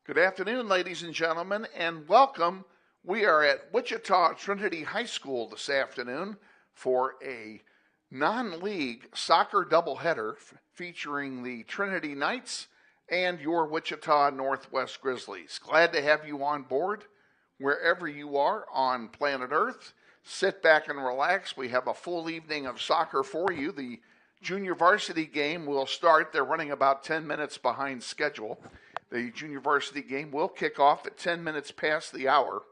Good afternoon, ladies and gentlemen, and welcome. We are at Wichita Trinity High School this afternoon for a non-league soccer doubleheader featuring the Trinity Knights and your Wichita Northwest Grizzlies. Glad to have you on board wherever you are on planet Earth. Sit back and relax. We have a full evening of soccer for you. The junior varsity game will start. They're running about 10 minutes behind schedule. The junior varsity game will kick off at 10 minutes past the hour,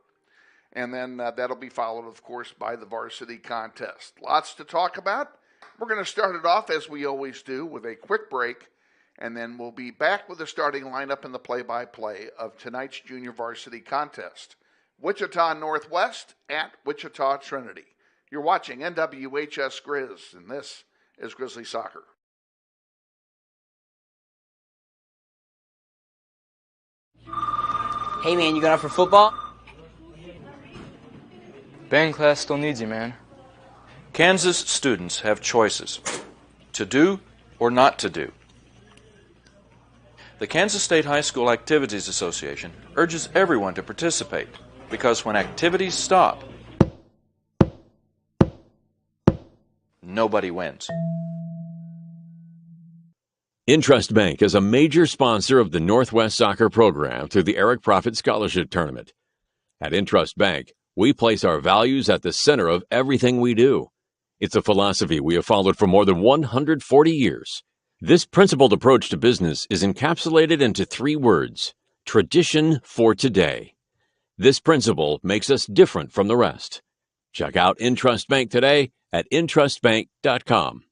and then that'll be followed, of course, by the varsity contest. Lots to talk about. We're going to start it off, as we always do, with a quick break, and then we'll be back with the starting lineup and the play-by-play of tonight's junior varsity contest. Wichita Northwest at Wichita Trinity. You're watching NWHS Grizz, and this is Grizzly Soccer. Hey man, you going out for football? Band class still needs you, man. Kansas students have choices to do or not to do. The Kansas State High School Activities Association urges everyone to participate because when activities stop, nobody wins. Intrust Bank is a major sponsor of the Northwest Soccer program through the Eric Profit Scholarship Tournament. At Intrust Bank, we place our values at the center of everything we do. It's a philosophy we have followed for more than 140 years. This principled approach to business is encapsulated into 3 words: tradition for today. This principle makes us different from the rest. Check out Intrust Bank today at intrustbank.com.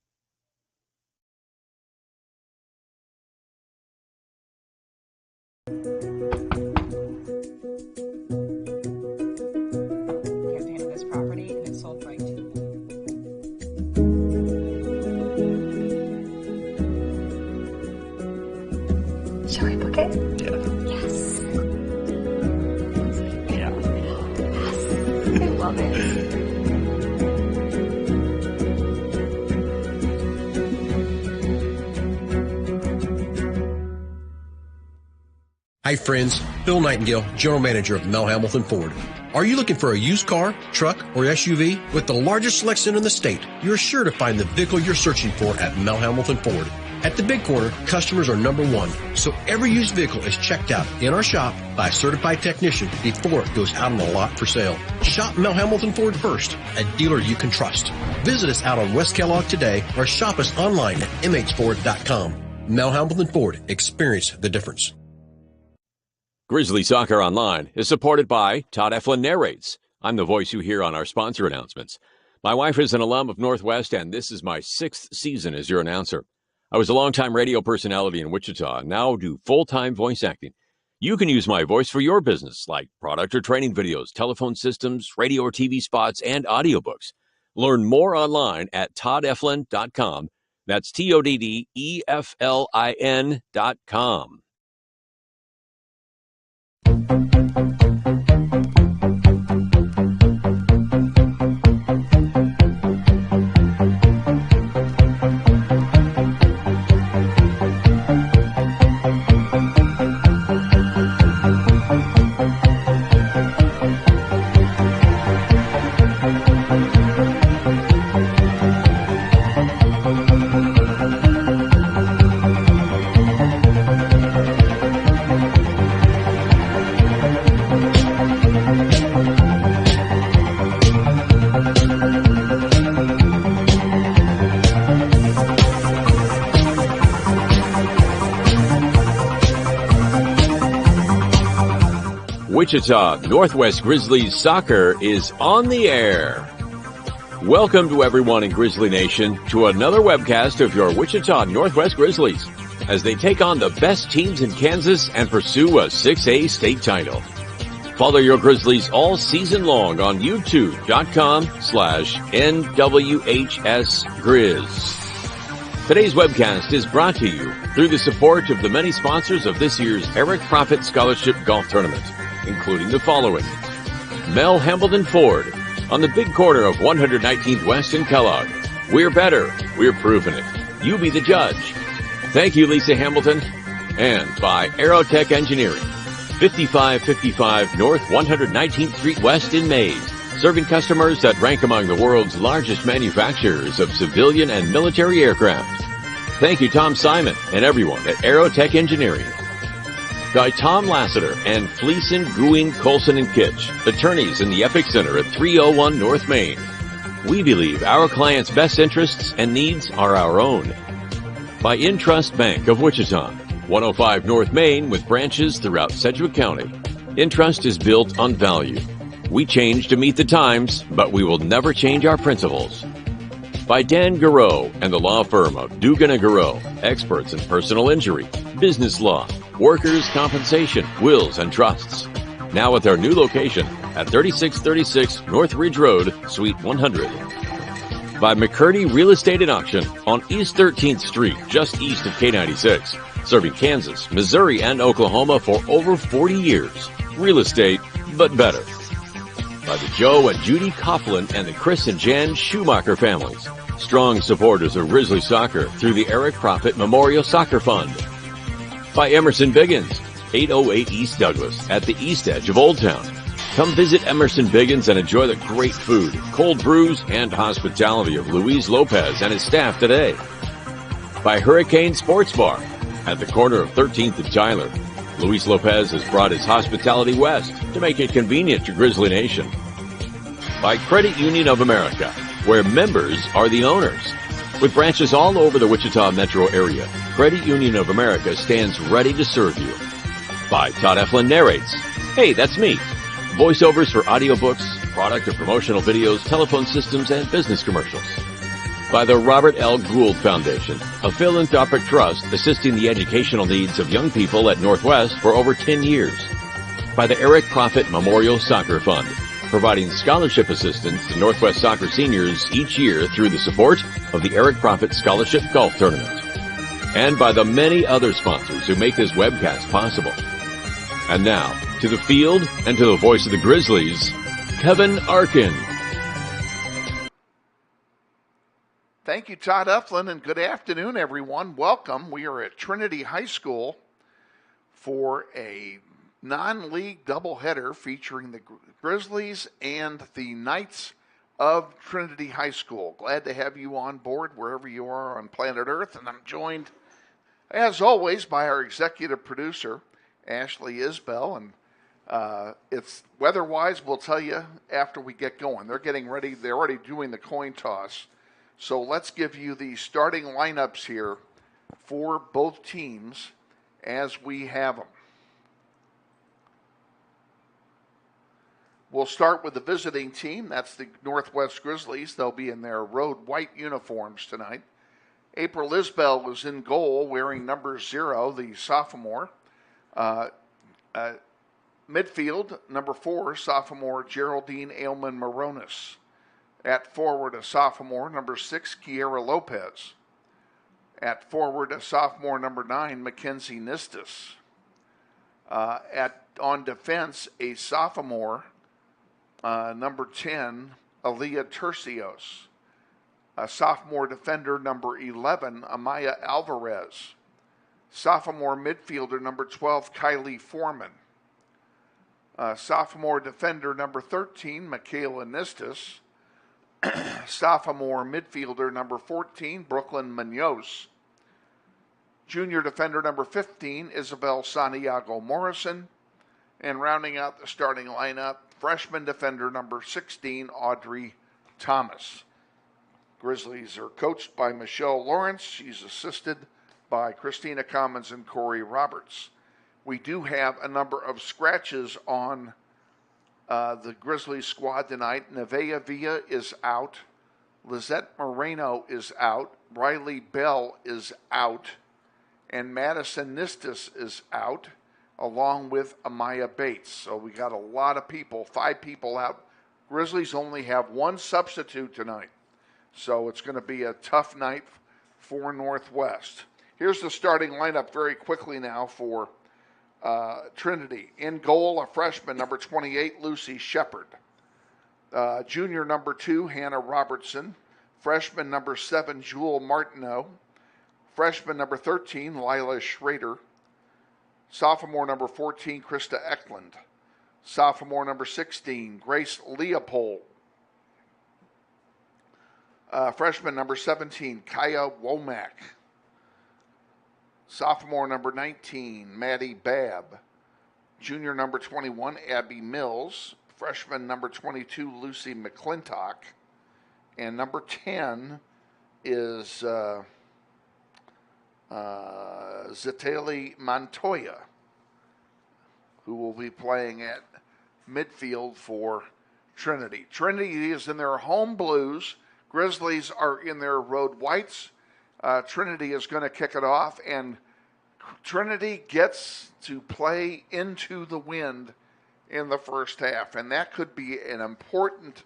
Shall we book it? Yeah. Yes. Yeah. Yes. I love it. Hi friends, Bill Nightingale, General Manager of Mel Hamilton Ford. Are you looking for a used car, truck, or SUV? With the largest selection in the state, you're sure to find the vehicle you're searching for at Mel Hamilton Ford. At the Big Corner, customers are number one, so every used vehicle is checked out in our shop by a certified technician before it goes out on the lot for sale. Shop Mel Hamilton Ford first, a dealer you can trust. Visit us out on West Kellogg today or shop us online at mhford.com. Mel Hamilton Ford, experience the difference. Grizzly Soccer Online is supported by Todd Eflin Narrates. I'm the voice you hear on our sponsor announcements. My wife is an alum of Northwest, and this is my 6th season as your announcer. I was a longtime radio personality in Wichita and now do full-time voice acting. You can use my voice for your business, like product or training videos, telephone systems, radio or TV spots, and audiobooks. Learn more online at toddeflin.com. That's TODDEFLIN.com. Wichita Northwest Grizzlies soccer is on the air. Welcome to everyone in Grizzly Nation to another webcast of your Wichita Northwest Grizzlies as they take on the best teams in Kansas and pursue a 6A state title. Follow your Grizzlies all season long on youtube.com/NWHSGrizz. Today's webcast is brought to you through the support of the many sponsors of this year's Eric Profit Scholarship Golf Tournament, including the following: Mel Hamilton Ford on the big corner of 119th West in Kellogg. We're better. We're proving it. You be the judge. Thank you, Lisa Hamilton. And by Aerotech Engineering. 5555 North 119th Street West in Mays, serving customers that rank among the world's largest manufacturers of civilian and military aircraft. Thank you, Tom Simon and everyone at Aerotech Engineering. By Tom Lassiter and Fleeson, Gooing, Colson, and Kitch, attorneys in the Epic Center at 301 North Main. We believe our clients' best interests and needs are our own. By Intrust Bank of Wichita, 105 North Main with branches throughout Sedgwick County. Intrust is built on value. We change to meet the times, but we will never change our principles. By Dan Garreau and the law firm of Dugan & Garreau, experts in personal injury, business law, workers' compensation, wills, and trusts. Now at their new location at 3636 North Ridge Road, Suite 100. By McCurdy Real Estate and Auction on East 13th Street, just east of K96, serving Kansas, Missouri, and Oklahoma for over 40 years. Real estate, but better. By the Joe and Judy Coughlin and the Chris and Jan Schumacher families, strong supporters of Grizzly soccer through the Eric Profit Memorial Soccer Fund. By Emerson Biggins, 808 East Douglas at the east edge of Old Town. Come visit Emerson Biggins and enjoy the great food, cold brews, and hospitality of Luis Lopez and his staff today. By Hurricane Sports Bar at the corner of 13th and Tyler. Luis Lopez has brought his hospitality west to make it convenient to Grizzly Nation. By Credit Union of America, where members are the owners. With branches all over the Wichita metro area, Credit Union of America stands ready to serve you. By Todd Eflin Narrates. Hey, that's me. Voiceovers for audiobooks, product and promotional videos, telephone systems, and business commercials. By the Robert L. Gould Foundation, a philanthropic trust assisting the educational needs of young people at Northwest for over 10 years. By the Eric Profit Memorial Soccer Fund, providing scholarship assistance to Northwest soccer seniors each year through the support of the Eric Profit Scholarship Golf Tournament. And by the many other sponsors who make this webcast possible. And now, to the field and to the voice of the Grizzlies, Kevin Arkin. Thank you, Todd Eflin, and good afternoon, everyone. Welcome. We are at Trinity High School for a non-league doubleheader featuring the Grizzlies and the Knights of Trinity High School. Glad to have you on board wherever you are on planet Earth, and I'm joined, as always, by our executive producer, Ashley Isbell, and it's weather-wise, we'll tell you after we get going. They're getting ready. They're already doing the coin toss. So let's give you the starting lineups here for both teams as we have them. We'll start with the visiting team. That's the Northwest Grizzlies. They'll be in their road white uniforms tonight. April Isbell is in goal wearing number 0, the sophomore. Midfield, number 4, sophomore Geraldine Ailman Moronis. At forward, a sophomore, number 6, Kiera Lopez. At forward, a sophomore, number 9, Mackenzie Nistis. On defense, a sophomore, number 10, Aaliyah Tercios. A sophomore defender, number 11, Amaya Alvarez. Sophomore midfielder, number 12, Kylie Foreman. Sophomore defender, number 13, Michaela Nistis. Sophomore midfielder, number 14, Brooklyn Munoz. Junior defender, number 15, Isabel Santiago Morrison. And rounding out the starting lineup, freshman defender, number 16, Audrey Thomas. Grizzlies are coached by Michelle Lawrence. She's assisted by Christina Commons and Corey Roberts. We do have a number of scratches on the Grizzlies squad tonight. Nevaeh Villa is out. Lizette Moreno is out. Riley Bell is out. And Madison Nistis is out, along with Amaya Bates. So we got a lot of people, 5 people out. Grizzlies only have 1 substitute tonight. So it's going to be a tough night for Northwest. Here's the starting lineup very quickly now for Trinity. In goal, a freshman, number 28, Lucy Shepard. Junior, number 2, Hannah Robertson. Freshman, number 7, Jewel Martineau. Freshman, number 13, Lila Schrader. Sophomore number 14, Krista Eklund. Sophomore number 16, Grace Leopold. Freshman number 17, Kaya Womack. Sophomore number 19, Maddie Babb. Junior number 21, Abby Mills. Freshman number 22, Lucy McClintock. And number 10 is Zitali Montoya, who will be playing at midfield for Trinity. Trinity is in their home blues. Grizzlies are in their road whites. Trinity is going to kick it off, and Trinity gets to play into the wind in the first half, and that could be an important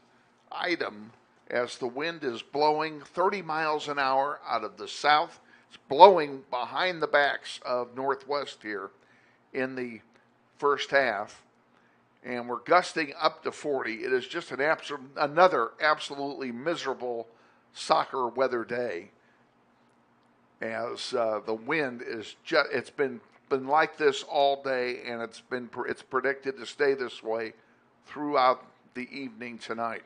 item as the wind is blowing 30 miles an hour out of the south. It's blowing behind the backs of Northwest here in the first half, and we're gusting up to 40. It is just another absolutely miserable soccer weather day, as the wind is it's been like this all day, and it's predicted to stay this way throughout the evening tonight.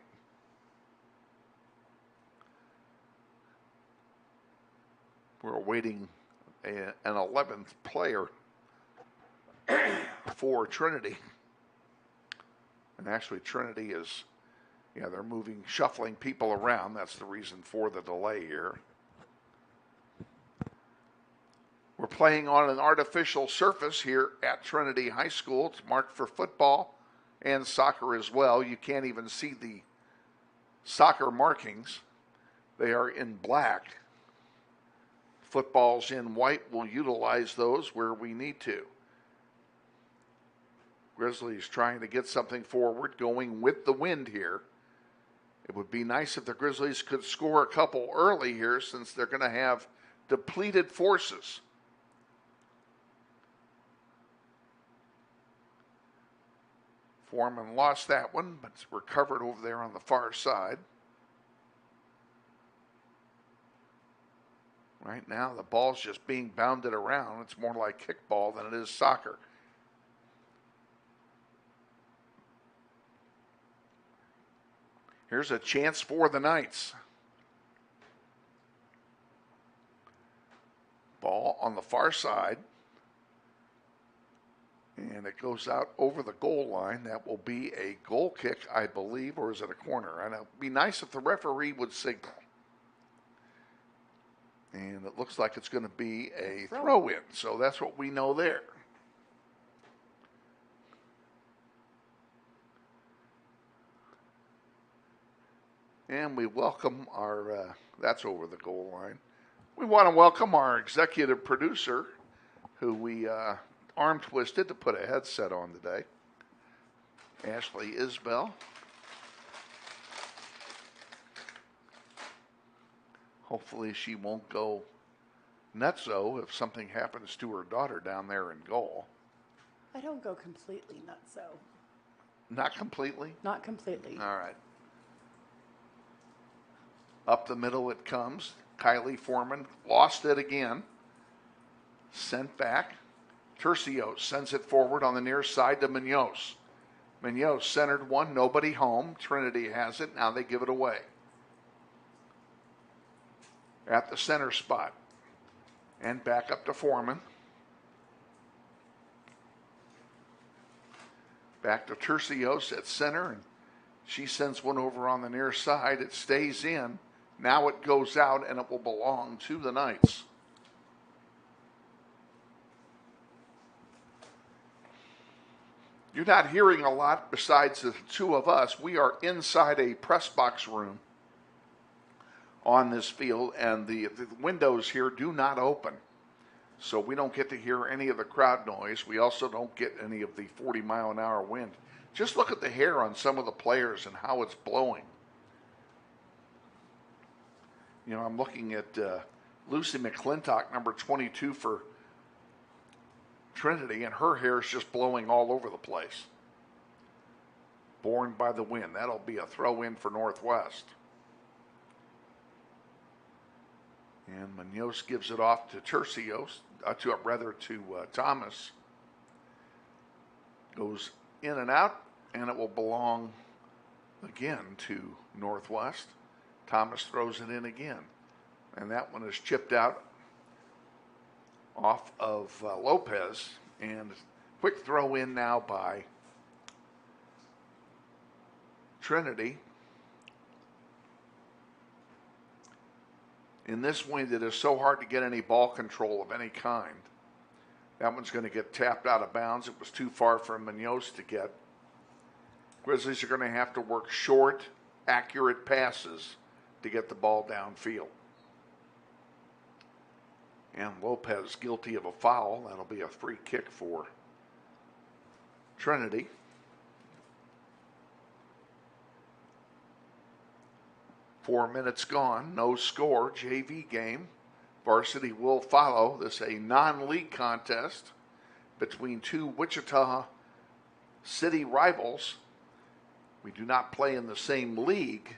We're awaiting an 11th player for Trinity. And actually, Trinity is, they're shuffling people around. That's the reason for the delay here. We're playing on an artificial surface here at Trinity High School. It's marked for football and soccer as well. You can't even see the soccer markings. They are in black. Footballs in white. We'll utilize those where we need to. Grizzlies trying to get something forward, going with the wind here. It would be nice if the Grizzlies could score a couple early here, since they're going to have depleted forces. Foreman lost that one, but it's recovered over there on the far side. Right now, the ball's just being bounded around. It's more like kickball than it is soccer. Here's a chance for the Knights. Ball on the far side. And it goes out over the goal line. That will be a goal kick, I believe, or is it a corner? And it would be nice if the referee would signal. And it looks like it's going to be a throw-in. So that's what we know there. And we welcome our, that's over the goal line. We want to welcome our executive producer, who we arm twisted to put a headset on today, Ashley Isbell. Hopefully she won't go nutso if something happens to her daughter down there in goal. I don't go completely nutso. Not completely? Not completely. All right. Up the middle it comes. Kylie Foreman lost it again. Sent back. Tercios sends it forward on the near side to Munoz. Munoz centered one, nobody home. Trinity has it. Now they give it away. At the center spot. And back up to Foreman. Back to Tercios at center, and she sends one over on the near side. It stays in. Now it goes out, and it will belong to the Knights. You're not hearing a lot besides the two of us. We are inside a press box room on this field, and the windows here do not open. So we don't get to hear any of the crowd noise. We also don't get any of the 40-mile-an-hour wind. Just look at the hair on some of the players and how it's blowing. You know, I'm looking at Lucy McClintock, number 22 for Trinity, and her hair is just blowing all over the place. Borne by the wind. That'll be a throw-in for Northwest. And Munoz gives it off to Tercios, to Thomas. Goes in and out, and it will belong again to Northwest. Thomas throws it in again, and that one is chipped out off of Lopez, and quick throw in now by Trinity. In this wind, it is so hard to get any ball control of any kind. That one's going to get tapped out of bounds. It was too far for Munoz to get. Grizzlies are going to have to work short, accurate passes to get the ball downfield. And Lopez guilty of a foul. That'll be a free kick for Trinity. Four minutes gone, no score, JV game. Varsity will follow. This is a non-league contest between two Wichita city rivals. We do not play in the same league.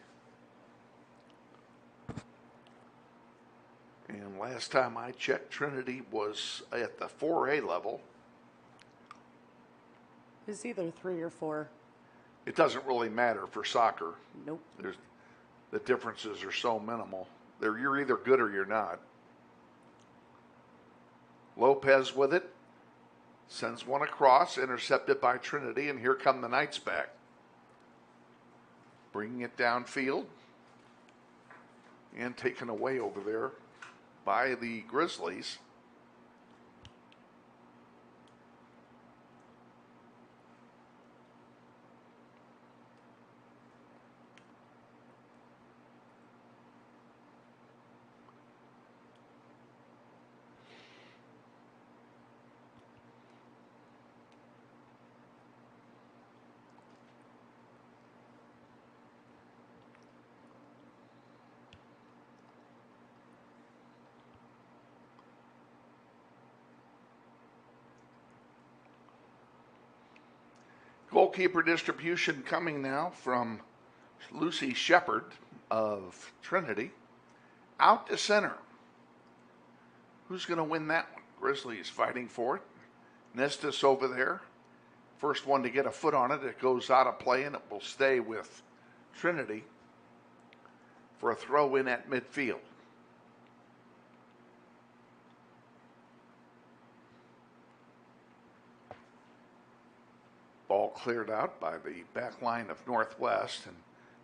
And last time I checked, Trinity was at the 4A level. It's either 3 or 4. It doesn't really matter for soccer. Nope. The differences are so minimal. You're either good or you're not. Lopez with it. Sends one across, intercepted by Trinity, and here come the Knights back. Bringing it downfield. And taken away over there by the Grizzlies. Goalkeeper distribution coming now from Lucy Shepard of Trinity. Out to center. Who's going to win that one? Grizzlies fighting for it. Nestis over there. First one to get a foot on it. It goes out of play, and it will stay with Trinity for a throw in at midfield. Ball cleared out by the back line of Northwest, and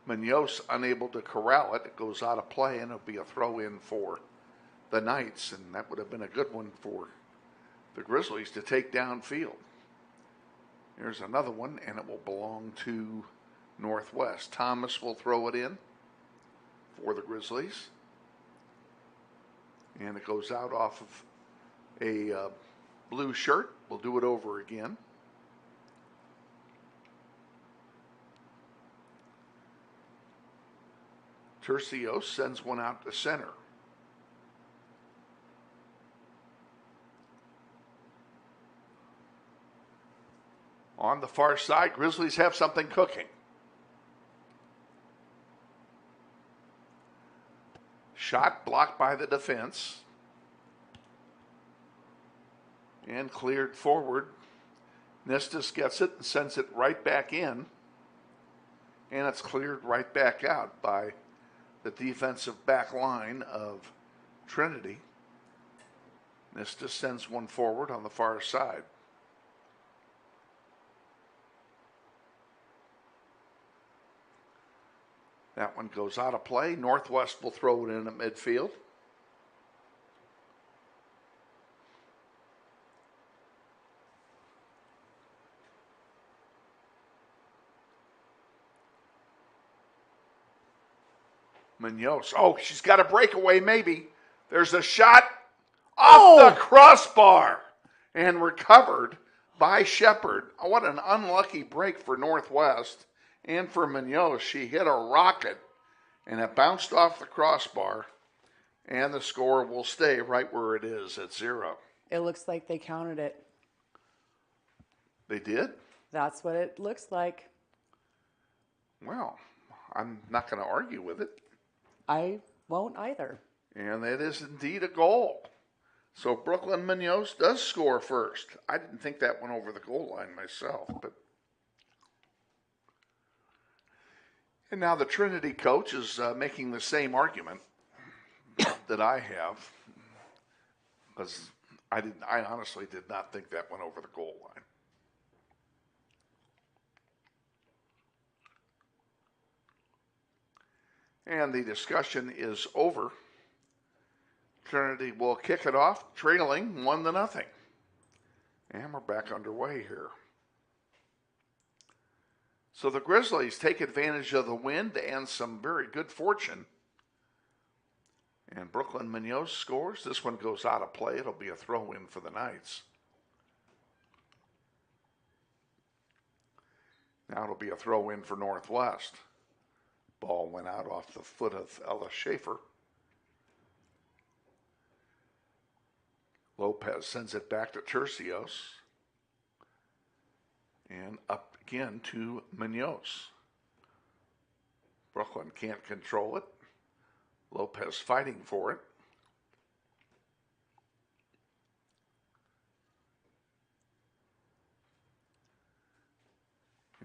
Munoz unable to corral it. It goes out of play, and it'll be a throw in for the Knights, and that would have been a good one for the Grizzlies to take downfield. Here's another one, and it will belong to Northwest. Thomas will throw it in for the Grizzlies, and it goes out off of a blue shirt. We'll do it over again. Tercios sends one out to center. On the far side, Grizzlies have something cooking. Shot blocked by the defense. And cleared forward. Nestis gets it and sends it right back in. And it's cleared right back out by the defensive back line of Trinity. Nestis sends one forward on the far side. That one goes out of play. Northwest will throw it in at midfield. Munoz. Oh, she's got a breakaway maybe. There's a shot off the crossbar and recovered by Shepard. Oh, what an unlucky break for Northwest and for Munoz. She hit a rocket and it bounced off the crossbar, and the score will stay right where it is at 0. It looks like they counted it. They did? That's what it looks like. Well, I'm not going to argue with it. I won't either. And it is indeed a goal. So Brooklyn Munoz does score first. I didn't think that went over the goal line myself, but. And now the Trinity coach is making the same argument that I have, because I honestly did not think that went over the goal line. And the discussion is over. Trinity will kick it off, trailing 1-0. And we're back underway here. So the Grizzlies take advantage of the wind and some very good fortune. And Brooklyn Munoz scores. This one goes out of play. It'll be a throw-in for the Knights. Now it'll be a throw-in for Northwest. Ball went out off the foot of Ella Schaefer. Lopez sends it back to Tercios. And up again to Munoz. Brooklyn can't control it. Lopez fighting for it.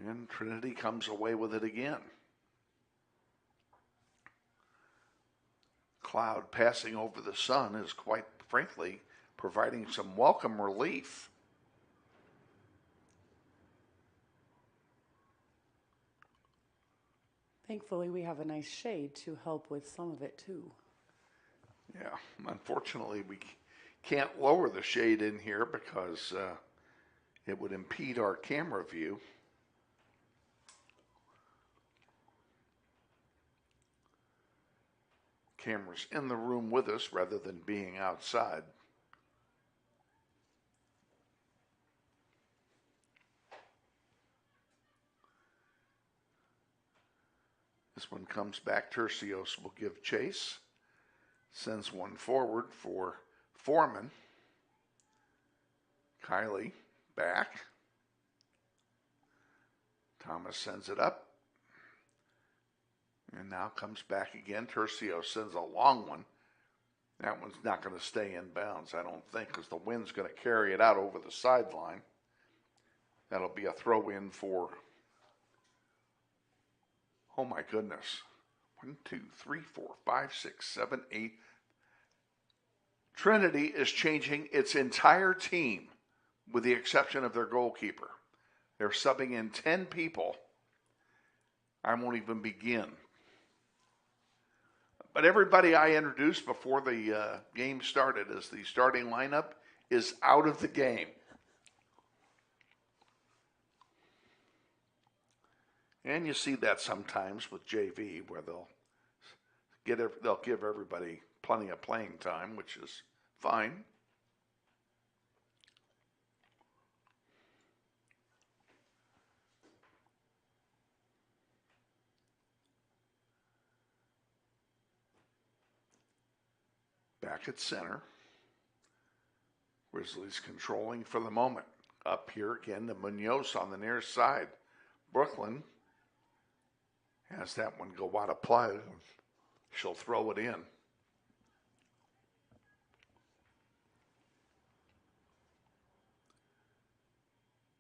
And Trinity comes away with it again. Cloud passing over the sun is quite frankly providing some welcome relief. Thankfully, we have a nice shade to help with some of it, too. Yeah, unfortunately, we can't lower the shade in here because it would impede our camera view. Camera's in the room with us rather than being outside. This one comes back. Tercios will give chase. Sends one forward for Foreman. Kiley back. Thomas sends it up. And now comes back again. Tercios sends a long one. That one's not going to stay in bounds, I don't think, because the wind's going to carry it out over the sideline. That'll be a throw-in for, oh my goodness, 1, 2, 3, 4, 5, 6, 7, 8. Trinity is changing its entire team with the exception of their goalkeeper. They're subbing in 10 people. I won't even begin. But everybody I introduced before the game started as the starting lineup is out of the game. And you see that sometimes with JV where they'll give everybody plenty of playing time, which is fine. Back at center. Grizzlies controlling for the moment. Up here again to Munoz on the near side. Brooklyn has that one go out of play. She'll throw it in.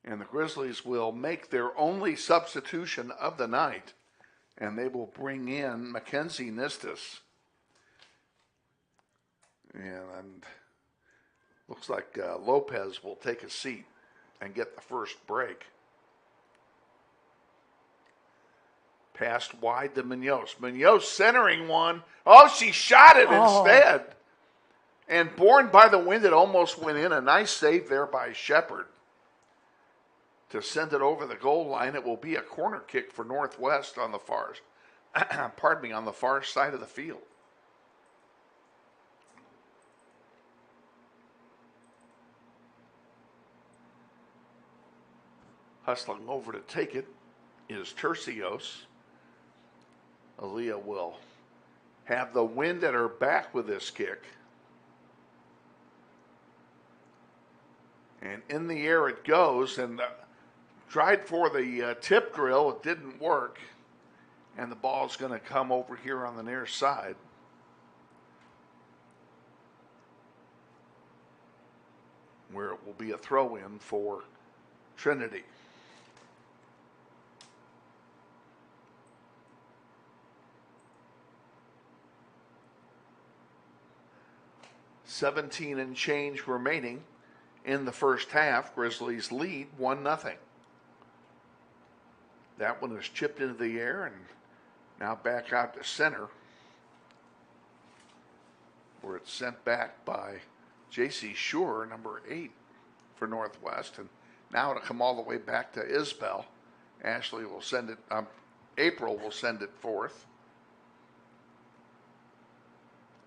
And the Grizzlies will make their only substitution of the night. And they will bring in Mackenzie Nistis. And looks like Lopez will take a seat and get the first break. Passed wide to Munoz. Munoz centering one. Oh, she shot it instead. And borne by the wind, it almost went in. A nice save there by Shepard to send it over the goal line. It will be a corner kick for Northwest on the far, on the far side of the field. Hustling over to take it is Tercios. Aaliyah will have the wind at her back with this kick. And in the air it goes, and tried for the tip drill. It didn't work. And the ball's going to come over here on the near side. where it will be a throw-in for Trinity. $17 and change remaining in the first half. Grizzlies lead 1-0. That one is chipped into the air and now back out to center, where it's sent back by J.C. Shore, number 8 for Northwest, and now it'll come all the way back to Isbell. Ashley will send it. April will send it forth.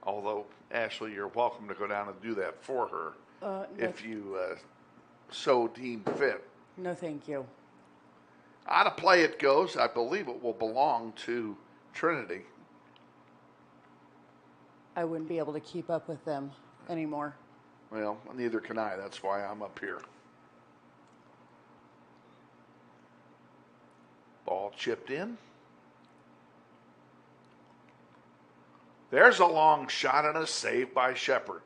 Although, Ashley, you're welcome to go down and do that for her if you so deem fit. No, thank you. Out of play it goes. I believe it will belong to Trinity. I wouldn't be able to keep up with them anymore. Well, neither can I. That's why I'm up here. Ball chipped in. There's a long shot and a save by Shepard.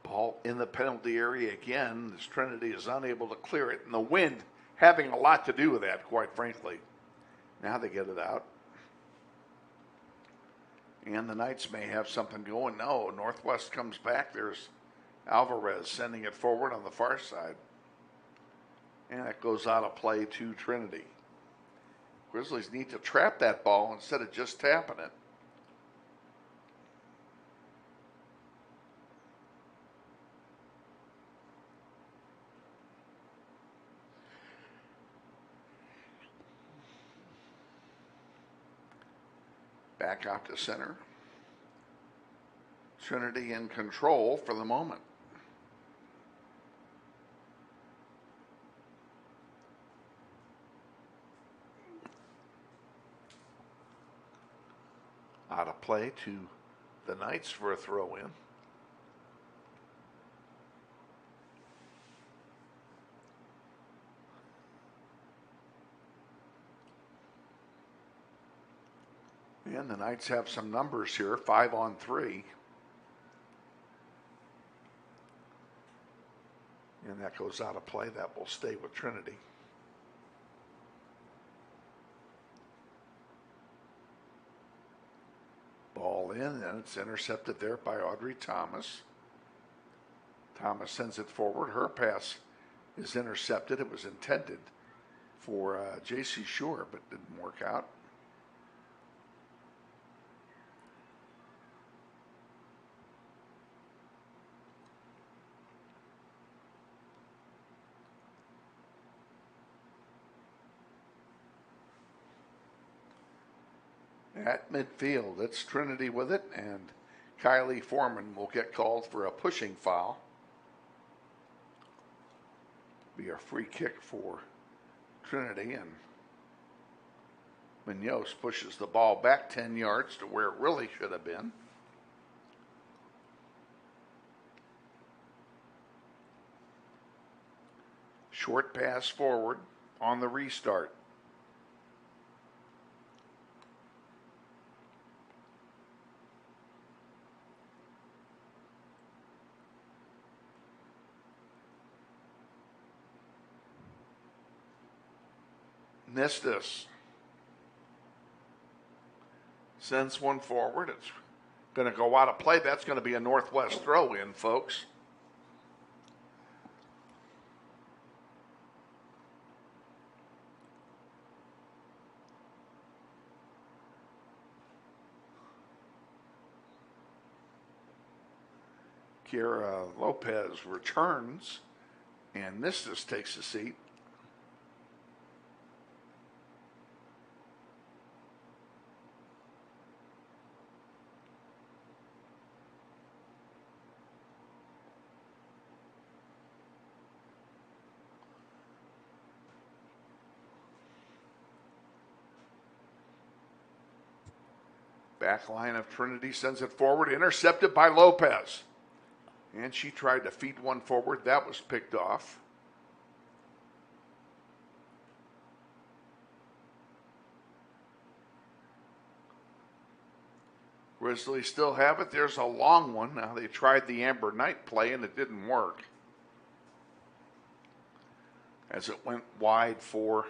Ball in the penalty area again. This Trinity is unable to clear it, and the wind having a lot to do with that, quite frankly. Now they get it out. And the Knights may have something going. No, Northwest comes back. There's Alvarez sending it forward on the far side. And it goes out of play to Trinity. Grizzlies need to trap that ball instead of just tapping it. Back out to center. Trinity in control for the moment. Out of play to the Knights for a throw-in. And the Knights have some numbers here, 5-on-3. And that goes out of play. That will stay with Trinity. Ball in, and it's intercepted there by Audrey Thomas. Thomas sends it forward. Her pass is intercepted. It was intended for J.C. Shore, but didn't work out. At midfield, it's Trinity with it, and Kylie Foreman will get called for a pushing foul. Be a free kick for Trinity, and Munoz pushes the ball back 10 yards to where it really should have been. Short pass forward on the restart. Nistis sends one forward. It's going to go out of play. That's going to be a Northwest throw-in, folks. Kira Lopez returns, and Nistis takes a seat. Back line of Trinity sends it forward, intercepted by Lopez. And she tried to feed one forward. That was picked off. Grizzlies still have it. There's a long one. Now they tried the Amber Knight play and it didn't work, as it went wide for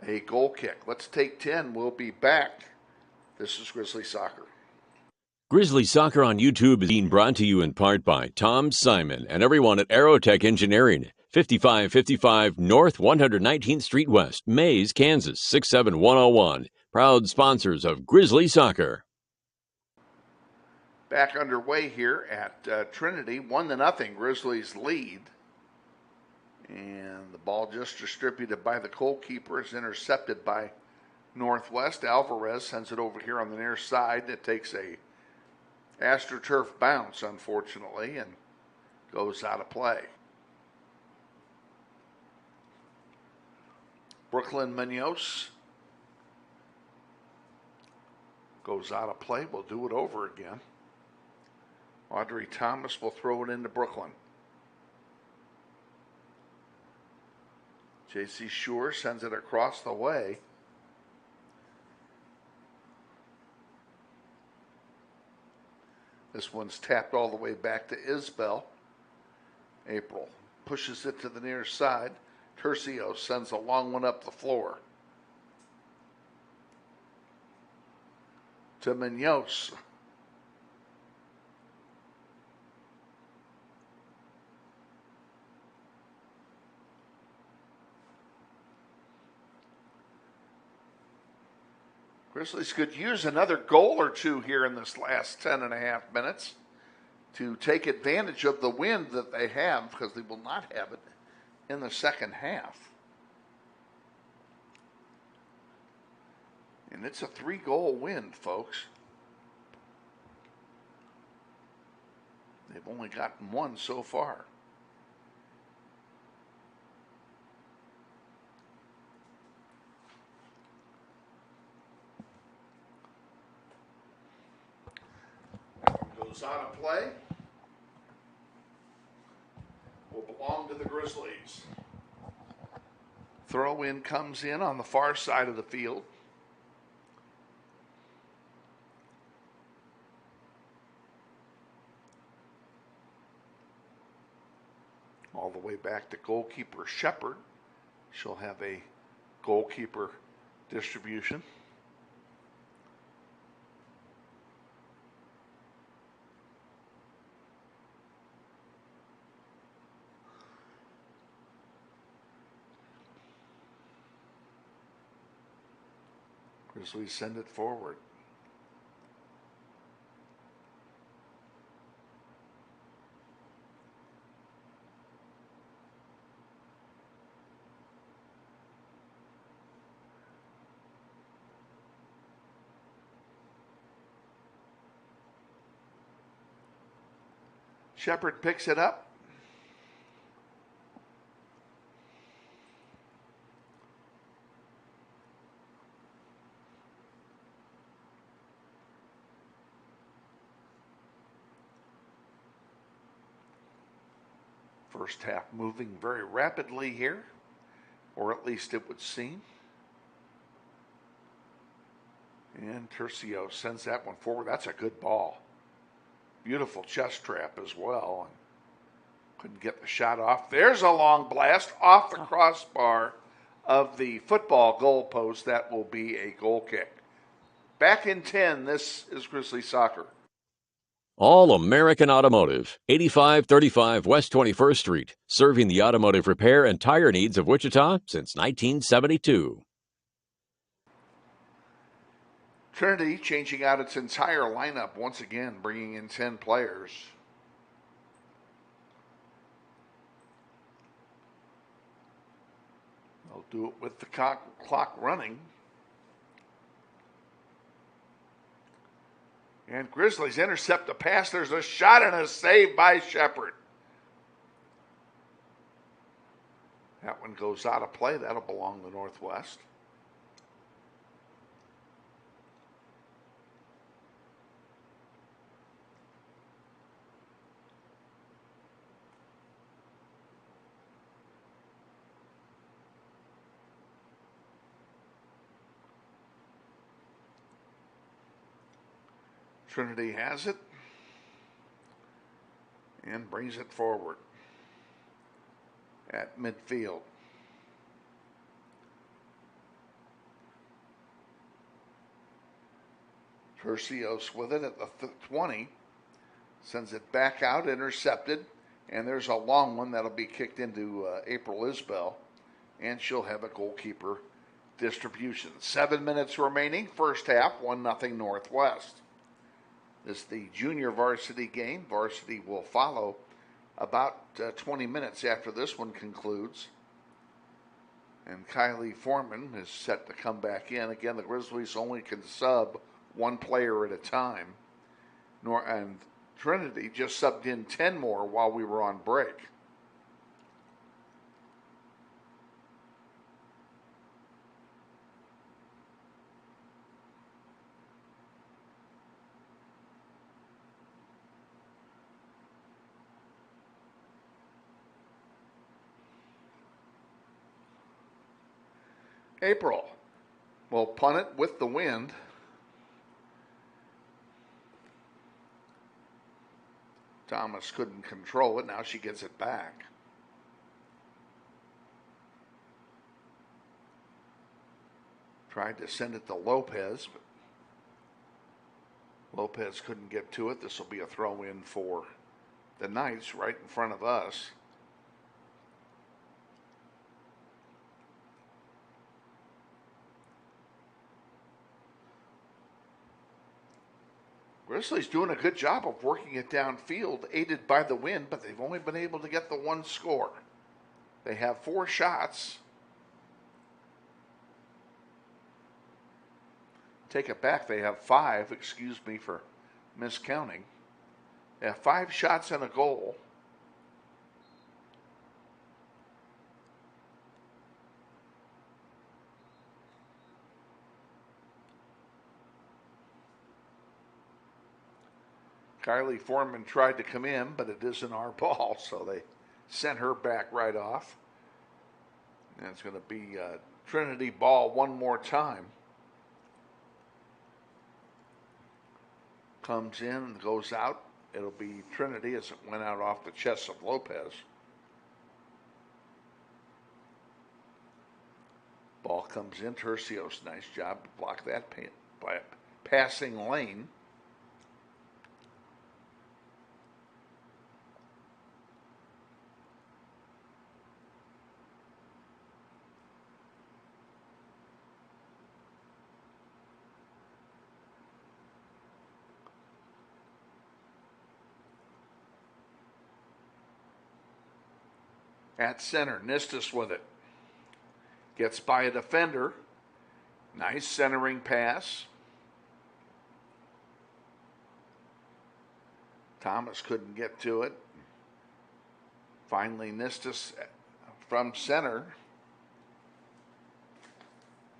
a goal kick. Let's take 10. We'll be back. This is Grizzly Soccer. Grizzly Soccer on YouTube is being brought to you in part by Tom Simon and everyone at Aerotech Engineering, 5555 North 119th Street West, Mays, Kansas, 67101. Proud sponsors of Grizzly Soccer. Back underway here at Trinity, 1-0 Grizzlies lead. And the ball just distributed by the goalkeeper is intercepted by Northwest. Alvarez sends it over here on the near side. It takes a AstroTurf bounce, unfortunately, and goes out of play. Brooklyn Munoz goes out of play. We'll do it over again. Audrey Thomas will throw it into Brooklyn. J.C. Shore sends it across the way. This one's tapped all the way back to Isbell. April pushes it to the near side. Tercio sends a long one up the floor to Munoz. Grizzlies could use another goal or two here in this last 10.5 minutes to take advantage of the wind that they have, because they will not have it in the second half. And it's a 3-goal wind, folks. They've only gotten one so far. Goes out of play. Will belong to the Grizzlies. Throw in comes in on the far side of the field. All the way back to goalkeeper Shepard. She'll have a goalkeeper distribution. As we send it forward. Shepard picks it up. First half moving very rapidly here, or at least it would seem. And Tercio sends that one forward. That's a good ball. Beautiful chest trap as well. And couldn't get the shot off. There's a long blast off the crossbar of the football goal post. That will be a goal kick. Back in 10, this is Grizzly Soccer. All American Automotive, 8535 West 21st Street, serving the automotive repair and tire needs of Wichita since 1972. Trinity changing out its entire lineup once again, bringing in 10 players. They'll do it with the clock running. And Grizzlies intercept a pass. There's a shot and a save by Shepard. That one goes out of play. That'll belong to Northwest. Trinity has it and brings it forward at midfield. Tercios with it at the 20. Sends it back out, intercepted. And there's a long one that'll be kicked into April Isbell. And she'll have a goalkeeper distribution. 7 minutes remaining. First half, 1-0 Northwest. This is the junior varsity game. Varsity will follow about 20 minutes after this one concludes. And Kylie Foreman is set to come back in. Again, the Grizzlies only can sub one player at a time. And Trinity just subbed in 10 more while we were on break. April will punt it with the wind. Thomas couldn't control it. Now she gets it back. Tried to send it to Lopez, but Lopez couldn't get to it. This will be a throw in for the Knights right in front of us. Grizzlies doing a good job of working it downfield, aided by the wind, but they've only been able to get the one score. They have 4 shots. Take it back, they have 5, excuse me for miscounting. They have 5 shots and a goal. Kylie Foreman tried to come in, but it isn't our ball, so they sent her back right off. And it's going to be Trinity ball one more time. Comes in and goes out. It'll be Trinity as it went out off the chest of Lopez. Ball comes in. Tercios, nice job to block that passing lane. At center, Nistus with it. Gets by a defender. Nice centering pass. Thomas couldn't get to it. Finally, Nistus from center.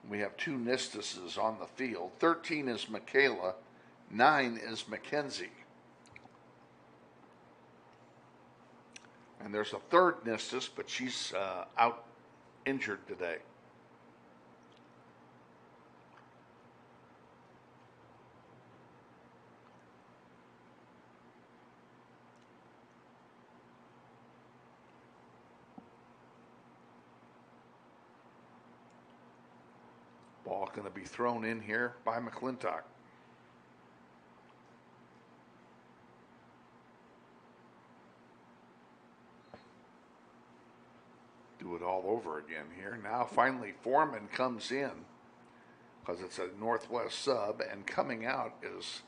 We have 2 Nistuses on the field. 13 is Michaela. 9 is Mackenzie. And there's a third Nistus, but she's out injured today. Ball going to be thrown in here by McClintock. Do it all over again here. Now finally Foreman comes in because it's a Northwest sub, and coming out is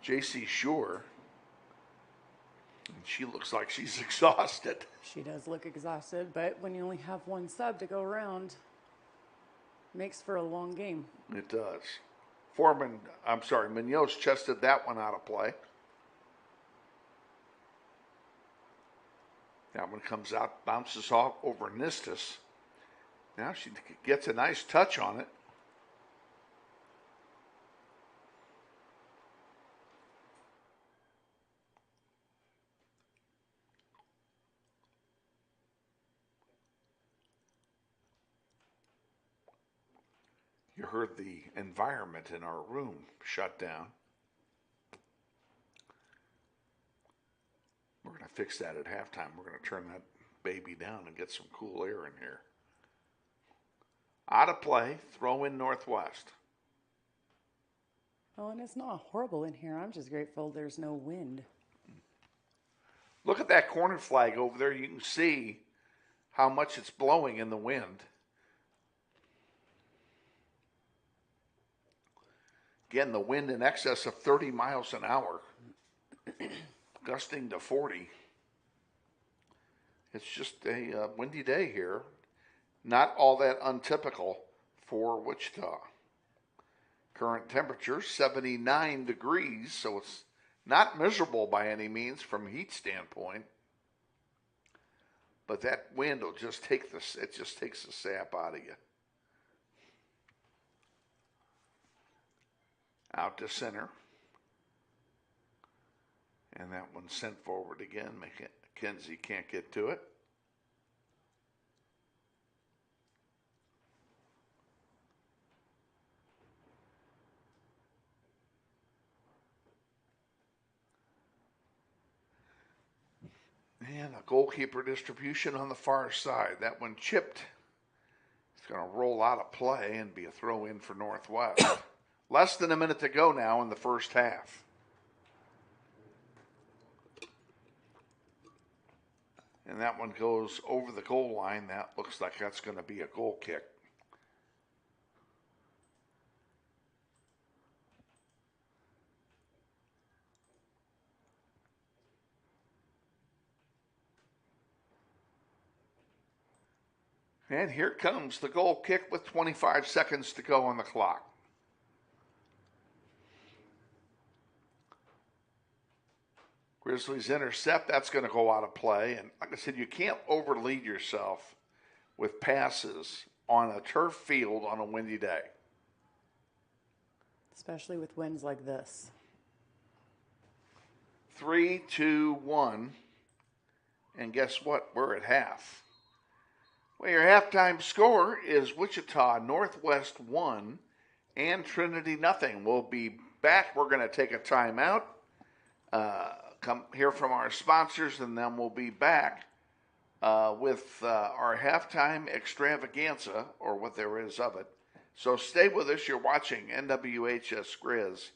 J.C. Shore. And she looks like she's exhausted. She does look exhausted, but when you only have one sub to go around, makes for a long game. It does. Munoz chested that one out of play. That one comes out, bounces off over Nistus. Now she gets a nice touch on it. You heard the environment in our room shut down. fix that at halftime. We're going to turn that baby down and get some cool air in here. Out of play, throw in Northwest. Oh, and it's not horrible in here. I'm just grateful there's no wind. Look at that corner flag over there. You can see how much it's blowing in the wind. Again, the wind in excess of 30 miles an hour, gusting to 40. It's just a windy day here. Not all that untypical for Wichita. Current temperature 79 degrees, so it's not miserable by any means from a heat standpoint. But that wind will just take the sap out of you. Out to center. And that one sent forward again. McKenzie can't get to it. And a goalkeeper distribution on the far side. That one chipped. It's going to roll out of play and be a throw in for Northwest. Less than a minute to go now in the first half. And that one goes over the goal line. That looks like that's going to be a goal kick. And here comes the goal kick with 25 seconds to go on the clock. Grizzlies intercept. That's going to go out of play. And like I said, you can't overlead yourself with passes on a turf field on a windy day. Especially with winds like this. 3, 2, 1. And guess what? We're at half. Well, your halftime score is Wichita Northwest 1 and Trinity nothing. We'll be back. We're going to take a timeout, come hear from our sponsors, and then we'll be back with our halftime extravaganza, or what there is of it. So stay with us. You're watching NWHS Grizz.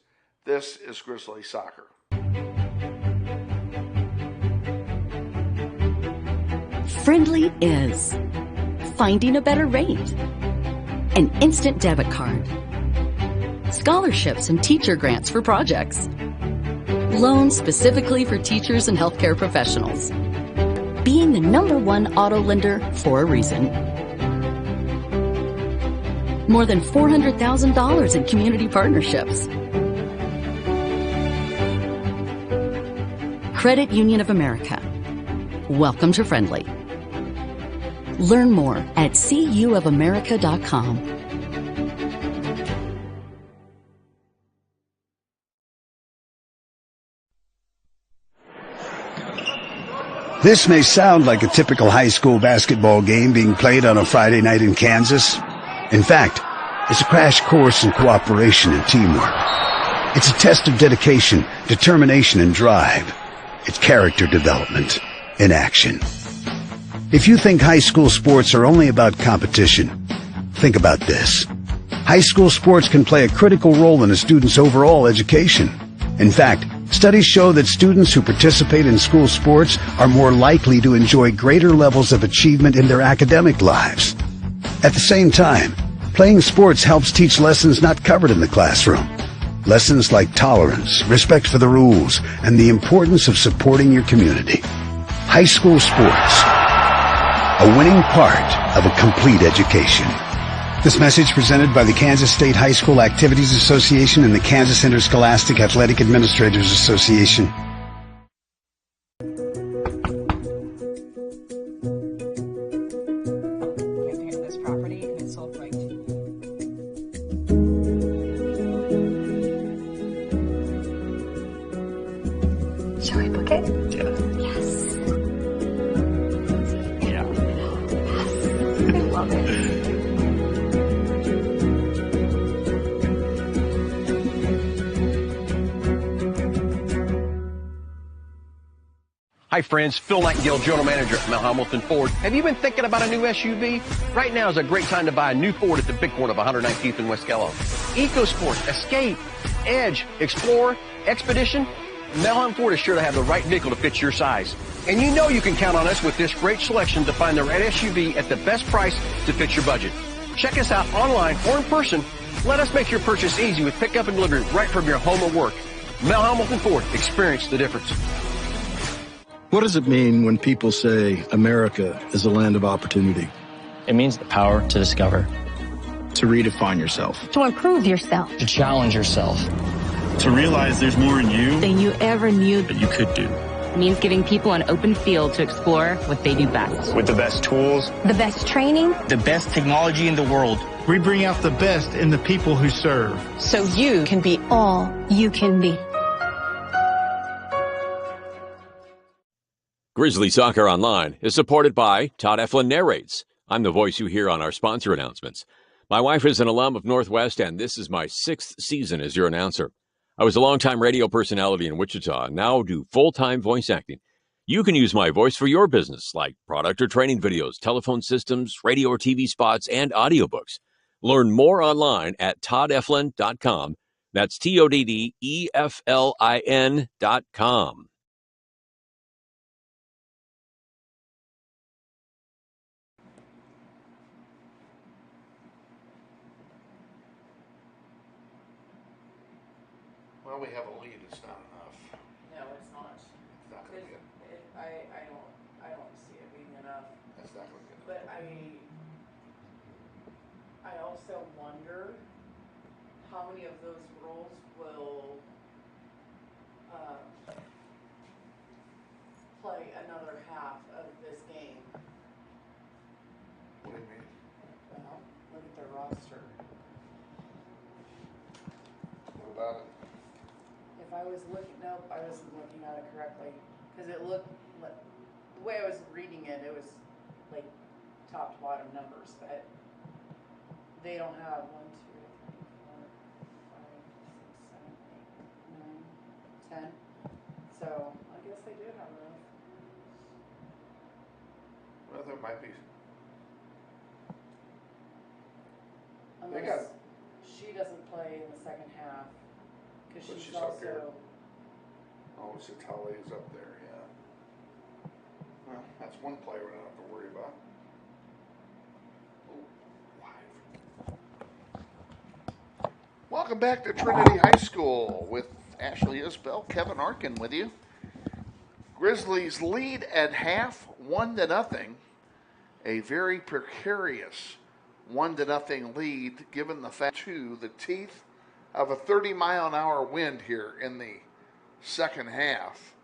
This is Grizzly Soccer. Friendly is finding a better rate, an instant debit card, scholarships and teacher grants for projects, loans specifically for teachers and healthcare professionals, being the #1 auto lender for a reason, more than $400,000 in community partnerships. Credit Union of America. Welcome to Friendly. Learn more at cuofamerica.com. This may sound like a typical high school basketball game being played on a Friday night in Kansas. In fact, it's a crash course in cooperation and teamwork. It's a test of dedication, determination, and drive. It's character development in action. If you think high school sports are only about competition, think about this. High school sports can play a critical role in a student's overall education. In fact, studies show that students who participate in school sports are more likely to enjoy greater levels of achievement in their academic lives. At the same time, playing sports helps teach lessons not covered in the classroom. Lessons like tolerance, respect for the rules, and the importance of supporting your community. High school sports, a winning part of a complete education. This message presented by the Kansas State High School Activities Association and the Kansas Interscholastic Athletic Administrators Association. This property and it's sold right to you. Shall we book it? Yeah. Yes. Yeah. I love it. Hi friends, Phil Nightingale, General Manager at Mel Hamilton Ford. Have you been thinking about a new SUV? Right now is a great time to buy a new Ford at the big corner of 119th and West Kellogg. EcoSport, Escape, Edge, Explorer, Expedition. Mel Hamilton Ford is sure to have the right vehicle to fit your size. And you know you can count on us with this great selection to find the right SUV at the best price to fit your budget. Check us out online or in person. Let us make your purchase easy with pickup and delivery right from your home or work. Mel Hamilton Ford, experience the difference. What does it mean when people say America is a land of opportunity? It means the power to discover, to redefine yourself, to improve yourself, to challenge yourself, to realize there's more in you than you ever knew that you could do. It means giving people an open field to explore what they do best. With the best tools, the best training, the best technology in the world. We bring out the best in the people who serve. So you can be all you can be. Grizzly Soccer Online is supported by Todd Eflin Narrates. I'm the voice you hear on our sponsor announcements. My wife is an alum of Northwest, and this is my 6th season as your announcer. I was a longtime radio personality in Wichita and now do full-time voice acting. You can use my voice for your business, like product or training videos, telephone systems, radio or TV spots, and audiobooks. Learn more online at toddeflin.com. That's TODDEFLIN.com. Well, we have a lead. It's not enough. No, it's not. It's not going to get. I don't see it being enough. That's not going to get. But I also wonder how many of those roles will play another half of this game. What do you mean? Well, look at their roster. What about it? If I was looking, nope, I wasn't looking at it correctly. Because it looked, the way I was reading it, it was like top to bottom numbers, but they don't have 1, 2, 3, 4, 5, 6, 7, 8, 9, 10. So I guess they do have enough. Well, there might be. Unless she doesn't play in the second half. Because she's up there. also. Oh, Satali is up there, yeah. Well, that's one player we don't have to worry about. Oh, live. Welcome back to Trinity High School with Ashley Isbell, Kevin Arkin with you. Grizzlies lead at half, 1-0. A very precarious 1-0 lead, given the fact to the teeth of a 30-mile-an-hour wind here in the second half,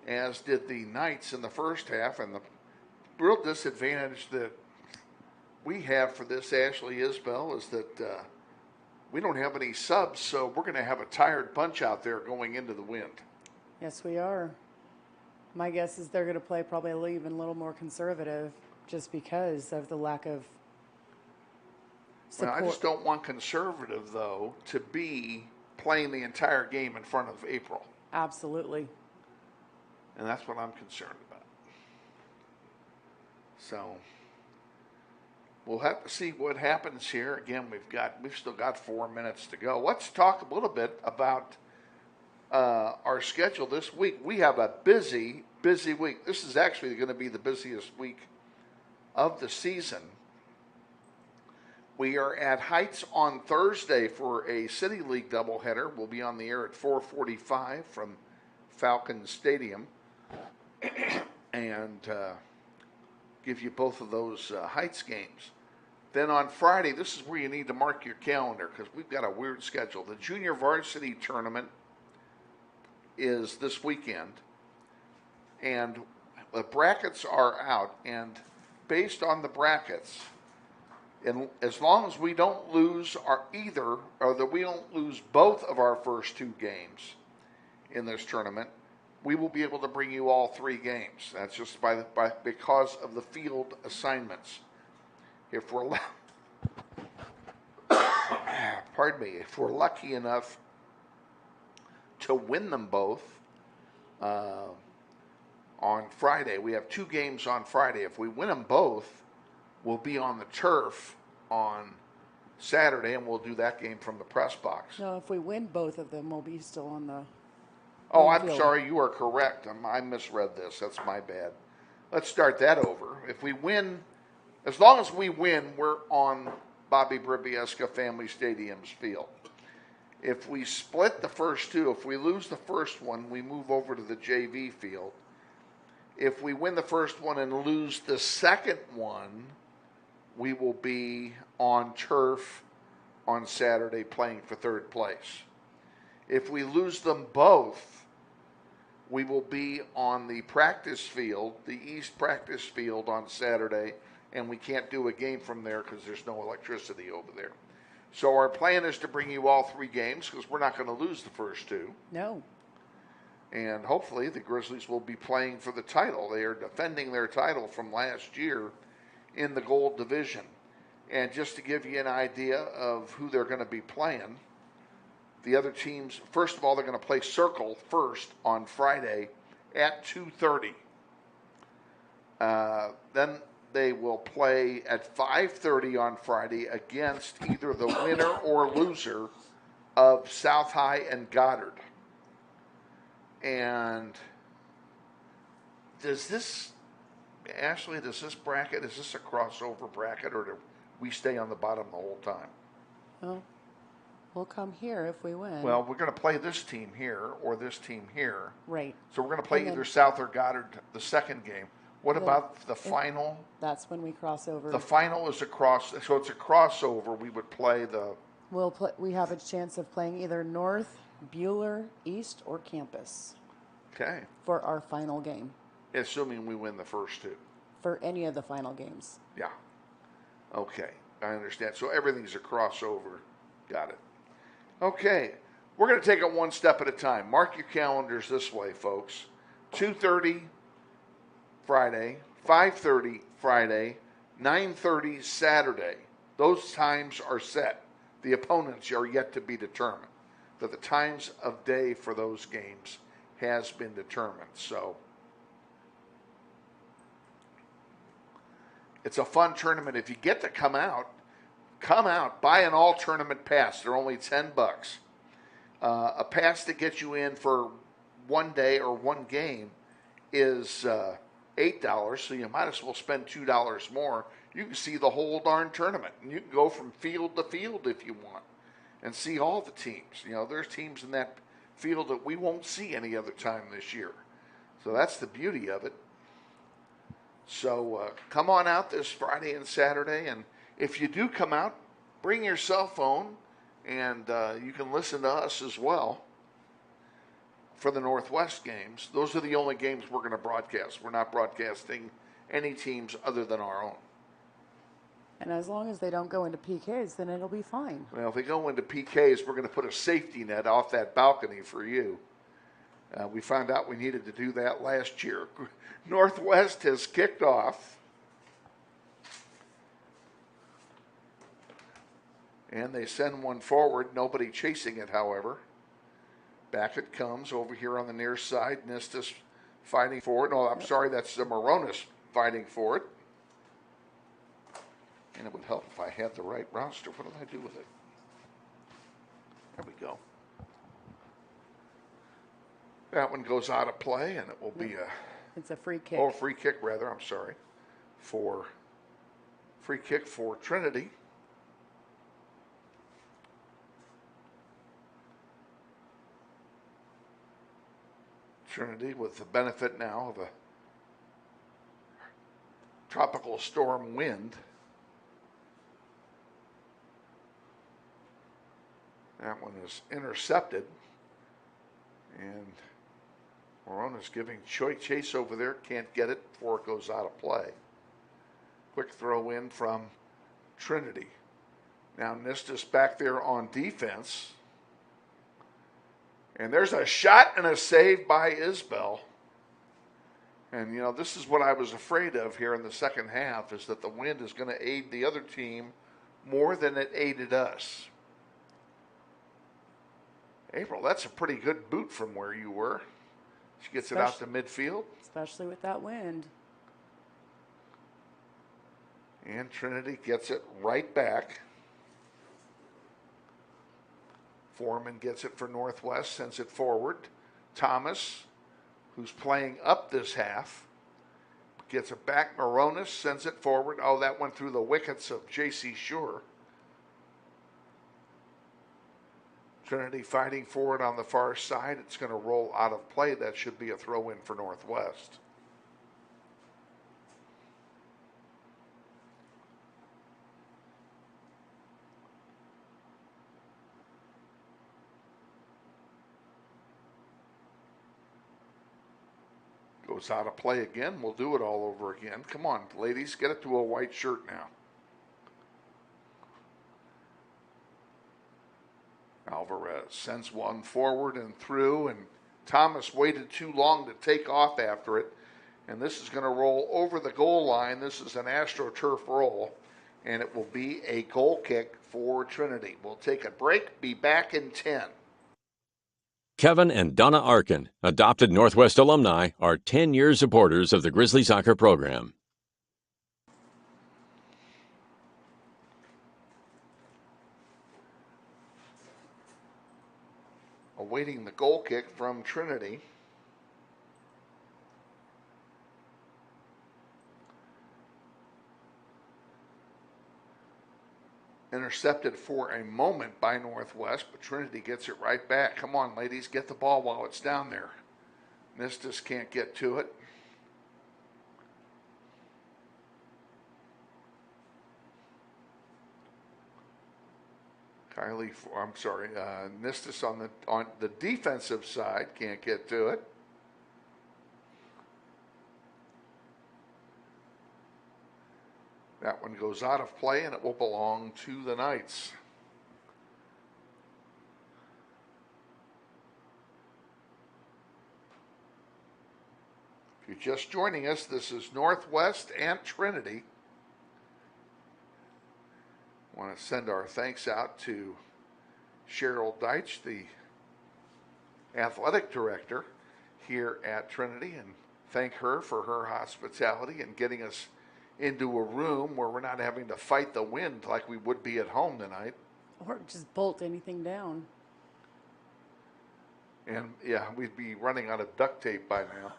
as did the Knights in the first half. And the real disadvantage that we have for this, Ashley Isbell, is that we don't have any subs, so we're going to have a tired bunch out there going into the wind. Yes, we are. My guess is they're going to play probably even a little more conservative just because of the lack of support. Well, I just don't want conservative, though, to be playing the entire game in front of April. Absolutely. And that's what I'm concerned about. So we'll have to see what happens here. Again, we've still got 4 minutes to go. Let's talk a little bit about our schedule this week. We have a busy week. This is actually going to be the busiest week of the season. We are at Heights on Thursday for a City League doubleheader. We'll be on the air at 4:45 from Falcon Stadium and give you both of those Heights games. Then on Friday, this is where you need to mark your calendar because we've got a weird schedule. The Junior Varsity Tournament is this weekend, and the brackets are out, and based on the brackets, and as long as we don't lose we don't lose both of our first 2 games in this tournament, we will be able to bring you all 3 games. That's just because of the field assignments. If we're if we're lucky enough to win them both, on Friday. We have 2 games on Friday. If we win them both, we'll be on the turf on Saturday, and we'll do that game from the press box. No, if we win both of them, we'll be still on the. Oh, I'm sorry. You are correct. I misread this. That's my bad. Let's start that over. If we win, as long as we win, we're on Bobby Bribieska Family Stadium's field. If we split the first 2, if we lose the first one, we move over to the JV field. If we win the first one and lose the second one, we will be on turf on Saturday playing for 3rd place. If we lose them both, we will be on the practice field, the East practice field on Saturday, and we can't do a game from there because there's no electricity over there. So our plan is to bring you all 3 games because we're not going to lose the first 2. No. And hopefully the Grizzlies will be playing for the title. They are defending their title from last year in the Gold Division. And just to give you an idea of who they're going to be playing, the other teams, first of all, they're going to play Circle first on Friday at 2:30. Then they will play at 5:30 on Friday against either the winner or loser of South High and Goddard. And Ashley, does this bracket, is this a crossover bracket, or do we stay on the bottom the whole time? Well, we'll come here if we win. Well, we're going to play this team here or this team here. Right. So we're going to play either South or Goddard the second game. What about the final? That's when we cross over. The final is so it's a crossover. We would play the. We have a chance of playing either North, Bueller, East, or Campus. Okay. For our final game. Assuming we win the first 2. For any of the final games. Yeah. Okay, I understand. So everything's a crossover. Got it. Okay, we're going to take it one step at a time. Mark your calendars this way, folks. 2:30 Friday, 5:30 Friday, 9:30 Saturday. Those times are set. The opponents are yet to be determined. But the times of day for those games has been determined. So it's a fun tournament. If you get to come out, buy an all-tournament pass. They're only $10. A pass that gets you in for one day or one game is $8, so you might as well spend $2 more. You can see the whole darn tournament, and you can go from field to field if you want and see all the teams. You know, there's teams in that field that we won't see any other time this year. So that's the beauty of it. So come on out this Friday and Saturday, and if you do come out, bring your cell phone, and you can listen to us as well for the Northwest games. Those are the only games we're going to broadcast. We're not broadcasting any teams other than our own. And as long as they don't go into PKs, then it'll be fine. Well, if they go into PKs, we're going to put a safety net off that balcony for you. We found out we needed to do that last year. Northwest has kicked off. And they send one forward. Nobody chasing it, however. Back it comes over here on the near side. Nistus fighting for it. No, I'm sorry, that's the Moronis fighting for it. And it would help if I had the right roster. What did I do with it? There we go. That one goes out of play, and it will be a... It's a free kick. Oh, free kick, rather. I'm sorry. Free kick for Trinity. Trinity with the benefit now of a tropical storm wind. That one is intercepted. And Morona's giving chase over there. Can't get it before it goes out of play. Quick throw in from Trinity. Now Nistus back there on defense. And there's a shot and a save by Isbell. And, you know, this is what I was afraid of here in the second half, is that the wind is going to aid the other team more than it aided us. April, that's a pretty good boot from where you were. She gets it out to midfield. Especially with that wind. And Trinity gets it right back. Foreman gets it for Northwest, sends it forward. Thomas, who's playing up this half, gets it back. Moronis sends it forward. Oh, that went through the wickets of J.C. Shore. Trinity fighting for it on the far side. It's going to roll out of play. That should be a throw-in for Northwest. Goes out of play again. We'll do it all over again. Come on, ladies, get it to a white shirt now. Alvarez sends one forward and through, and Thomas waited too long to take off after it. And this is going to roll over the goal line. This is an AstroTurf roll, and it will be a goal kick for Trinity. We'll take a break, be back in 10. Kevin and Donna Arkin, adopted Northwest alumni, are 10-year supporters of the Grizzly soccer program. Awaiting the goal kick from Trinity. Intercepted for a moment by Northwest, but Trinity gets it right back. Come on, ladies, get the ball while it's down there. Nistis can't get to it. Nistis on the defensive side can't get to it. That one goes out of play, and it will belong to the Knights. If you're just joining us, this is Northwest and Trinity. I want to send our thanks out to Cheryl Deitch, the athletic director here at Trinity, and thank her for her hospitality and getting us into a room where we're not having to fight the wind like we would be at home tonight. Or just bolt anything down. And yeah, we'd be running out of duct tape by now,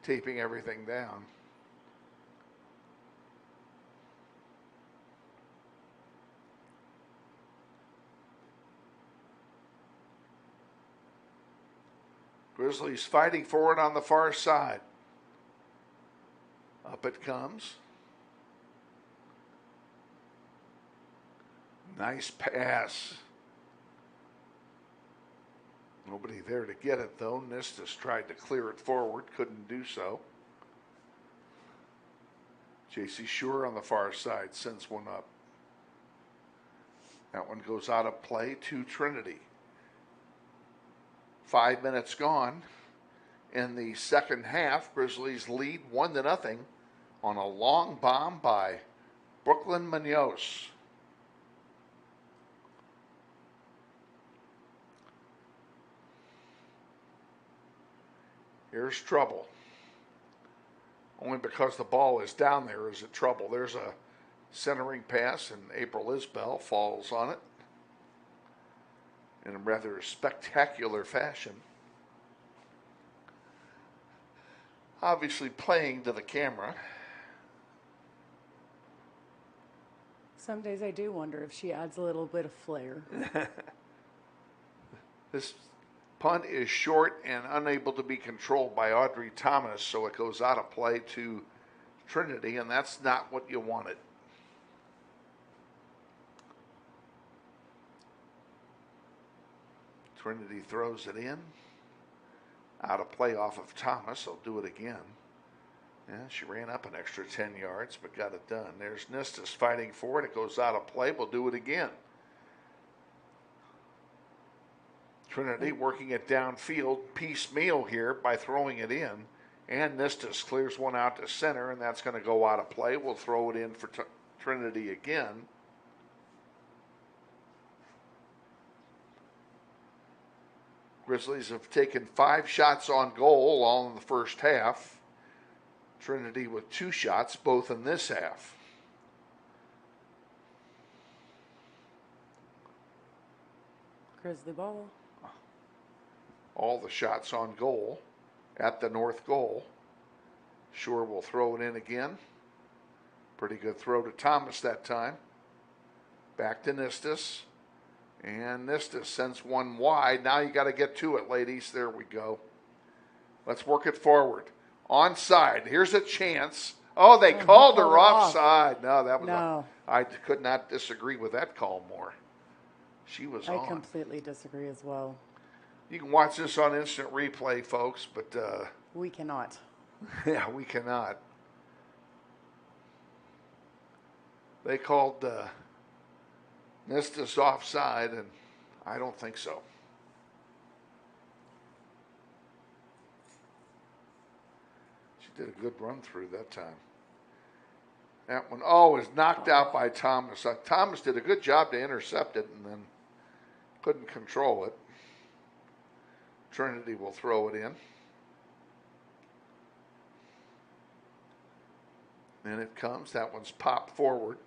taping everything down. Grizzlies fighting for it on the far side. Up it comes. Nice pass. Nobody there to get it, though. Nistis tried to clear it forward, couldn't do so. J.C. Shore on the far side sends one up. That one goes out of play to Trinity. 5 minutes gone in the second half. Grizzlies lead 1-0 on a long bomb by Brooklyn Munoz. Here's trouble. Only because the ball is down there is it trouble. There's a centering pass, and April Isbell falls on it in a rather spectacular fashion. Obviously playing to the camera. Some days I do wonder if she adds a little bit of flair. This punt is short and unable to be controlled by Audrey Thomas, so it goes out of play to Trinity, and that's not what you wanted. Trinity throws it in. Out of play off of Thomas. I'll do it again. Yeah, she ran up an extra 10 yards, but got it done. There's Nistis fighting for it. It goes out of play. We'll do it again. Trinity working it downfield piecemeal here by throwing it in. And Nistis clears one out to center, and that's going to go out of play. We'll throw it in for Trinity again. Grizzlies have taken 5 shots on goal all in the first half. Trinity with 2 shots, both in this half. Grizzly ball. All the shots on goal at the north goal. Shore will throw it in again. Pretty good throw to Thomas that time. Back to Nistis. And Nistis sends one wide. Now you got to get to it, ladies. There we go. Let's work it forward. Onside. Here's a chance. Oh, they called her offside. No, that was I could not disagree with that call more. She was on. I completely disagree as well. You can watch this on instant replay, folks, but we cannot. Yeah, we cannot. They called Nistis offside, and I don't think so. She did a good run through that time. That one, was knocked out by Thomas. Thomas did a good job to intercept it and then couldn't control it. Trinity will throw it in. And it comes. That one's popped forward.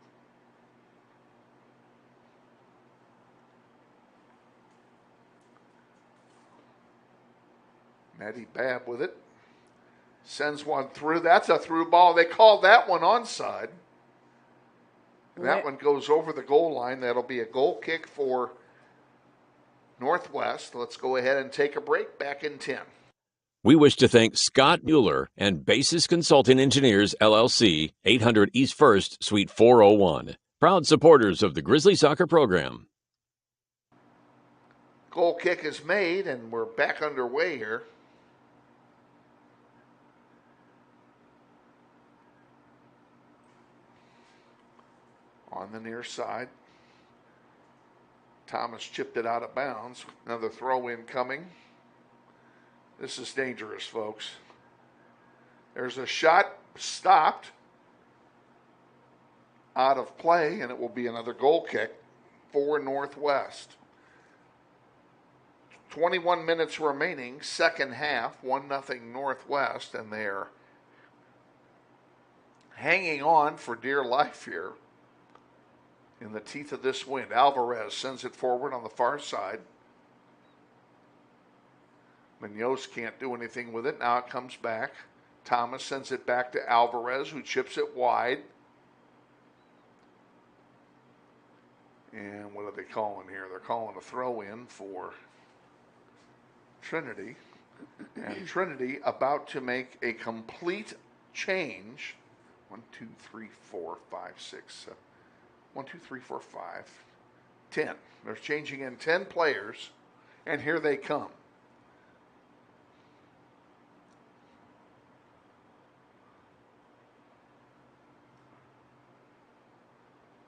Maddie Babb with it. Sends one through. That's a through ball. They called that one onside. That one goes over the goal line. That'll be a goal kick for Northwest. Let's go ahead and take a break. Back in 10. We wish to thank Scott Mueller and Basis Consulting Engineers, LLC, 800 East 1st, Suite 401. Proud supporters of the Grizzly Soccer program. Goal kick is made, and we're back underway here. On the near side. Thomas chipped it out of bounds. Another throw in coming. This is dangerous, folks. There's a shot stopped out of play, and it will be another goal kick for Northwest. 21 minutes remaining, second half, 1-0 Northwest, and they're hanging on for dear life here in the teeth of this wind. Alvarez sends it forward on the far side. Munoz can't do anything with it. Now it comes back. Thomas sends it back to Alvarez, who chips it wide. And what are they calling here? They're calling a throw in for Trinity. And Trinity about to make a complete change. 1, 2, 3, 4, 5, 6, 1, 2, 3, 4, 5, 10. They're changing in 10 players, and here they come.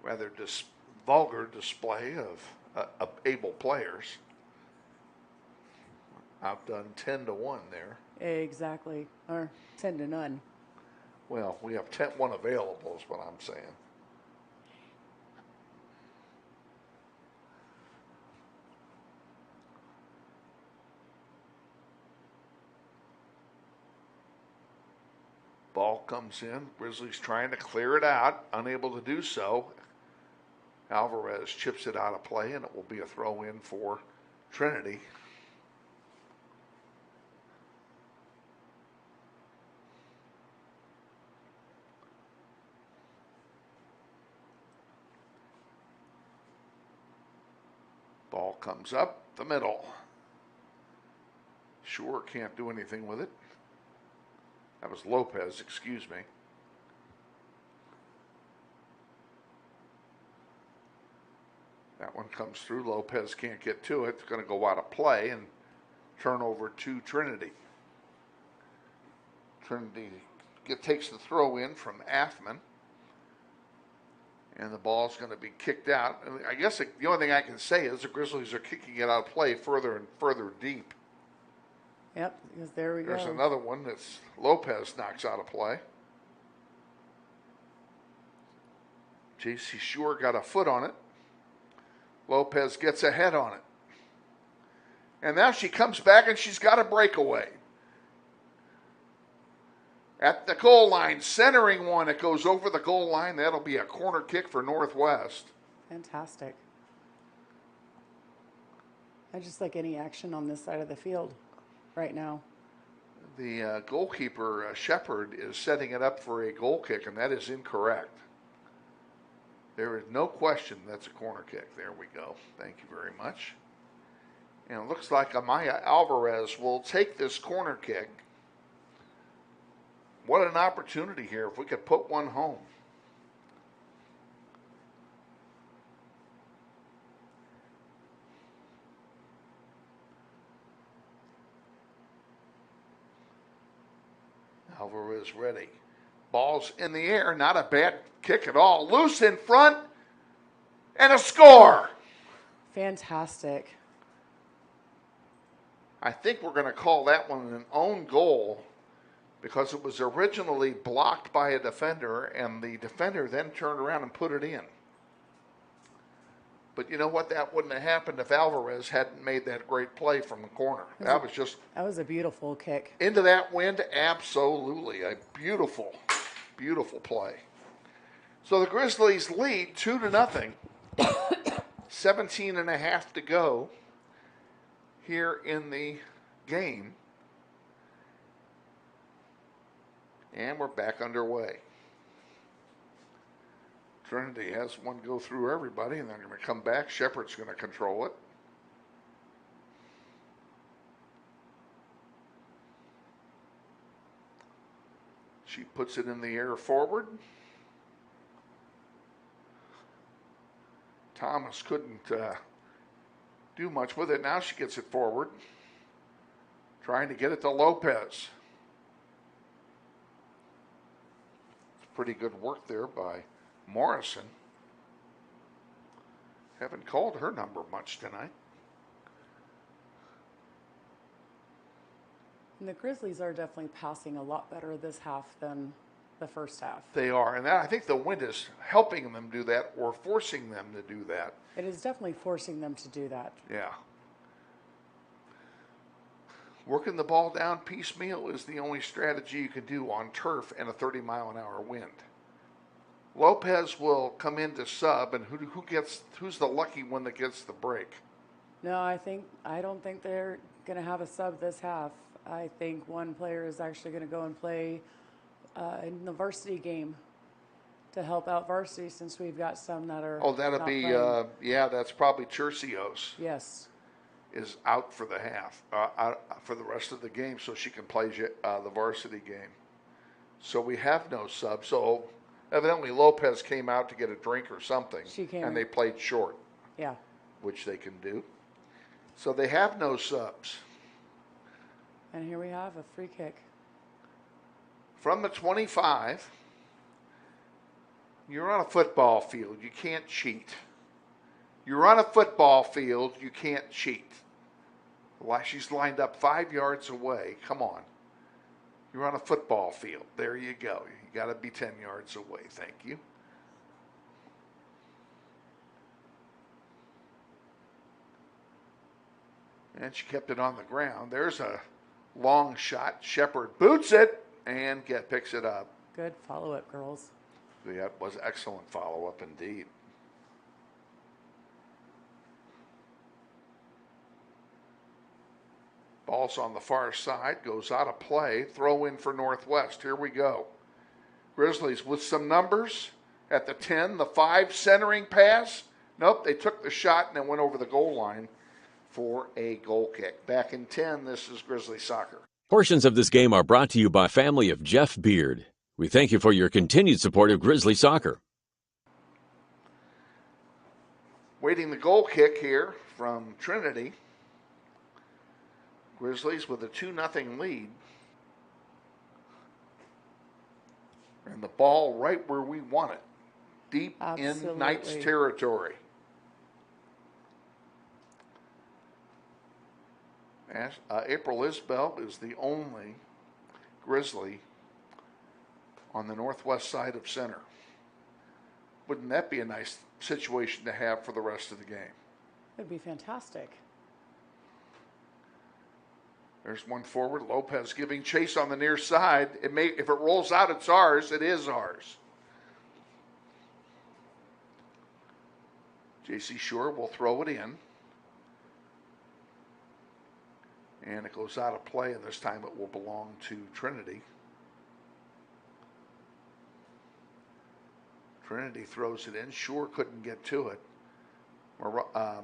Rather vulgar display of able players. Outdone 10-1 there. Exactly, or 10-0. Well, we have 10-1 available is what I'm saying. Ball comes in. Grizzlies trying to clear it out, unable to do so. Alvarez chips it out of play, and it will be a throw in for Trinity. Ball comes up the middle. Shore can't do anything with it. That was Lopez, excuse me. That one comes through. Lopez can't get to it. It's going to go out of play and turn over to Trinity. Trinity takes the throw in from Athman. And the ball's going to be kicked out. And I guess the only thing I can say is the Grizzlies are kicking it out of play further and further deep. Yep, because there we go. There's another one that's Lopez knocks out of play. J.C. Shore got a foot on it. Lopez gets ahead on it. And now she comes back and she's got a breakaway. At the goal line, centering one. It goes over the goal line. That'll be a corner kick for Northwest. Fantastic. I just like any action on this side of the field right now. The goalkeeper, Shepard, is setting it up for a goal kick, and that is incorrect. There is no question that's a corner kick. There we go. Thank you very much. And it looks like Amaya Alvarez will take this corner kick. What an opportunity here if we could put one home. Alvarez ready. Ball's in the air. Not a bad kick at all. Loose in front. And a score. Fantastic. I think we're going to call that one an own goal because it was originally blocked by a defender, and the defender then turned around and put it in. But you know what? That wouldn't have happened if Alvarez hadn't made that great play from the corner. That was a beautiful kick. Into that wind, absolutely. A beautiful, beautiful play. So the Grizzlies lead 2-0. 17.5 to go here in the game. And we're back underway. Trinity has one go through everybody, and they're going to come back. Shepard's going to control it. She puts it in the air forward. Thomas couldn't do much with it. Now she gets it forward, trying to get it to Lopez. Pretty good work there by Morrison. Haven't called her number much tonight. And the Grizzlies are definitely passing a lot better this half than the first half. They are, and I think the wind is helping them do that or forcing them to do that. It is definitely forcing them to do that. Yeah. Working the ball down piecemeal is the only strategy you can do on turf and a 30-mile-an-hour wind. Lopez will come in to sub, and who's the lucky one that gets the break? No, I don't think they're going to have a sub this half. I think one player is actually going to go and play in the varsity game to help out varsity, since we've got some that are. Oh, that'll not be playing. that's probably Tercios. Yes. Is out for the half, for the rest of the game, so she can play the varsity game. So we have no sub. So evidently Lopez came out to get a drink or something. She came. And they played short. Yeah. Which they can do. So they have no subs. And here we have a free kick. From the 25, you're on a football field. You can't cheat. You're on a football field. You can't cheat. She's lined up 5 yards away. Come on. You're on a football field. There you go. You got to be 10 yards away. Thank you. And she kept it on the ground. There's a long shot. Shepard boots it and picks it up. Good follow-up, girls. That was excellent follow-up indeed. Ball's on the far side, goes out of play, throw in for Northwest. Here we go. Grizzlies with some numbers at the 10, the 5 centering pass. Nope, they took the shot and then went over the goal line for a goal kick. Back in 10, this is Grizzly Soccer. Portions of this game are brought to you by family of Jeff Beard. We thank you for your continued support of Grizzly Soccer. Waiting the goal kick here from Trinity. Grizzlies with a 2-0 lead. And the ball right where we want it. Deep in Knights territory. April Isbell is the only Grizzly on the northwest side of center. Wouldn't that be a nice situation to have for the rest of the game? It'd be fantastic. There's one forward. Lopez giving chase on the near side. If it rolls out, it's ours. It is ours. J.C. Shore will throw it in. And it goes out of play, and this time it will belong to Trinity. Trinity throws it in. Shore couldn't get to it.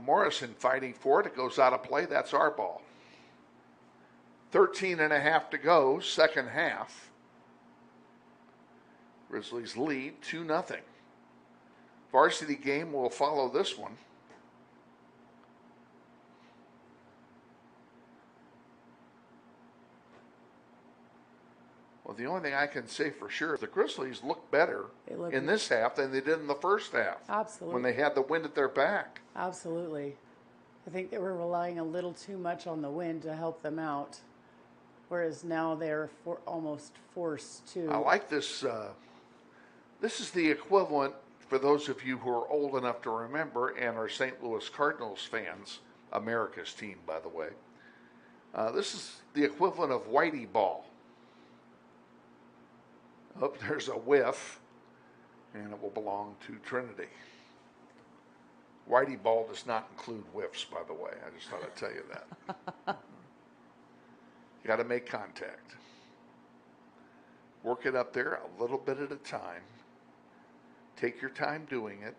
Morrison fighting for it. It goes out of play. That's our ball. 13 and a half to go, second half. Grizzlies lead 2-0. Varsity game will follow this one. Well, the only thing I can say for sure is the Grizzlies look better in this half than they did in the first half. Absolutely. When they had the wind at their back. Absolutely. I think they were relying a little too much on the wind to help them out, whereas now they're almost forced to. I like this. This is the equivalent, for those of you who are old enough to remember and are St. Louis Cardinals fans, America's team, by the way. This is the equivalent of Whitey ball. Oh, there's a whiff, and it will belong to Trinity. Whitey ball does not include whiffs, by the way. I just thought I'd tell you that. You got to make contact. Work it up there a little bit at a time. Take your time doing it.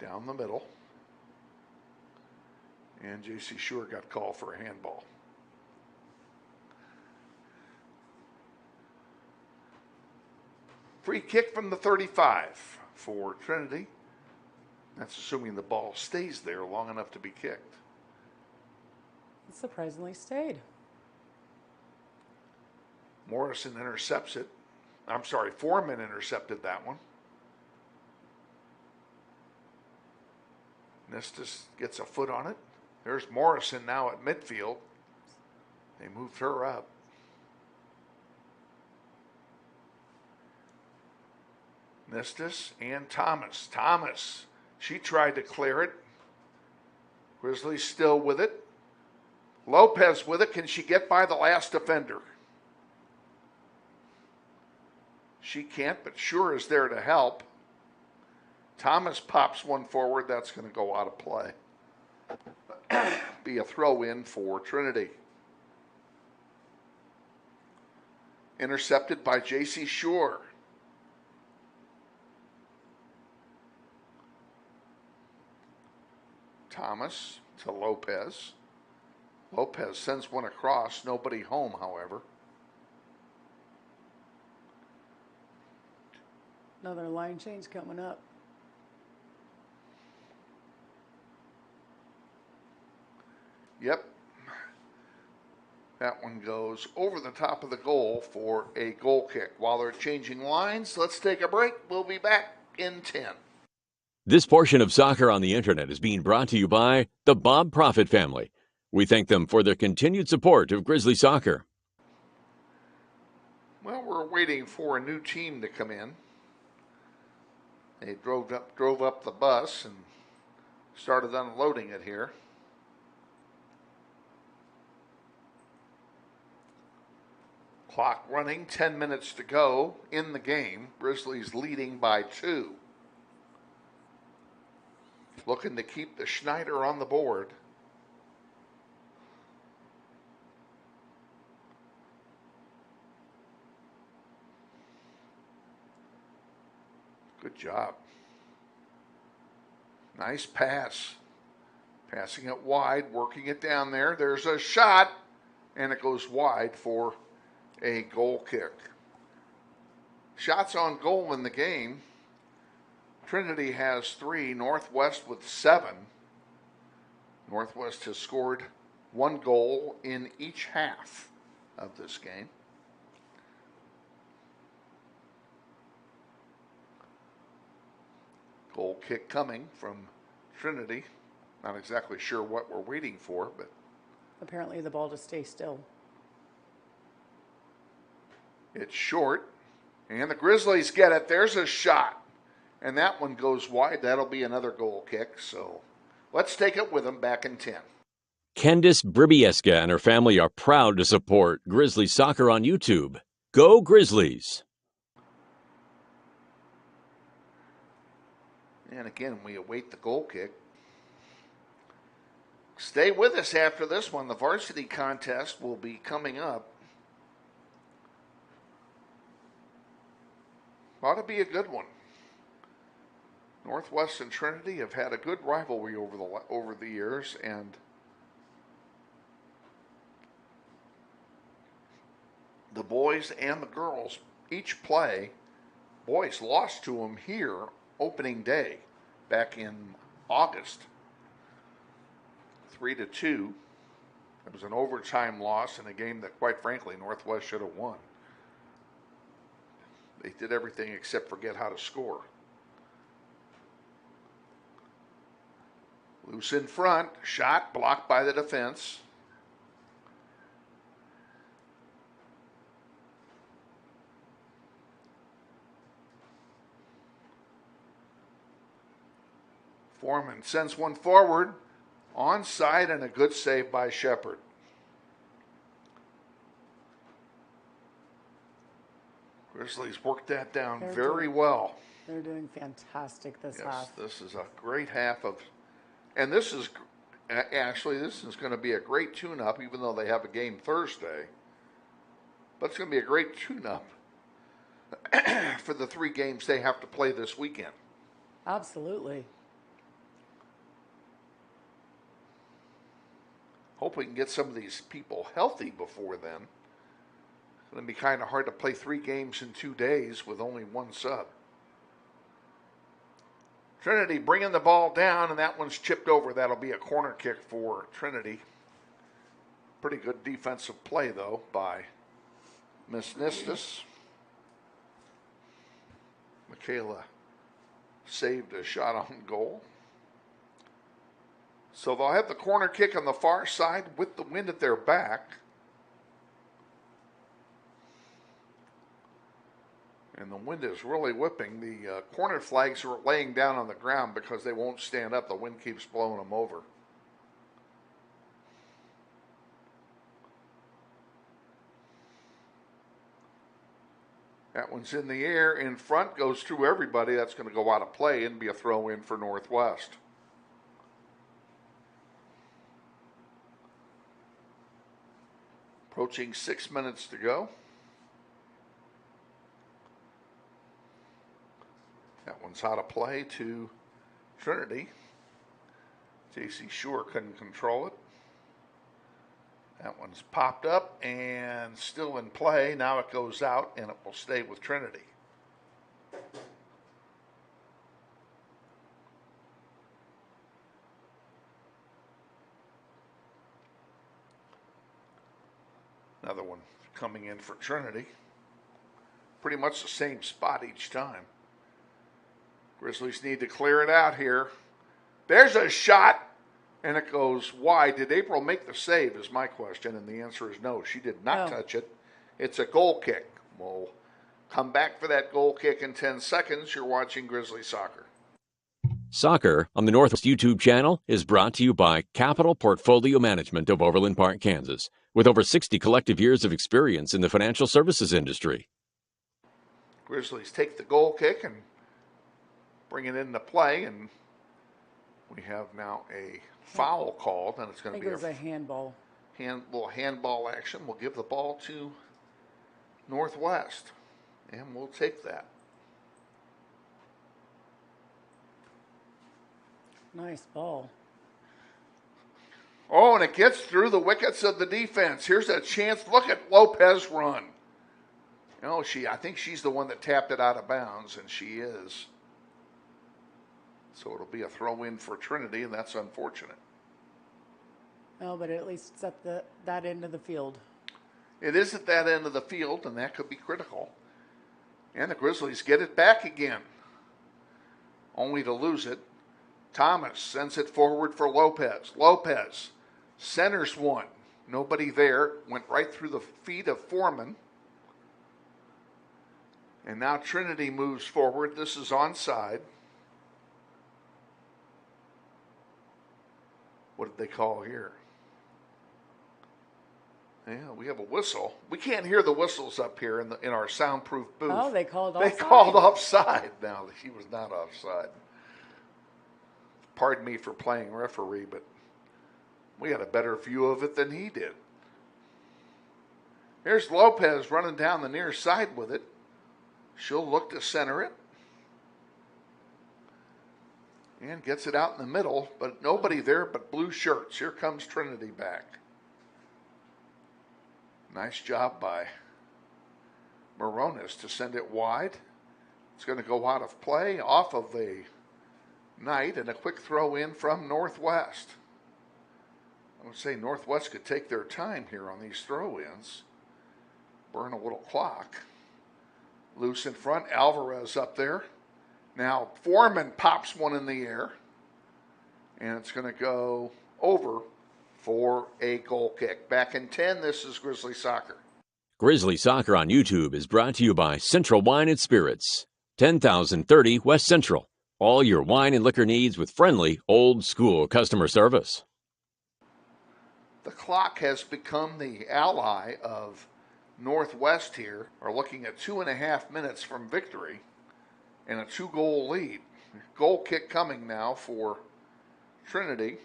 Down the middle. And J.C. Shore got called for a handball. Free kick from the 35 for Trinity. That's assuming the ball stays there long enough to be kicked. It surprisingly stayed. Morrison intercepts it. I'm sorry, Foreman intercepted that one. Nistis gets a foot on it. There's Morrison now at midfield. They moved her up. Nistis and Thomas. Thomas, she tried to clear it. Grizzlies still with it. Lopez with it. Can she get by the last defender? She can't, but Shore is there to help. Thomas pops one forward. That's going to go out of play. Be a throw in for Trinity. Intercepted by J.C. Shore. Thomas to Lopez. Lopez sends one across. Nobody home, however. Another line change coming up. Yep. That one goes over the top of the goal for a goal kick. While they're changing lines, let's take a break. We'll be back in 10. This portion of Soccer on the Internet is being brought to you by the Bob Profit family. We thank them for their continued support of Grizzly Soccer. Well, we're waiting for a new team to come in. They drove up the bus and started unloading it here. Clock running, 10 minutes to go in the game. Grizzlies leading by 2. Looking to keep the Schneider on the board. Good job. Nice pass. Passing it wide, working it down there. There's a shot, and it goes wide for a goal kick. Shots on goal in the game. Trinity has 3, Northwest with 7. Northwest has scored 1 goal in each half of this game. Goal kick coming from Trinity. Not exactly sure what we're waiting for, but apparently the ball just stays still. It's short, and the Grizzlies get it. There's a shot. And that one goes wide. That'll be another goal kick. So let's take it with them back in 10. Candice Bribieska and her family are proud to support Grizzlies soccer on YouTube. Go Grizzlies! And again, we await the goal kick. Stay with us after this one. The varsity contest will be coming up. Ought to be a good one. Northwest and Trinity have had a good rivalry over the years, and the boys and the girls each play. Boys lost to them here opening day back in August, 3-2. It was an overtime loss in a game that, quite frankly, Northwest should have won. They did everything except forget how to score. Loose in front, shot blocked by the defense. Foreman sends one forward, onside, and a good save by Shepard. Grizzlies worked that down very well. They're doing fantastic this half. This is a great half of, and this is actually, this is going to be a great tune-up, even though they have a game Thursday. But it's going to be a great tune-up for the 3 games they have to play this weekend. Absolutely. Hope we can get some of these people healthy before then. It's going to be kind of hard to play 3 games in 2 days with only 1 sub. Trinity bringing the ball down, and that one's chipped over. That'll be a corner kick for Trinity. Pretty good defensive play, though, by Miss Nistus. Michaela saved a shot on goal. So they'll have the corner kick on the far side with the wind at their back. And the wind is really whipping. The corner flags are laying down on the ground because they won't stand up. The wind keeps blowing them over. That one's in the air. In front, goes through everybody. That's going to go out of play and be a throw in for Northwest. Approaching 6 minutes to go. That one's out of play to Trinity. J.C. Shore couldn't control it. That one's popped up and still in play. Now it goes out and it will stay with Trinity. Another one coming in for Trinity. Pretty much the same spot each time. Grizzlies need to clear it out here. There's a shot, and it goes wide. Did April make the save is my question, and the answer is no. She did not touch it. It's a goal kick. We'll come back for that goal kick in 10 seconds. You're watching Grizzly Soccer. Soccer on the Northwest YouTube channel is brought to you by Capital Portfolio Management of Overland Park, Kansas, with over 60 collective years of experience in the financial services industry. Grizzlies take the goal kick and bring it into play, and we have now a foul called, and it's going to be a handball. Little handball action. We'll give the ball to Northwest, and we'll take that. Nice ball. Oh, and it gets through the wickets of the defense. Here's a chance. Look at Lopez run. Oh, I think she's the one that tapped it out of bounds, and she is. So it'll be a throw-in for Trinity, and that's unfortunate. Oh, but at least it's at that end of the field. It is at that end of the field, and that could be critical. And the Grizzlies get it back again, only to lose it. Thomas sends it forward for Lopez. Lopez centers one. Nobody there. Went right through the feet of Foreman. And now Trinity moves forward. This is onside. What did they call here? Yeah, we have a whistle. We can't hear the whistles up here in our soundproof booth. Oh, they called offside. They called offside. Now, he was not offside. Pardon me for playing referee, but we had a better view of it than he did. Here's Lopez running down the near side with it. She'll look to center it. And gets it out in the middle, but nobody there but blue shirts. Here comes Trinity back. Nice job by Moronis to send it wide. It's going to go out of play off of a Knight and a quick throw in from Northwest. I would say Northwest could take their time here on these throw-ins. Burn a little clock. Loose in front, Alvarez up there. Now Foreman pops one in the air. And it's going to go over for a goal kick. Back in 10, this is Grizzly Soccer. Grizzly Soccer on YouTube is brought to you by Central Wine and Spirits, 10,030 West Central. All your wine and liquor needs with friendly, old-school customer service. The clock has become the ally of Northwest here, are looking at 2.5 minutes from victory and a 2-goal lead. Goal kick coming now for Trinity.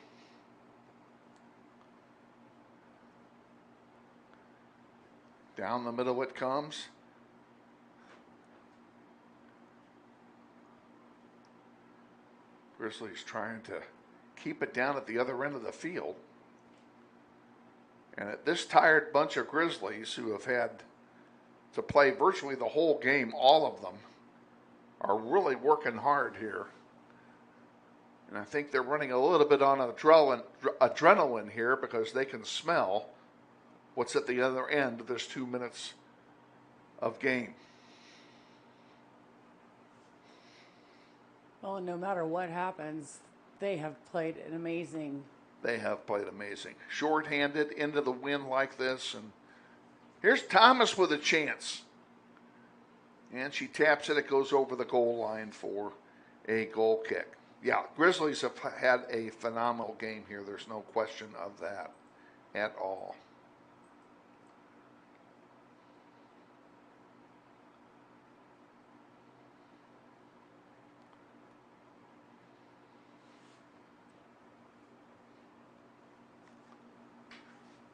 Down the middle it comes. Grizzlies trying to keep it down at the other end of the field. And at this tired bunch of Grizzlies who have had to play virtually the whole game, all of them, are really working hard here. And I think they're running a little bit on adrenaline here because they can smell what's at the other end of this 2 minutes of game. Well, no matter what happens, they have played an amazing. They have played amazing. Short-handed into the wind like this. And here's Thomas with a chance. And she taps it. It goes over the goal line for a goal kick. Yeah, Grizzlies have had a phenomenal game here. There's no question of that at all.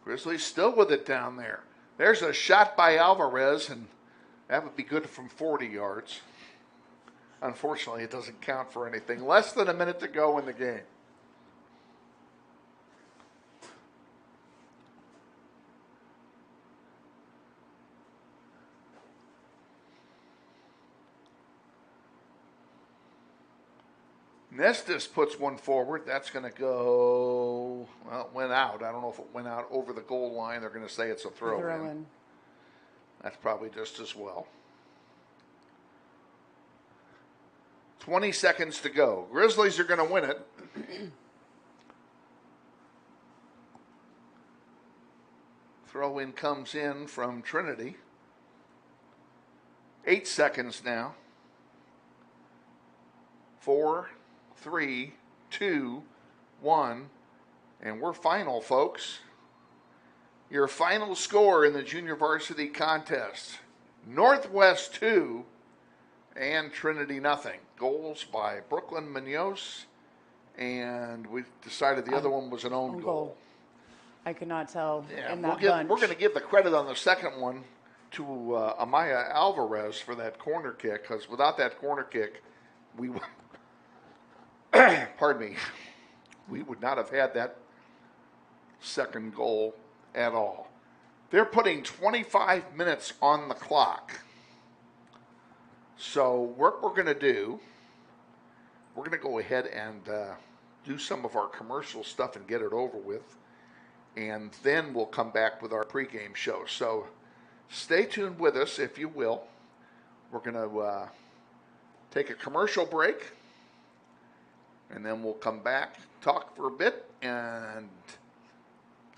Grizzlies still with it down there. There's a shot by Alvarez, and that would be good from 40 yards. Unfortunately, it doesn't count for anything. Less than a minute to go in the game. Nestis puts one forward. That's going to go, well, it went out. I don't know if it went out over the goal line. They're going to say it's a throw-in. That's probably just as well. 20 seconds to go. Grizzlies are going to win it. Throw-in comes in from Trinity. 8 seconds now. 4, 3, 2, 1, and we're final, folks. Your final score in the junior varsity contest: Northwest 2 and Trinity nothing. Goals by Brooklyn Munoz, and we decided the other one was an own goal. I could not tell in we're that bunch. We're going to give the credit on the second one to Amaya Alvarez for that corner kick, because without that corner kick, we pardon me, we would not have had that second goal at all. They're putting 25 minutes on the clock. So what we're going to do, we're going to go ahead and do some of our commercial stuff and get it over with. And then we'll come back with our pregame show. So stay tuned with us, if you will. We're going to take a commercial break. And then we'll come back, talk for a bit, and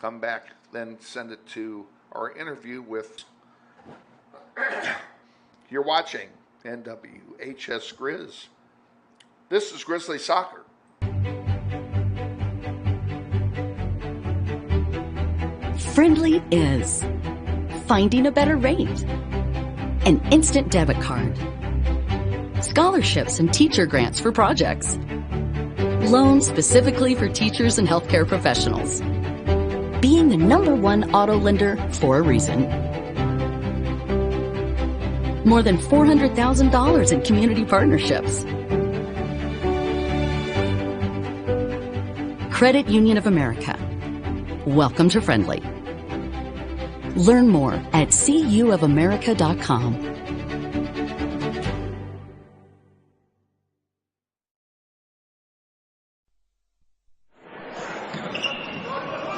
come back, then send it to our interview with... You're watching NWHS Grizz. This is Grizzly Soccer. Friendly is finding a better rate, an instant debit card, scholarships and teacher grants for projects, loans specifically for teachers and healthcare professionals, being the #1 auto lender for a reason. More than $400,000 in community partnerships. Credit Union of America. Welcome to Friendly. Learn more at cuofamerica.com.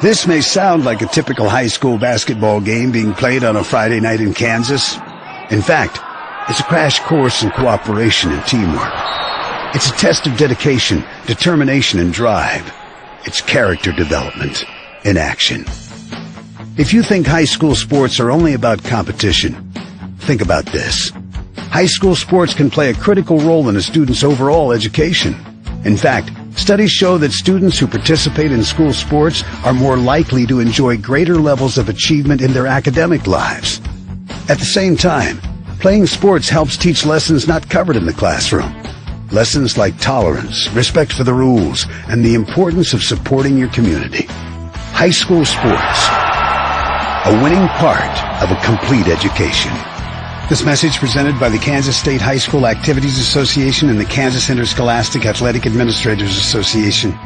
This may sound like a typical high school basketball game being played on a Friday night in Kansas. In fact, it's a crash course in cooperation and teamwork. It's a test of dedication, determination, and drive. It's character development in action. If you think high school sports are only about competition, think about this. High school sports can play a critical role in a student's overall education. In fact, studies show that students who participate in school sports are more likely to enjoy greater levels of achievement in their academic lives. At the same time, playing sports helps teach lessons not covered in the classroom. Lessons like tolerance, respect for the rules, and the importance of supporting your community. High school sports, a winning part of a complete education. This message presented by the Kansas State High School Activities Association and the Kansas Interscholastic Athletic Administrators Association.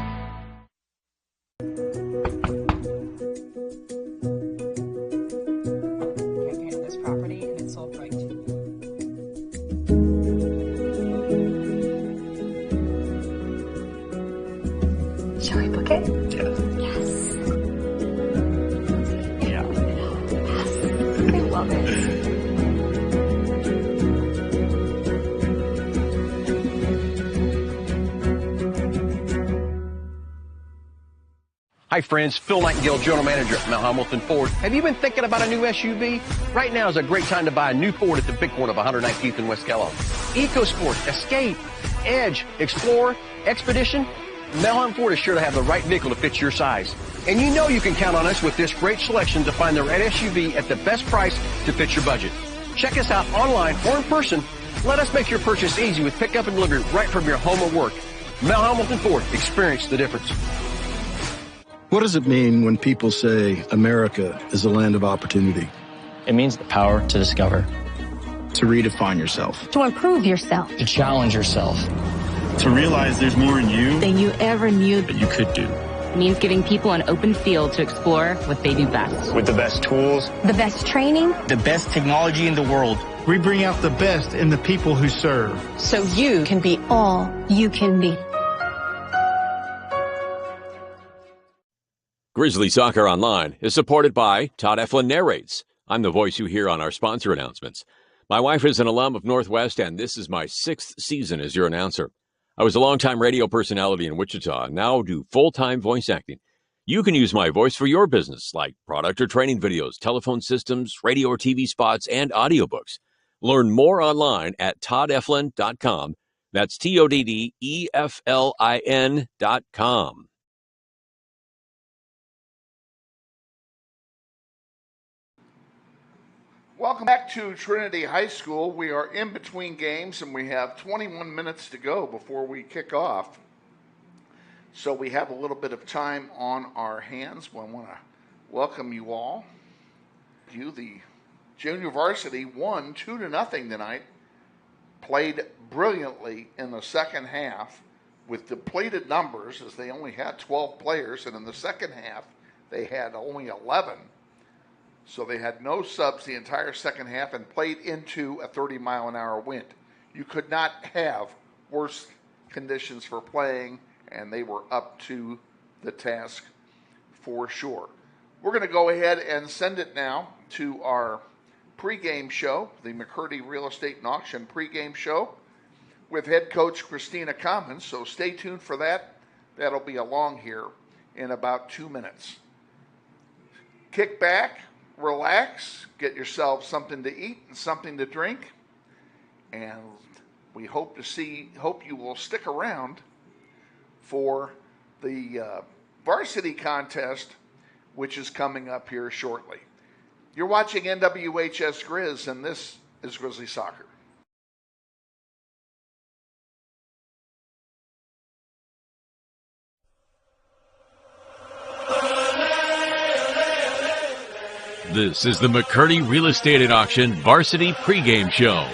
This property and it's sold right to you. Shall we book it? Yes. Yes. I love it. Hi friends, Phil Nightingale, General Manager at Mount Hamilton Ford. Have you been thinking about a new SUV? Right now is a great time to buy a new Ford at the big one of 119th and West Kellogg. EcoSport, Escape, Edge, Explorer, Expedition. Mount Hamilton Ford is sure to have the right vehicle to fit your size. And you know you can count on us with this great selection to find the right SUV at the best price to fit your budget. Check us out online or in person. Let us make your purchase easy with pickup and delivery right from your home or work. Mount Hamilton Ford, experience the difference. What does it mean when people say America is a land of opportunity? It means the power to discover, To redefine yourself. To improve yourself. to challenge yourself. To realize there's more in you Than you ever knew. that you could do. It means giving people an open field to explore what they do best. With the best tools, The best training. The best technology in the world. We bring out the best in the people who serve. So you can be all you can be. Grizzly Soccer Online is supported by Todd Eflin Narrates. I'm the voice you hear on our sponsor announcements. My wife is an alum of Northwest, and this is my 6th season as your announcer. I was a longtime radio personality in Wichita and now do full-time voice acting. You can use my voice for your business, like product or training videos, telephone systems, radio or TV spots, and audiobooks. Learn more online at toddeflin.com. That's TODDEFLIN.com. Welcome back to Trinity High School. We are in between games and we have 21 minutes to go before we kick off. So we have a little bit of time on our hands. We want to welcome you all. The junior varsity won 2-0 tonight. Played brilliantly in the second half with depleted numbers as they only had 12 players, and in the second half they had only 11. So they had no subs the entire second half and played into a 30-mile-an-hour wind. You could not have worse conditions for playing, and they were up to the task for sure. We're going to go ahead and send it now to our pregame show, the McCurdy Real Estate and Auction pregame show with head coach Christina Commons. So stay tuned for that. That'll be along here in about 2 minutes. Kick back, relax, get yourself something to eat and something to drink, and we hope you will stick around for the varsity contest, which is coming up here shortly. You're watching NWHS Grizz, and this is Grizzly Soccer. This is the McCurdy Real Estate at Auction Varsity Pregame Show.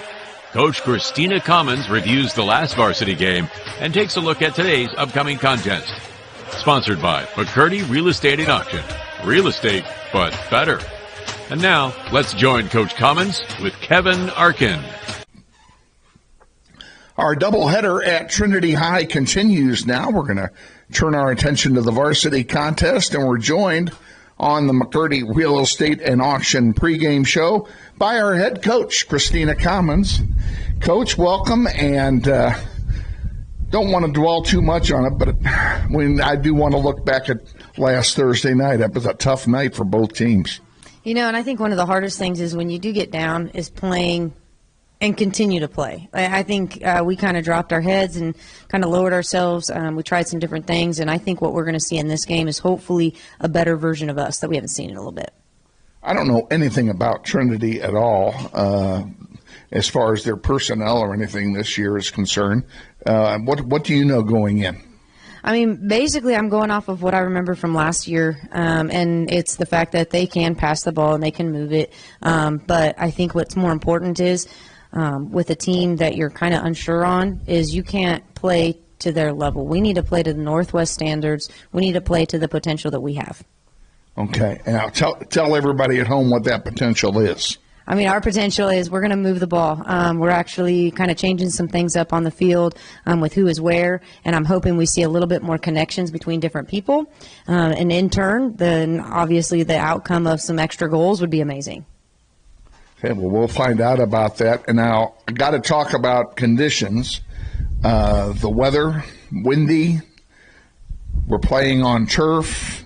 Coach Christina Commons reviews the last varsity game and takes a look at today's upcoming contest. Sponsored by McCurdy Real Estate at Auction. Real estate, but better. And now, let's join Coach Commons with Kevin Arkin. Our doubleheader at Trinity High continues now. We're going to turn our attention to the varsity contest, and we're joined on the McCurdy Real Estate and Auction pregame show by our head coach, Christina Commons. Coach, welcome, and don't want to dwell too much on it, but I do want to look back at last Thursday night. It was a tough night for both teams. You know, and I think one of the hardest things is when you do get down is playing and continue to play. I think we kind of dropped our heads and kind of lowered ourselves. We tried some different things, and I think what we're going to see in this game is hopefully a better version of us that we haven't seen in a little bit. I don't know anything about Trinity at all as far as their personnel or anything this year is concerned. What do you know going in? I mean, basically, I'm going off of what I remember from last year, and it's the fact that they can pass the ball and they can move it. But I think what's more important is with a team that you're kind of unsure on is you can't play to their level. We need to play to the Northwest standards. We need to play to the potential that we have. Okay. Now, tell everybody at home what that potential is. I mean, our potential is we're going to move the ball. We're actually kind of changing some things up on the field with who is where, and I'm hoping we see a little bit more connections between different people. And in turn, then obviously the outcome of some extra goals would be amazing. Okay, well, we'll find out about that. And now I got to talk about conditions. The weather, windy. We're playing on turf.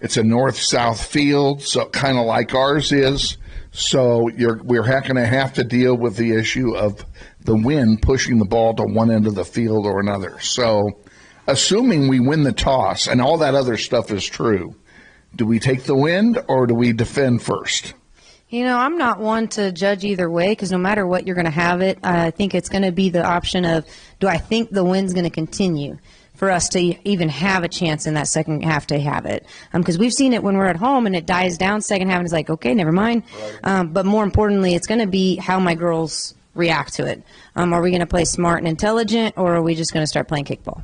It's a north-south field, so kind of like ours is. So we're going to have to deal with the issue of the wind pushing the ball to one end of the field or another. So assuming we win the toss and all that other stuff is true, do we take the wind or do we defend first? You know, I'm not one to judge either way because no matter what, you're going to have it. I think it's going to be the option of, do I think the wind's going to continue for us to even have a chance in that second half to have it? Because we've seen it when we're at home and it dies down second half and it's like, okay, never mind. Right. But more importantly, it's going to be how my girls react to it. Are we going to play smart and intelligent, or are we just going to start playing kickball?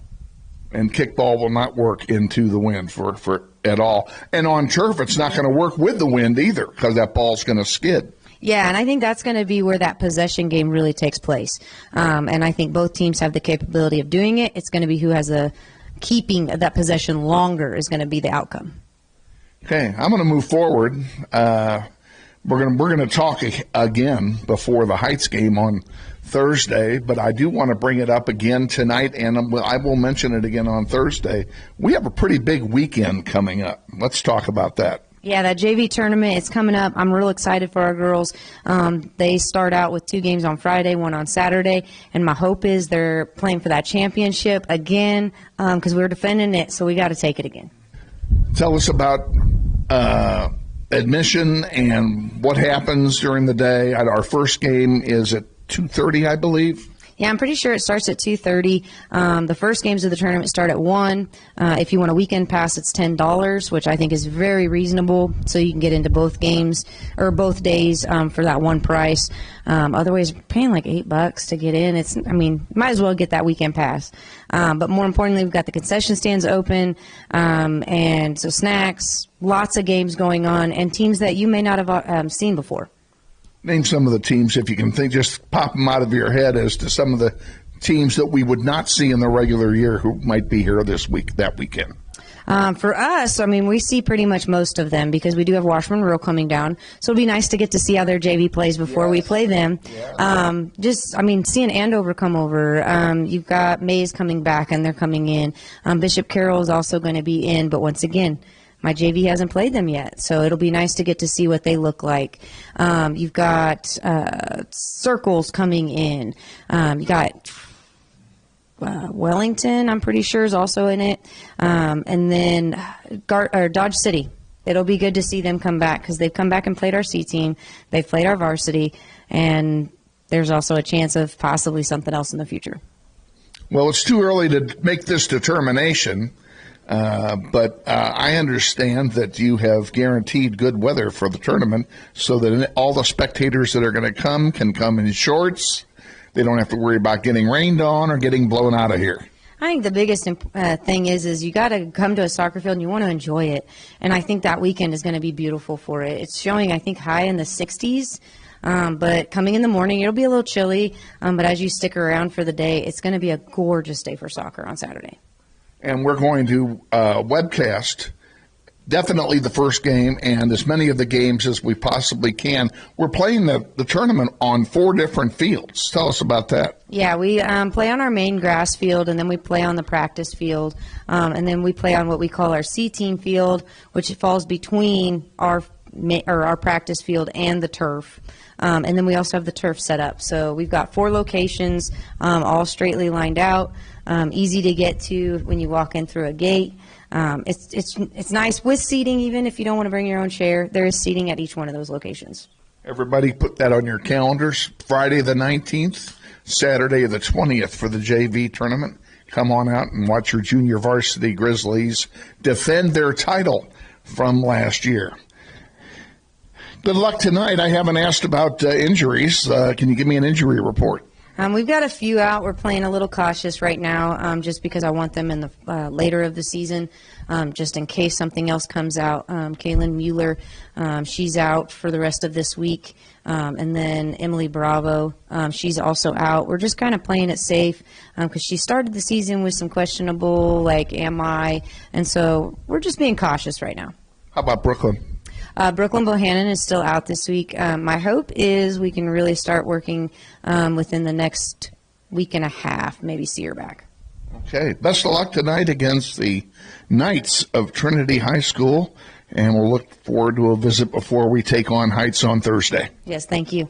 And kickball will not work into the wind for at all. And on turf, it's not going to work with the wind either because that ball's going to skid. Yeah, and I think that's going to be where that possession game really takes place. And I think both teams have the capability of doing it. It's going to be who has a keeping that possession longer is going to be the outcome. Okay, I'm going to move forward. We're going to talk again before the Heights game on Thursday, but I do want to bring it up again tonight, and I will mention it again on Thursday. We have a pretty big weekend coming up. Let's talk about that. Yeah, that JV tournament is coming up. I'm real excited for our girls. They start out with 2 games on Friday, 1 on Saturday, and my hope is they're playing for that championship again because we were defending it, so we got to take it again. Tell us about admission and what happens during the day. Our first game is at 2:30, I believe. Yeah, I'm pretty sure it starts at 2:30. The first games of the tournament start at 1. If you want a weekend pass, it's $10, which I think is very reasonable, so you can get into both games or both days for that one price. Otherwise, you're paying like $8 to get in. Might as well get that weekend pass. But more importantly, we've got the concession stands open, and so snacks, lots of games going on, and teams that you may not have seen before. Name some of the teams, if you can think, just pop them out of your head as to some of the teams that we would not see in the regular year who might be here that weekend. For us, we see pretty much most of them because we do have Washburn Rural coming down. So it'll be nice to get to see how their JV plays before we play them. Yeah. Seeing Andover come over. You've got Mays coming back and they're coming in. Bishop Carroll is also going to be in, but once again, My JV hasn't played them yet, so it'll be nice to get to see what they look like. You've got circles coming in. You got Wellington, I'm pretty sure, is also in it. And then Dodge City. It'll be good to see them come back because they've come back and played our C team. They've played our varsity, and there's also a chance of possibly something else in the future. Well, it's too early to make this determination, but I understand that you have guaranteed good weather for the tournament so that all the spectators that are going to come can come in shorts. They don't have to worry about getting rained on or getting blown out of here. I think the biggest thing is you got to come to a soccer field and you want to enjoy it. And I think that weekend is going to be beautiful for it. It's showing, I think, high in the 60s. But coming in the morning, it'll be a little chilly. But as you stick around for the day, it's going to be a gorgeous day for soccer on Saturday. And we're going to webcast definitely the first game and as many of the games as we possibly can. We're playing the tournament on 4 different fields. Tell us about that. Yeah, we play on our main grass field, and then we play on the practice field, and then we play on what we call our C team field, which falls between our practice field and the turf. And then we also have the turf set up. So we've got 4 locations, all straightly lined out, easy to get to when you walk in through a gate. It's nice with seating. Even if you don't want to bring your own chair, there is seating at each one of those locations. Everybody put that on your calendars. Friday the 19th, Saturday the 20th for the JV tournament. Come on out and watch your junior varsity Grizzlies defend their title from last year. Good luck tonight. I haven't asked about injuries. Can you give me an injury report? We've got a few out. We're playing a little cautious right now just because I want them in the later of the season, just in case something else comes out. Kaylin Mueller, she's out for the rest of this week. And then Emily Bravo, she's also out. We're just kind of playing it safe because she started the season with some questionable, like, am I? And so we're just being cautious right now. How about Brooklyn? Brooklyn Bohannon is still out this week. My hope is we can really start working within the next week and a half, maybe see her back. Okay. Best of luck tonight against the Knights of Trinity High School, and we'll look forward to a visit before we take on Heights on Thursday. Yes, thank you.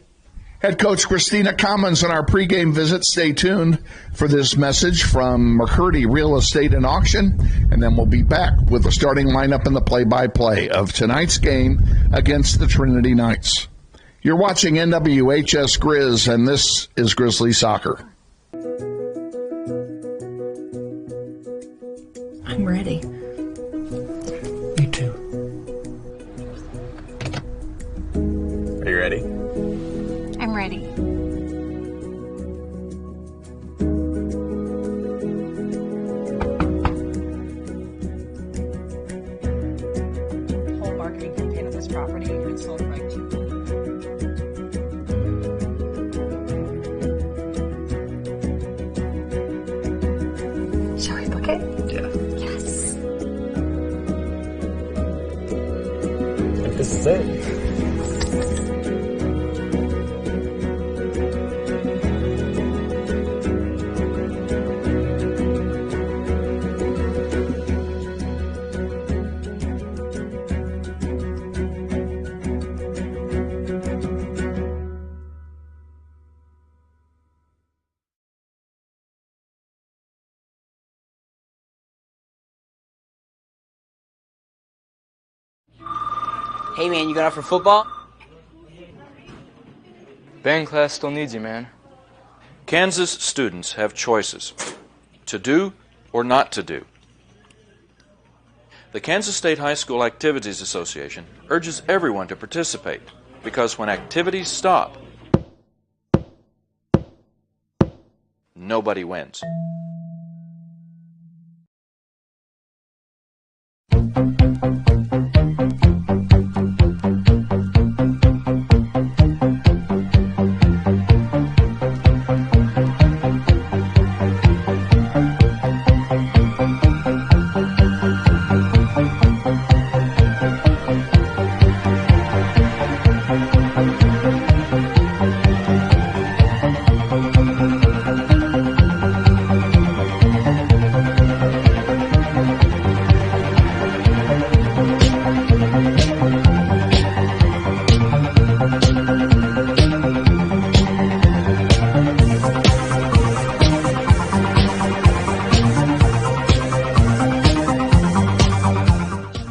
Head coach Christina Commons on our pregame visit. Stay tuned for this message from McCurdy Real Estate and Auction, and then we'll be back with the starting lineup and the play-by-play of tonight's game against the Trinity Knights. You're watching NWHS Grizz, and this is Grizzly Soccer. I'm ready. Me too. Are you ready? I'm ready. Whole marketing campaign on this property and it's sold right to Shall we book it? Yeah. Yes. I think this is it. Hey man, you going out for football? Band class still needs you, man. Kansas students have choices to do or not to do. The Kansas State High School Activities Association urges everyone to participate because when activities stop, nobody wins.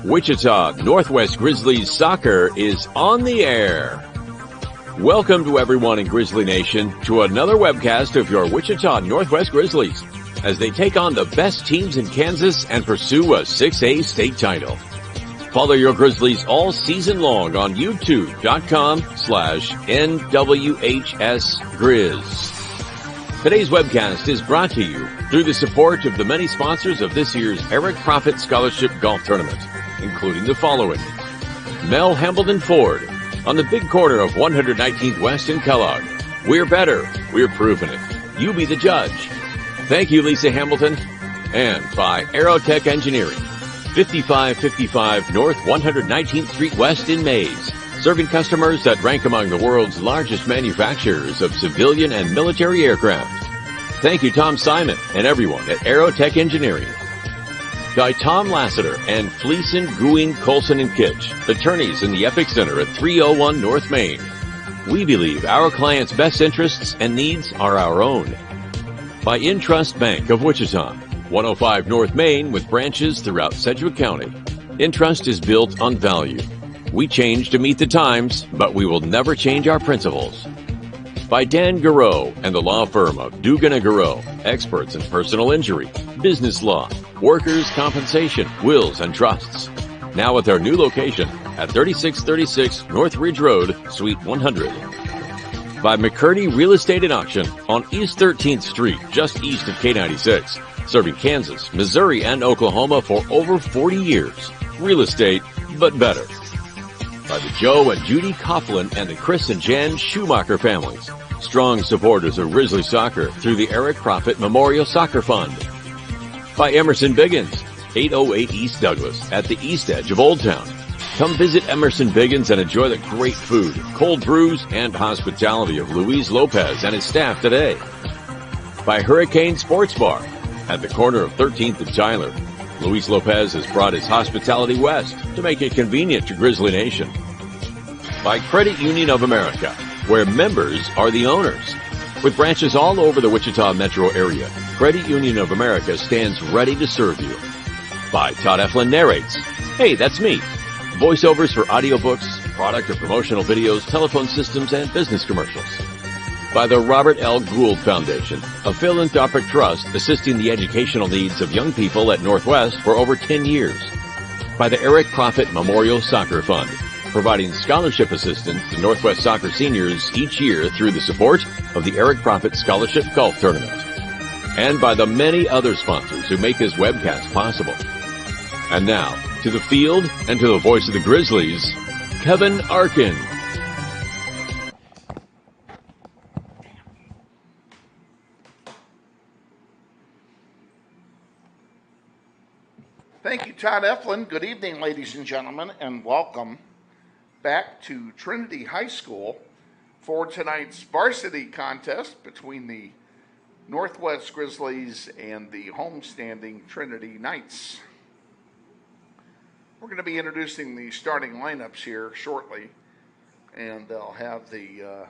Wichita Northwest Grizzlies soccer is on the air. Welcome to everyone in Grizzly Nation to another webcast of your Wichita Northwest Grizzlies as they take on the best teams in Kansas and pursue a 6A state title. Follow your Grizzlies all season long on youtube.com/NWHSGrizz. Today's webcast is brought to you through the support of the many sponsors of this year's Eric Profit Scholarship Golf Tournament, including the following: Mel Hambledon Ford on the big corner of 119th West in Kellogg. We're better. We're proving it. You be the judge. Thank you, Lisa Hamilton. And by Aerotech Engineering, 5555 North 119th Street West in Mays, serving customers that rank among the world's largest manufacturers of civilian and military aircraft. Thank you, Tom Simon, and everyone at Aerotech Engineering. By Tom Lassiter and Fleeson, Gooing, Colson, and Kitch, attorneys in the Epic Center at 301 North Main. We believe our clients' best interests and needs are our own. By Intrust Bank of Wichita, 105 North Main with branches throughout Sedgwick County. Intrust is built on value. We change to meet the times, but we will never change our principles. By Dan Garreau and the law firm of Dugan & Garreau, experts in personal injury, business law, workers' compensation, wills, and trusts. Now with our new location at 3636 North Ridge Road, Suite 100. By McCurdy Real Estate and Auction on East 13th Street, just east of K96, serving Kansas, Missouri, and Oklahoma for over 40 years. Real estate, but better. By the Joe and Judy Coughlin and the Chris and Jan Schumacher families, strong supporters of Grizzly soccer through the Eric Profit Memorial Soccer Fund. By Emerson Biggins, 808 East Douglas at the east edge of Old Town. Come visit Emerson Biggins and enjoy the great food, cold brews, and hospitality of Luis Lopez and his staff today. By Hurricane Sports Bar at the corner of 13th and Tyler. Luis Lopez has brought his hospitality west to make it convenient to Grizzly Nation. By Credit Union of America, where members are the owners. With branches all over the Wichita metro area, Credit Union of America stands ready to serve you. By Todd Eflin Narrates. Hey, that's me. Voiceovers for audiobooks, product or promotional videos, telephone systems, and business commercials. By the Robert L. Gould Foundation, a philanthropic trust assisting the educational needs of young people at Northwest for over 10 years. By the Eric Profit Memorial Soccer Fund, providing scholarship assistance to Northwest soccer seniors each year through the support of the Eric Profit Scholarship Golf Tournament. And by the many other sponsors who make this webcast possible. And now, to the field and to the voice of the Grizzlies, Kevin Arkin. Thank you, Todd Eflin. Good evening, ladies and gentlemen, and welcome back to Trinity High School for tonight's varsity contest between the Northwest Grizzlies and the homestanding Trinity Knights. We're going to be introducing the starting lineups here shortly, and they'll have the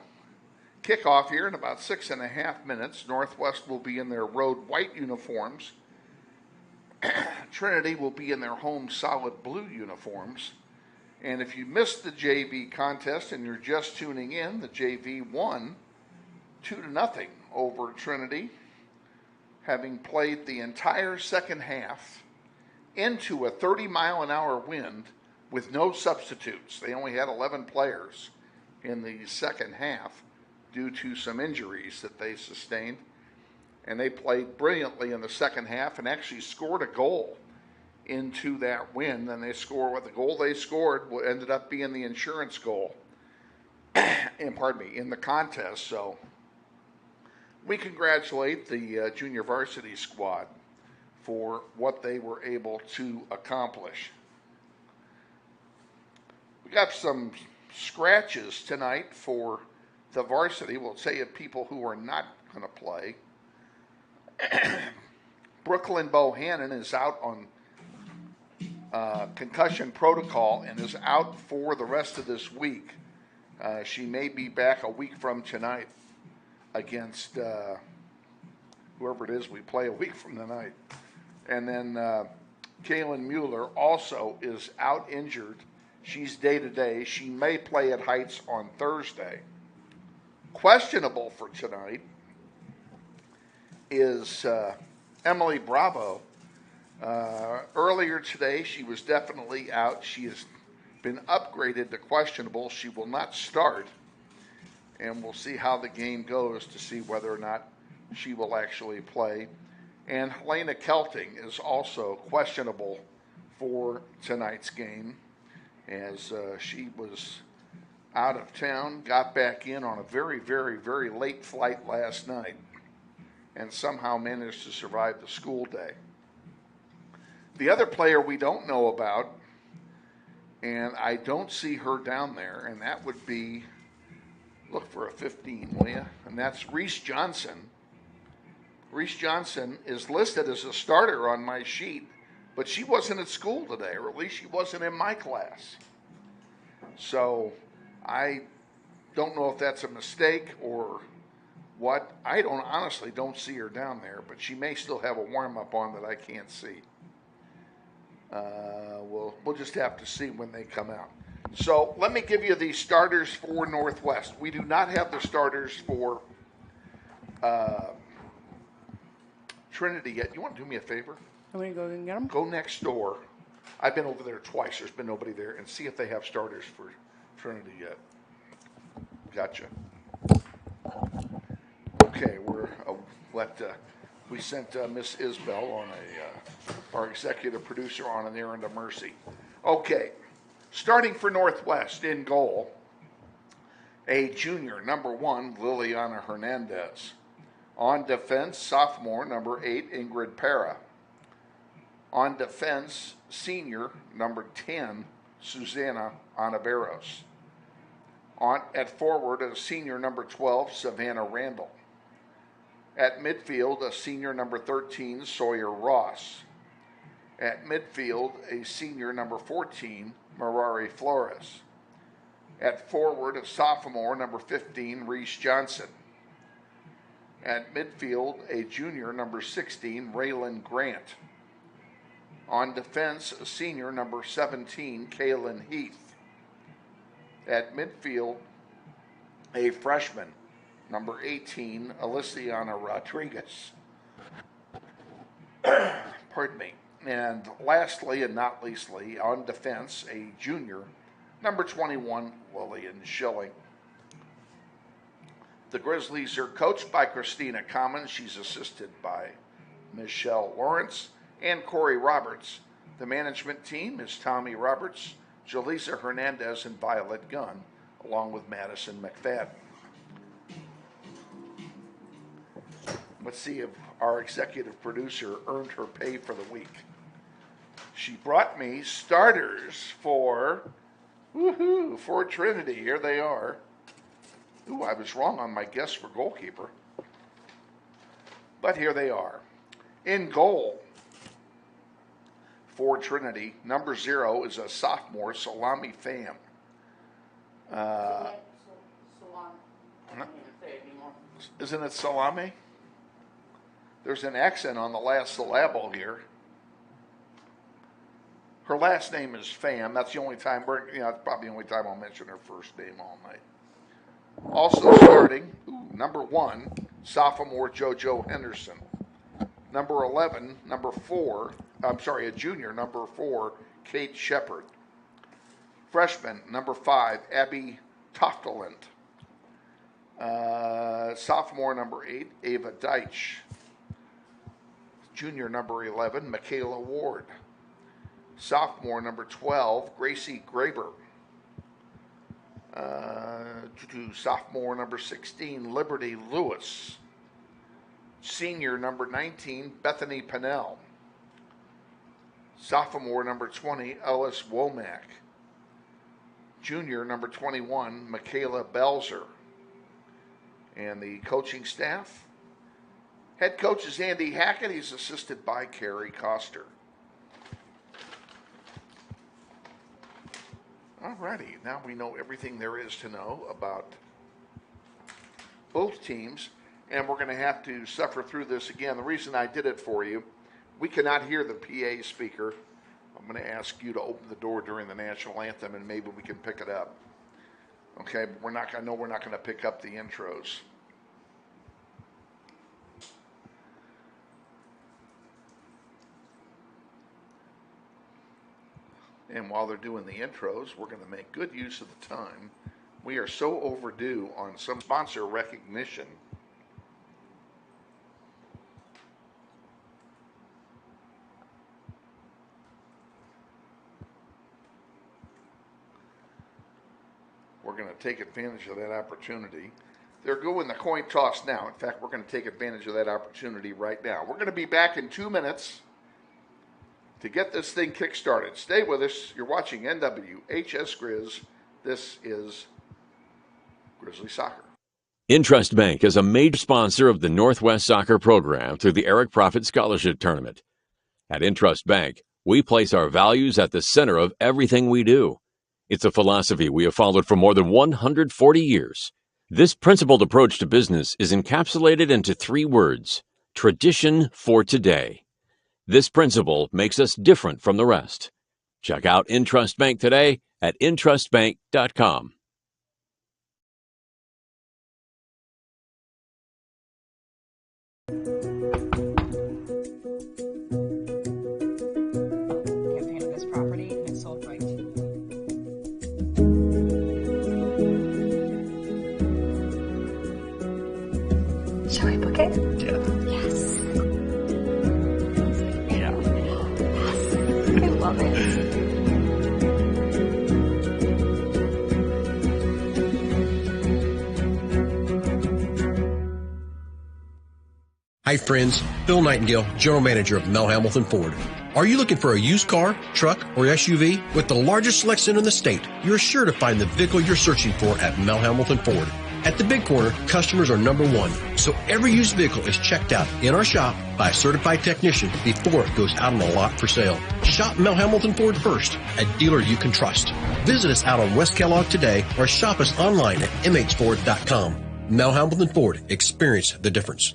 kickoff here in about 6.5 minutes. Northwest will be in their road white uniforms. Trinity will be in their home solid blue uniforms. And if you missed the JV contest and you're just tuning in, the JV won 2-0 over Trinity, having played the entire second half into a 30-mile-an-hour wind with no substitutes. They only had 11 players in the second half due to some injuries that they sustained. And they played brilliantly in the second half and actually scored a goal into that win. Then they score what the goal they scored ended up being the insurance goal in the contest. So we congratulate the junior varsity squad for what they were able to accomplish. We got some scratches tonight for the varsity. We'll say of people who are not going to play. Brooklyn Bohannon is out on concussion protocol and is out for the rest of this week. She may be back a week from tonight against whoever it is we play a week from tonight. And then Kaylin Mueller, also is out injured. She's day-to-day. She may play at Heights on Thursday. Questionable for tonight is Emily Bravo. Earlier today, she was definitely out. She has been upgraded to questionable. She will not start, and we'll see how the game goes to see whether or not she will actually play. And Helena Kelting is also questionable for tonight's game, as she was out of town, got back in on a very, very, very late flight last night, and somehow managed to survive the school day. The other player we don't know about, and I don't see her down there, and that would be, look for a 15, will you? And that's Reese Johnson. Reese Johnson is listed as a starter on my sheet, but she wasn't at school today, or at least she wasn't in my class. So I don't know if that's a mistake or what. I honestly don't see her down there, but she may still have a warm-up on that I can't see. We'll just have to see when they come out. So let me give you the starters for Northwest. We do not have the starters for Trinity yet. You want to do me a favor? I'm going to go and get them? Go next door. I've been over there twice. There's been nobody there. And see if they have starters for Trinity yet. Gotcha. Okay, we sent Miss Isbell on our executive producer on an errand of mercy. Okay, starting for Northwest in goal, a junior, number 1, Liliana Hernandez. On defense, sophomore, number 8, Ingrid Para. On defense, senior, number 10, Susana Anaveros. At forward, a senior, number 12, Savannah Randall. At midfield, a senior, number 13, Sawyer Ross. At midfield, a senior, number 14, Marari Flores. At forward, a sophomore, number 15, Reese Johnson. At midfield, a junior, number 16, Raylan Grant. On defense, a senior, number 17, Kaylin Heath. At midfield, a freshman, number 18, Aliciana Rodriguez. Pardon me. And lastly, and not leastly, on defense, a junior, number 21, Lillian Schilling. The Grizzlies are coached by Christina Commons. She's assisted by Michelle Lawrence and Corey Roberts. The management team is Tommy Roberts, Jaleesa Hernandez, and Violet Gunn, along with Madison McFadden. Let's see if our executive producer earned her pay for the week. She brought me starters for Trinity. Here they are. Ooh, I was wrong on my guess for goalkeeper. But here they are. In goal for Trinity, number 0 is a sophomore, Salami Pham. Isn't it Salami? There's an accent on the last syllable here. Her last name is Pham. That's the only time, it's probably the only time I'll mention her first name all night. Also starting, number 1, sophomore JoJo Henderson. Number 11, a junior, number 4, Kate Shepard. Freshman, number 5, Abby Tofteland. Sophomore, number 8, Ava Deitch. Junior, number 11, Michaela Ward. Sophomore, number 12, Gracie Graber. Sophomore, number 16, Liberty Lewis. Senior, number 19, Bethany Pennell. Sophomore, number 20, Ellis Womack. Junior, number 21, Michaela Belzer. And the coaching staff. Head coach is Andy Hackett. He's assisted by Carrie Coster. Alrighty, now we know everything there is to know about both teams, and we're going to have to suffer through this again. The reason I did it for you we cannot hear the PA speaker. I'm going to ask you to open the door during the national anthem, and maybe we can pick it up. Okay, but we're not going to pick up the intros. And while they're doing the intros, we're going to make good use of the time. We are so overdue on some sponsor recognition. We're going to take advantage of that opportunity. They're going the coin toss now. In fact, we're going to take advantage of that opportunity right now. We're going to be back in 2 minutes to get this thing kick-started. Stay with us. You're watching NWHS Grizz. This is Grizzly Soccer. Intrust Bank is a major sponsor of the Northwest Soccer Program through the Eric Profit Scholarship Tournament. At Intrust Bank, we place our values at the center of everything we do. It's a philosophy we have followed for more than 140 years. This principled approach to business is encapsulated into 3 words: tradition for today. This principle makes us different from the rest. Check out Intrust Bank today at intrustbank.com. Campaign of this property and it's sold right. Shall we book it? Yeah. Yes. Yeah. I love it. Hi friends, Bill Nightingale, General Manager of Mel Hamilton Ford. Are you looking for a used car, truck, or SUV? With the largest selection in the state, you're sure to find the vehicle you're searching for at Mel Hamilton Ford. At the Big Corner, customers are number one, so every used vehicle is checked out in our shop by a certified technician before it goes out on the lot for sale. Shop Mel Hamilton Ford first, a dealer you can trust. Visit us out on West Kellogg today or shop us online at mhford.com. Mel Hamilton Ford, experience the difference.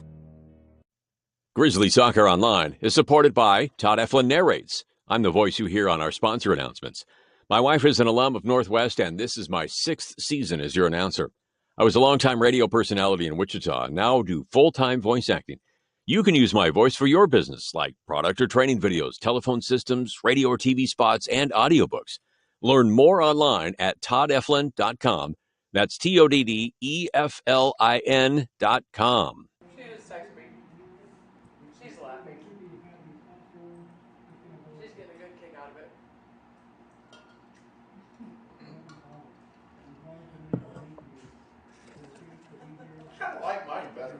Grizzly Soccer Online is supported by Todd Eflin Narrates. I'm the voice you hear on our sponsor announcements. My wife is an alum of Northwest, and this is my 6th season as your announcer. I was a longtime radio personality in Wichita and now do full-time voice acting. You can use my voice for your business, like product or training videos, telephone systems, radio or TV spots, and audiobooks. Learn more online at toddeflin.com. That's TODDEFLIN.com. She just texted me. She's laughing. She's getting a good kick out of it. I kind of like mine better.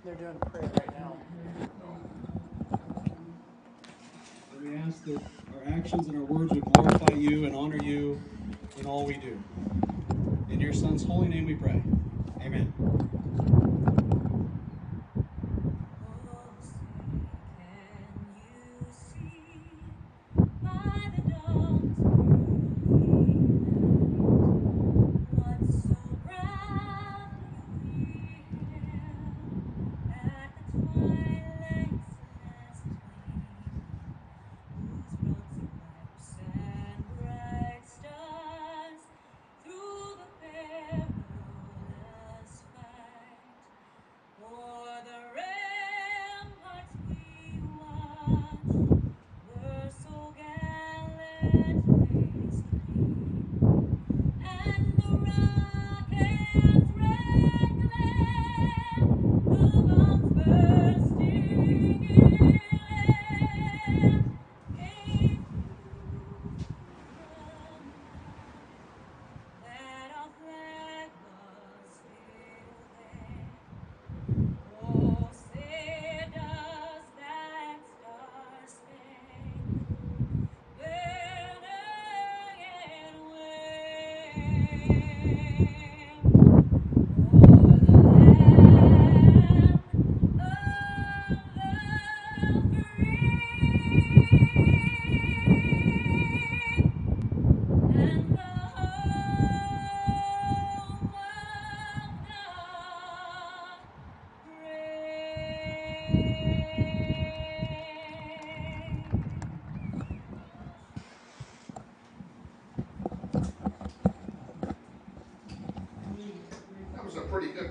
They're doing a prayer right now. We ask that our actions and our words would glorify you and honor you in all we do. In your Son's holy name we pray. Amen.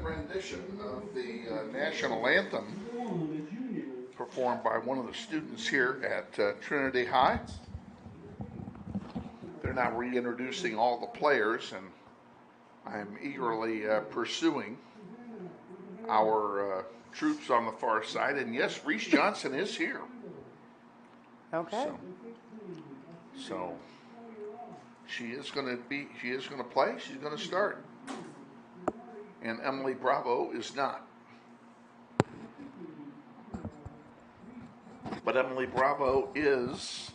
rendition of the national anthem performed by one of the students here at Trinity High. They're now reintroducing all the players, and I'm eagerly pursuing our troops on the far side. And yes, Reese Johnson is here. Okay. So she is going to play. She's going to start. And Emily Bravo is not. But Emily Bravo is.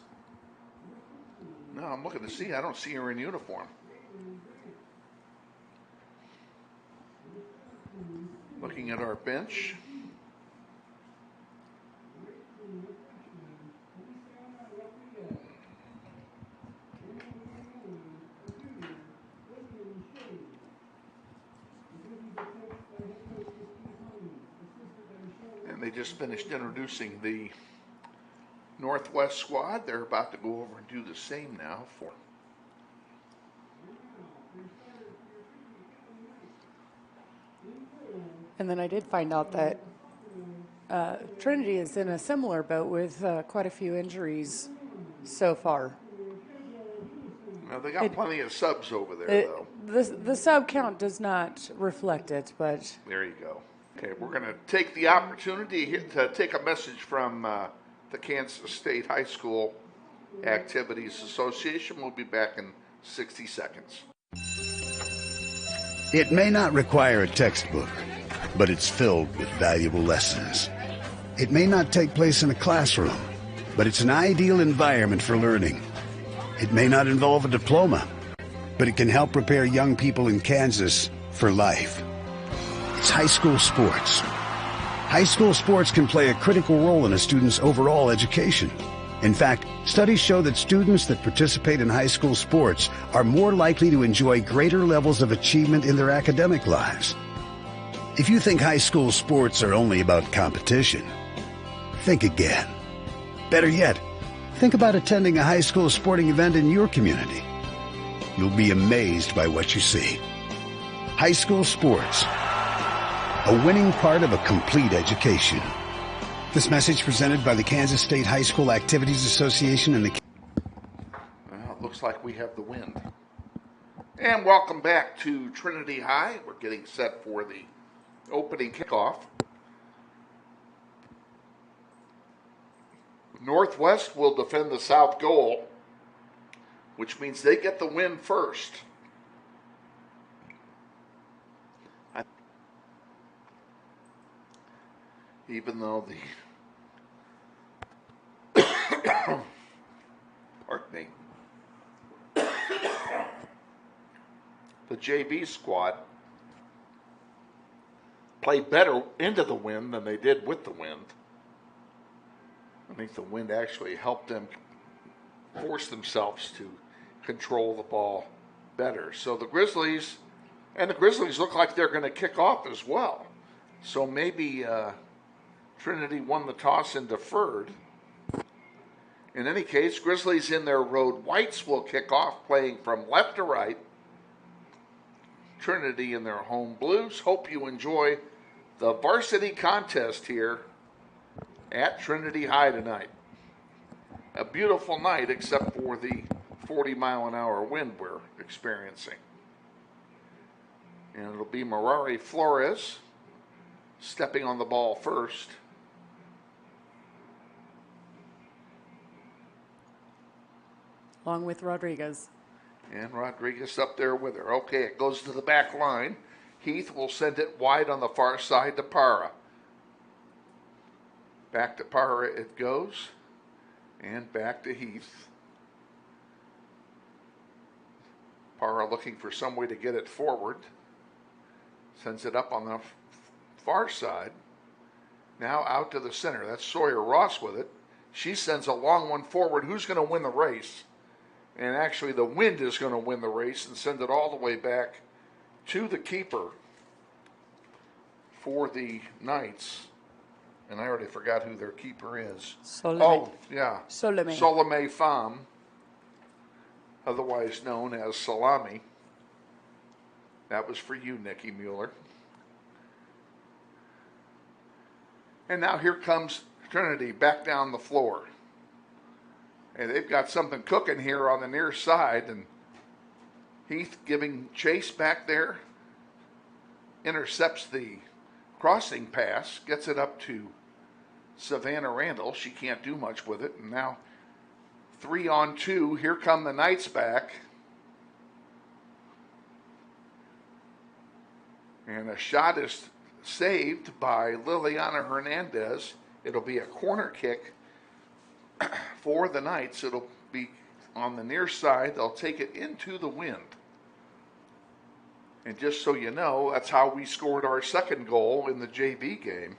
No, I'm looking to see. I don't see her in uniform. Looking at our bench. And they just finished introducing the Northwest squad. They're about to go over and do the same now for. And then I did find out that Trinity is in a similar boat with quite a few injuries so far. Well, they got plenty of subs over there, though. The sub count does not reflect it, but. There you go. Okay, we're going to take the opportunity here to take a message from the Kansas State High School Activities Association. We'll be back in 60 seconds. It may not require a textbook, but it's filled with valuable lessons. It may not take place in a classroom, but it's an ideal environment for learning. It may not involve a diploma, but it can help prepare young people in Kansas for life. It's high school sports. High school sports can play a critical role in a student's overall education. In fact, studies show that students that participate in high school sports are more likely to enjoy greater levels of achievement in their academic lives. If you think high school sports are only about competition, think again. Better yet, think about attending a high school sporting event in your community. You'll be amazed by what you see. High school sports, a winning part of a complete education. This message presented by the Kansas State High School Activities Association and the... Well, it looks like we have the wind. And welcome back to Trinity High. We're getting set for the opening kickoff. Northwest will defend the south goal, which means they get the win first. Even though pardon me, the JV squad played better into the wind than they did with the wind. I think the wind actually helped them force themselves to control the ball better. So the Grizzlies look like they're going to kick off as well. So maybe Trinity won the toss and deferred. In any case, Grizzlies in their road whites will kick off, playing from left to right. Trinity in their home blues. Hope you enjoy the varsity contest here at Trinity High tonight. A beautiful night, except for the 40-mile-an-hour wind we're experiencing. And it'll be Mirari Flores stepping on the ball first. Along with Rodriguez. And Rodriguez up there with her. Okay, it goes to the back line. Heath will send it wide on the far side to Parra. Back to Parra it goes. And back to Heath. Parra looking for some way to get it forward. Sends it up on the far side. Now out to the center. That's Sawyer Ross with it. She sends a long one forward. Who's going to win the race? And actually the wind is going to win the race and send it all the way back to the keeper for the Knights. And I already forgot who their keeper is. Solomé. Oh, yeah. Solomé. Solomé Pham, otherwise known as Salami. That was for you, Nikki Mueller. And now here comes Trinity back down the floor. And they've got something cooking here on the near side. And Heath giving chase back there. Intercepts the crossing pass. Gets it up to Savannah Randall. She can't do much with it. And now 3-on-2. Here come the Knights back. And a shot is saved by Liliana Hernandez. It'll be a corner kick for the Knights. It'll be on the near side. They'll take it into the wind. And just so you know, that's how we scored our second goal in the JV game,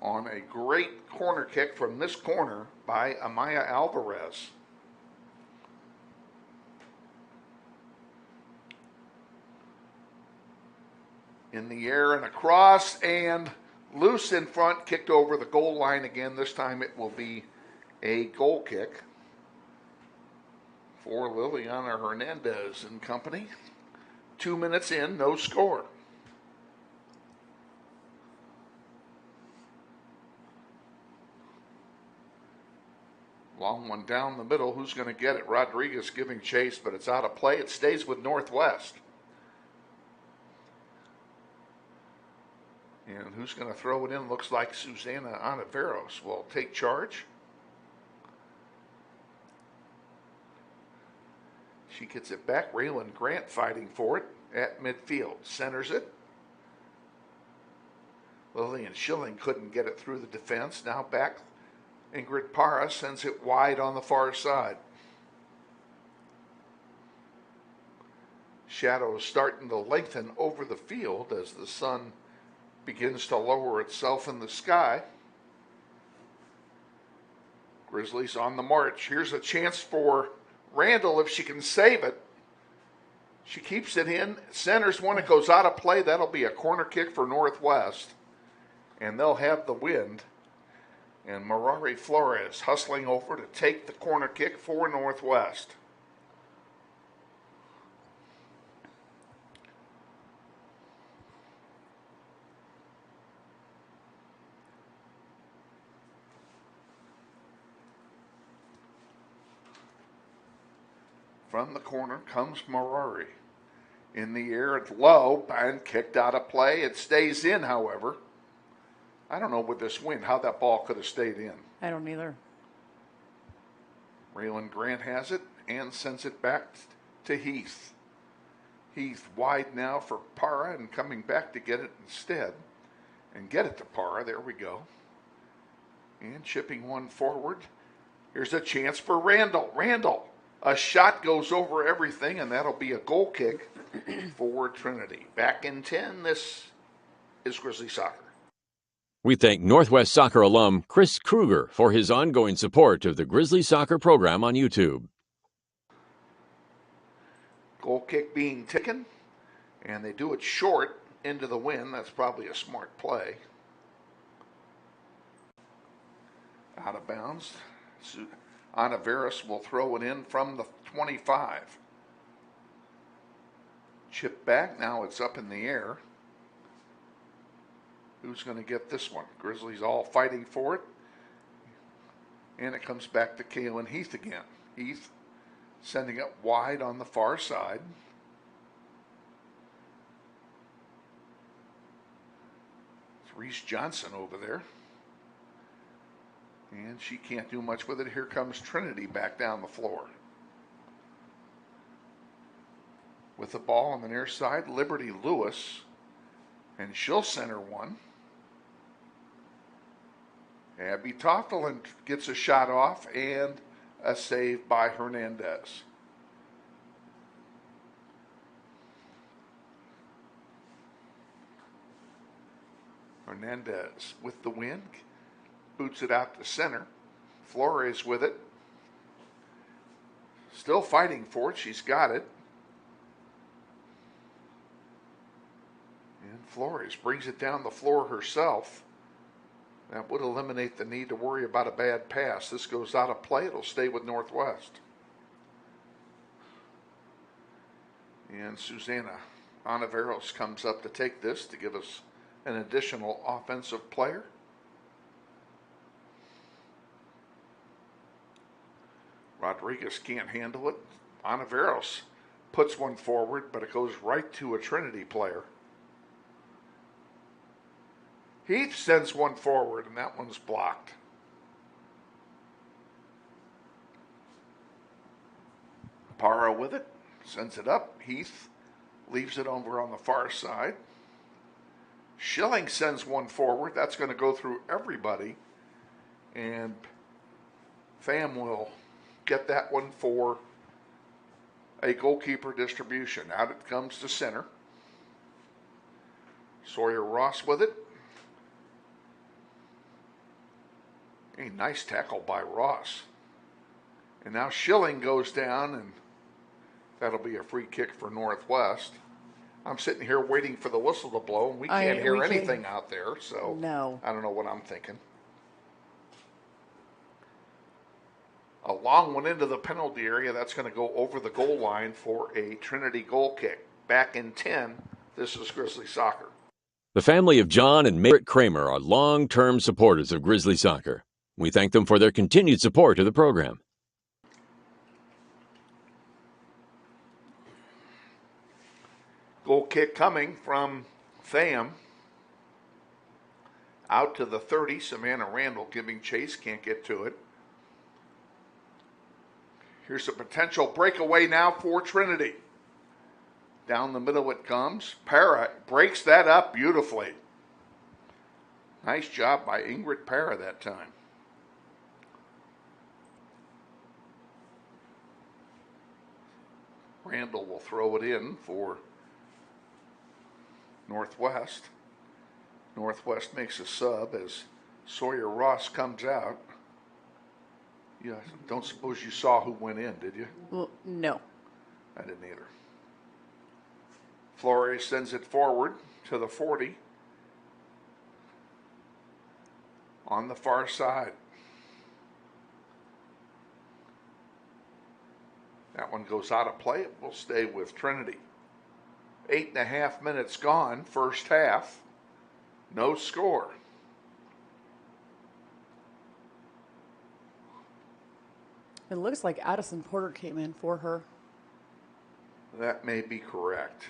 on a great corner kick from this corner by Amaya Alvarez. In the air and across, and loose in front, kicked over the goal line again. This time it will be a goal kick for Liliana Hernandez and company. 2 minutes in, no score. Long one down the middle. Who's going to get it? Rodriguez giving chase, but it's out of play. It stays with Northwest. And who's going to throw it in? Looks like Susana Ontiveros will take charge. She gets it back. Raylan Grant fighting for it at midfield. Centers it. Lillian Schilling couldn't get it through the defense. Now back. Ingrid Parra sends it wide on the far side. Shadows starting to lengthen over the field as the sun begins to lower itself in the sky. Grizzlies on the march. Here's a chance for Randall if she can save it. She keeps it in, centers one, it goes out of play. That'll be a corner kick for Northwest, and they'll have the wind. And Marari Flores hustling over to take the corner kick for Northwest. From the corner comes Marari. In the air, it's low and kicked out of play. It stays in, however. I don't know with this wind how that ball could have stayed in. I don't either. Raylan Grant has it and sends it back to Heath. Heath wide now for Parra and coming back to get it instead. And get it to Parra. There we go. And chipping one forward. Here's a chance for Randall. Randall. A shot goes over everything, and that'll be a goal kick for Trinity. Back in 10, this is Grizzly Soccer. We thank Northwest Soccer alum Chris Kruger for his ongoing support of the Grizzly Soccer program on YouTube. Goal kick being taken, and they do it short into the wind. That's probably a smart play. Out of bounds. Ontiveros will throw it in from the 25. Chip back. Now it's up in the air. Who's going to get this one? Grizzlies all fighting for it. And it comes back to Kaylin Heath again. Heath sending it wide on the far side. It's Reese Johnson over there. And she can't do much with it. Here comes Trinity back down the floor. With the ball on the near side, Liberty Lewis. And she'll center one. Abby Toffelin gets a shot off and a save by Hernandez. Hernandez with the win. Boots it out to center. Flores with it. Still fighting for it. She's got it. And Flores brings it down the floor herself. That would eliminate the need to worry about a bad pass. This goes out of play. It'll stay with Northwest. And Susana Ontiveros comes up to take this to give us an additional offensive player. Rodriguez can't handle it. Ontiveros puts one forward, but it goes right to a Trinity player. Heath sends one forward, and that one's blocked. Parra with it, sends it up. Heath leaves it over on the far side. Schilling sends one forward. That's going to go through everybody. And Pham will get that one for a goalkeeper distribution. Out it comes to center. Sawyer Ross with it. A nice tackle by Ross. And now Schilling goes down, and that'll be a free kick for Northwest. I'm sitting here waiting for the whistle to blow, and we can't hear anything out there, so no. I don't know what I'm thinking. A long one into the penalty area. That's going to go over the goal line for a Trinity goal kick. Back in 10, this is Grizzly Soccer. The family of John and Merritt Kramer are long-term supporters of Grizzly Soccer. We thank them for their continued support of the program. Goal kick coming from Pham. Out to the 30. Savannah Randall giving chase. Can't get to it. Here's a potential breakaway now for Trinity. Down the middle it comes. Parra breaks that up beautifully. Nice job by Ingrid Parra that time. Randall will throw it in for Northwest. Northwest makes a sub as Sawyer Ross comes out. Yeah, don't suppose you saw who went in, did you? Well, no. I didn't either. Flores sends it forward to the 40. On the far side. That one goes out of play. It will stay with Trinity. 8.5 minutes gone, first half. No score. It looks like Addison Porter came in for her. That may be correct.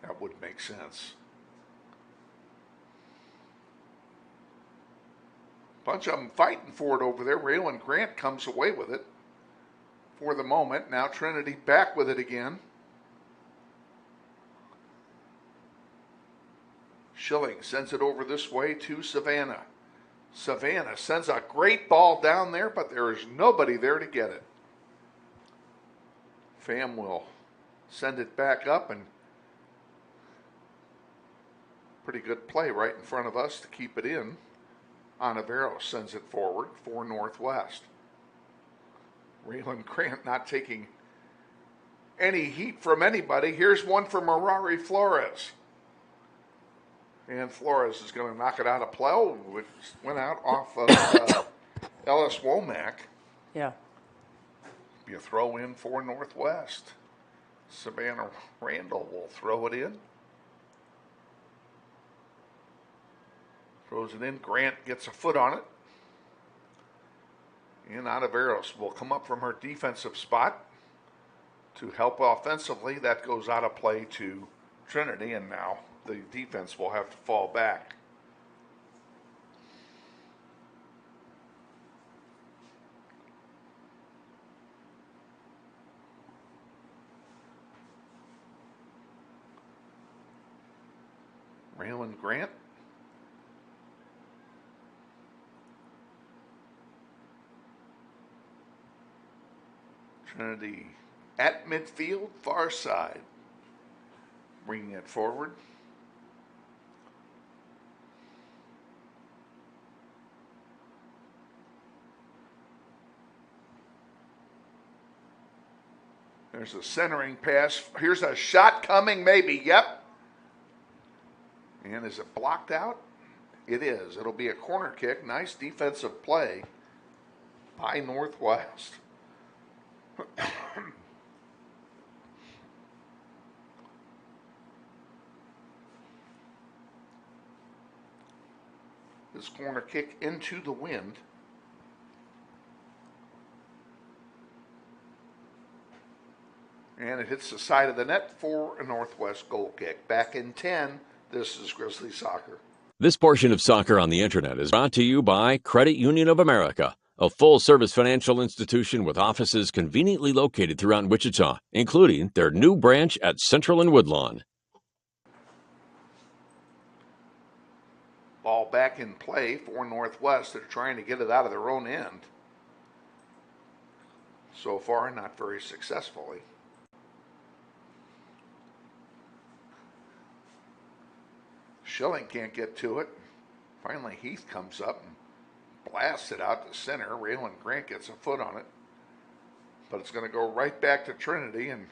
That would make sense. Bunch of them fighting for it over there. Raylan Grant comes away with it for the moment. Now Trinity back with it again. Schilling sends it over this way to Savannah. Savannah sends a great ball down there, but there is nobody there to get it. Pham will send it back up, and pretty good play right in front of us to keep it in. Ontiveros sends it forward for Northwest. Raylan Grant not taking any heat from anybody. Here's one from Merari Flores. And Flores is going to knock it out of play. Oh, it went out off of Ellis Womack. Yeah. Be a throw in for Northwest. Savannah Randall will throw it in. Throws it in. Grant gets a foot on it. And Ontiveros will come up from her defensive spot to help offensively. That goes out of play to Trinity, and now the defense will have to fall back. Raylan Grant. Trinity at midfield, far side. Bringing it forward. There's a centering pass. Here's a shot coming, maybe. Yep. And is it blocked out? It is. It'll be a corner kick. Nice defensive play by Northwest. This corner kick into the wind. And it hits the side of the net for a Northwest goal kick. Back in 10, this is Grizzly Soccer. This portion of Soccer on the Internet is brought to you by Credit Union of America, a full-service financial institution with offices conveniently located throughout Wichita, including their new branch at Central and Woodlawn. Ball back in play for Northwest. They're trying to get it out of their own end. So far, not very successfully. Schilling can't get to it. Finally, Heath comes up and blasts it out to center. Raylan Grant gets a foot on it. But it's going to go right back to Trinity, and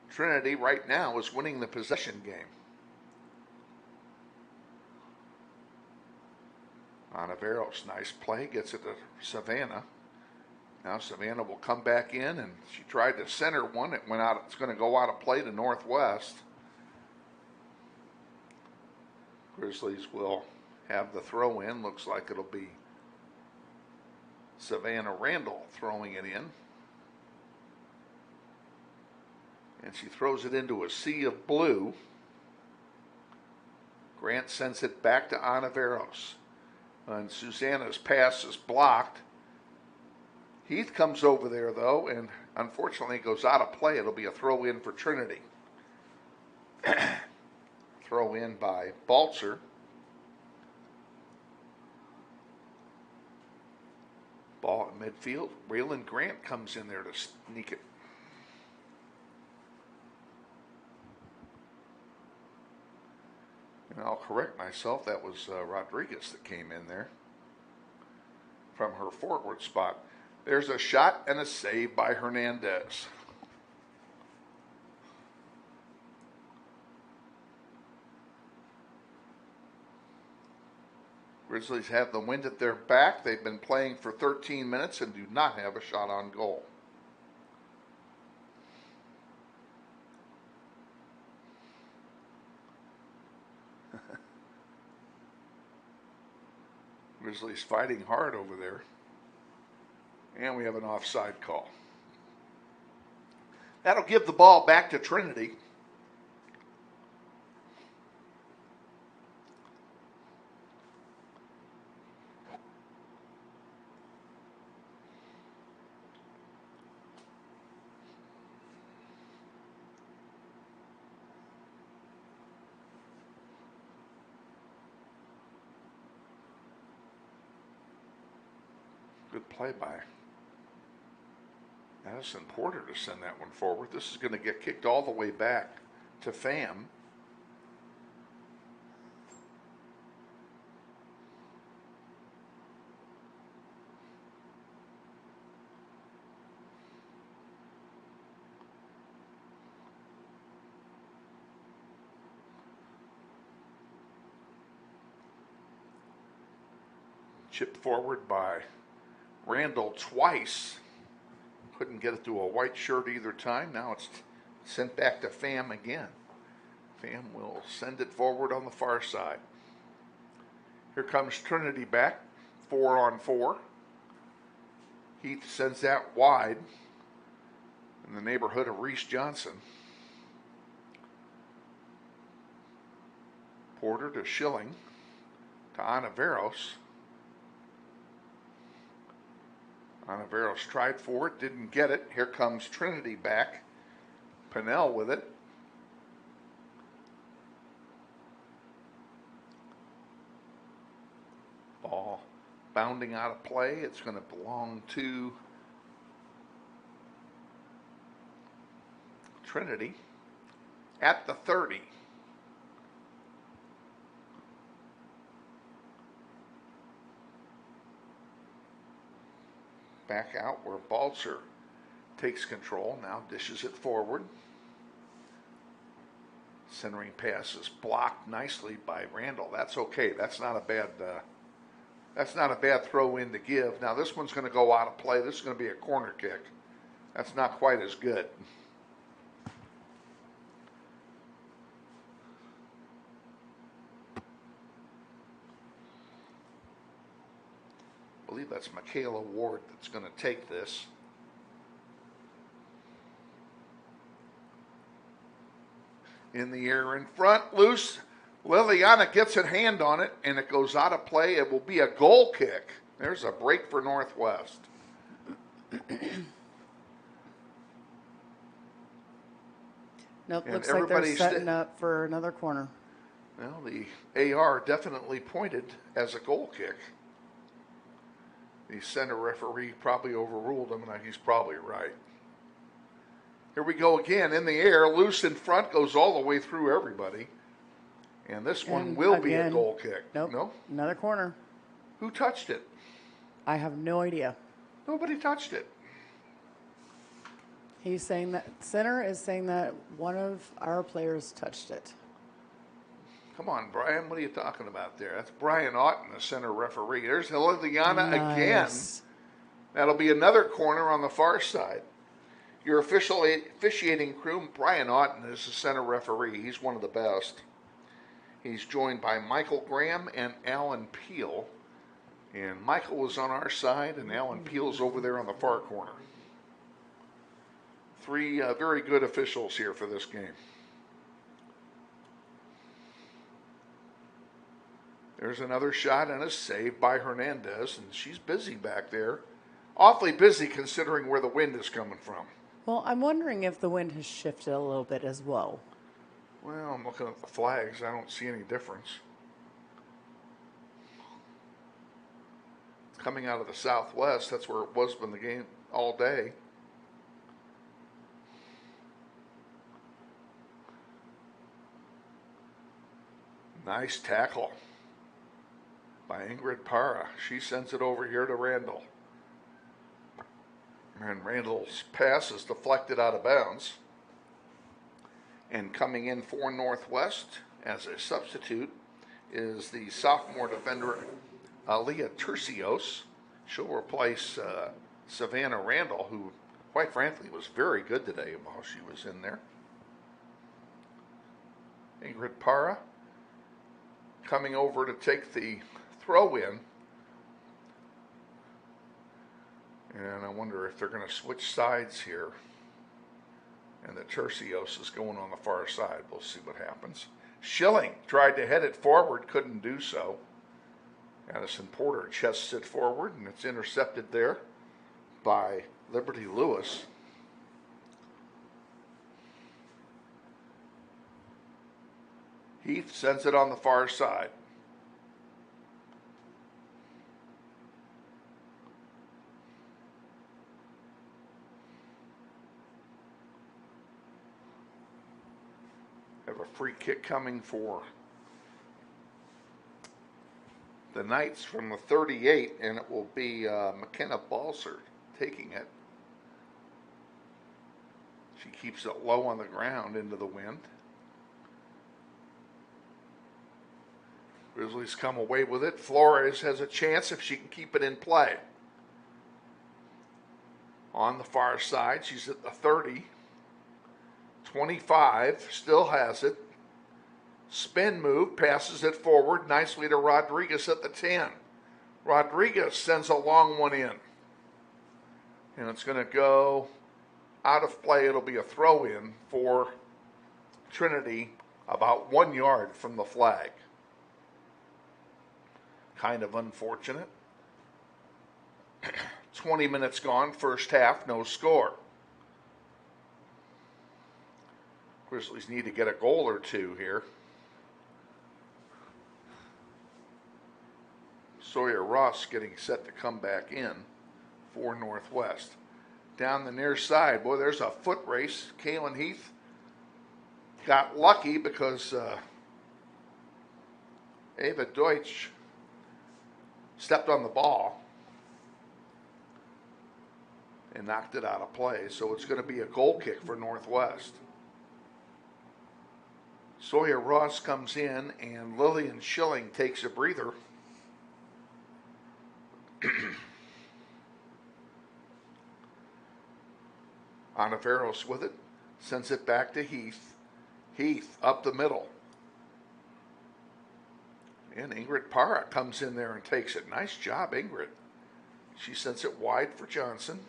Trinity right now is winning the possession game. Onaveros, nice play, gets it to Savannah. Now Savannah will come back in, and she tried to center one. It went out. It's going to go out of play to Northwest. Grizzlies will have the throw in. Looks like it'll be Savannah Randall throwing it in. And she throws it into a sea of blue. Grant sends it back to Onaveros. And Susanna's pass is blocked. Heath comes over there, though, and unfortunately goes out of play. It'll be a throw in for Trinity. Throw in by Baltzer. Ball at midfield. Raylan Grant comes in there to sneak it. And I'll correct myself, that was Rodriguez that came in there from her forward spot. There's a shot and a save by Hernandez. Grizzlies have the wind at their back. They've been playing for 13 minutes and do not have a shot on goal. Grizzlies fighting hard over there. And we have an offside call. That'll give the ball back to Trinity. Good play by Addison Porter to send that one forward. This is going to get kicked all the way back to Pham. Chipped forward by Randall twice. Couldn't get it to a white shirt either time. Now it's sent back to Pham again. Pham will send it forward on the far side. Here comes Trinity back, 4-on-4. Heath sends that wide in the neighborhood of Reese Johnson. Porter to Schilling to Onaveros. Onaveros tried for it, didn't get it. Here comes Trinity back. Pinnell with it. Ball bounding out of play. It's going to belong to Trinity at the 30. Back out where Baltzer takes control. Now dishes it forward. Centering pass is blocked nicely by Randall. That's okay. That's not a bad throw in to give. Now this one's going to go out of play. This is going to be a corner kick. That's not quite as good. I believe that's Michaela Ward that's going to take this. In the air in front, loose. Liliana gets a hand on it, and it goes out of play. It will be a goal kick. There's a break for Northwest. Nope, And looks like they're setting up for another corner. Well, the AR definitely pointed as a goal kick. The center referee probably overruled him, and he's probably right. Here we go again in the air, loose in front, goes all the way through everybody. And this one will be a goal kick. Nope. No? Another corner. Who touched it? I have no idea. Nobody touched it. He's saying that, center is saying that one of our players touched it. Come on, Brian, what are you talking about there? That's Brian Otten, the center referee. There's Liliana again. That'll be another corner on the far side. Your officiating crew, Brian Otten is the center referee. He's one of the best. He's joined by Michael Graham and Alan Peel. And Michael was on our side, and Alan Peel's over there on the far corner. Three very good officials here for this game. There's another shot and a save by Hernandez, and she's busy back there. Awfully busy considering where the wind is coming from. Well, I'm wondering if the wind has shifted a little bit as well. Well, I'm looking at the flags. I don't see any difference. It's coming out of the southwest. That's where it was in the game all day. Nice tackle by Ingrid Parra. She sends it over here to Randall. And Randall's pass is deflected out of bounds. And coming in for Northwest as a substitute is the sophomore defender, Leah Tercios. She'll replace Savannah Randall, who, quite frankly, was very good today while she was in there. Ingrid Parra coming over to take the throw in. And I wonder if they're going to switch sides here. And the Tercios is going on the far side. We'll see what happens. Schilling tried to head it forward, couldn't do so. Addison Porter chests it forward, and it's intercepted there by Liberty Lewis. Heath sends it on the far side. Have a free kick coming for the Knights from the 38, and it will be McKenna Balser taking it. She keeps it low on the ground into the wind. Grizzlies come away with it. Flores has a chance if she can keep it in play. On the far side, she's at the 30. 25, still has it. Spin move, passes it forward nicely to Rodriguez at the 10. Rodriguez sends a long one in. And it's going to go out of play. It'll be a throw in for Trinity about 1 yard from the flag. Kind of unfortunate. 20 minutes gone, first half, no score. Grizzlies need to get a goal or two here. Sawyer Ross getting set to come back in for Northwest. Down the near side, boy, there's a foot race. Kaylin Heath got lucky because Ava Deutsch stepped on the ball and knocked it out of play. So it's going to be a goal kick for Northwest. Sawyer Ross comes in, and Lillian Schilling takes a breather. Anaveros with it, sends it back to Heath. Heath up the middle. And Ingrid Parra comes in there and takes it. Nice job, Ingrid. She sends it wide for Johnson.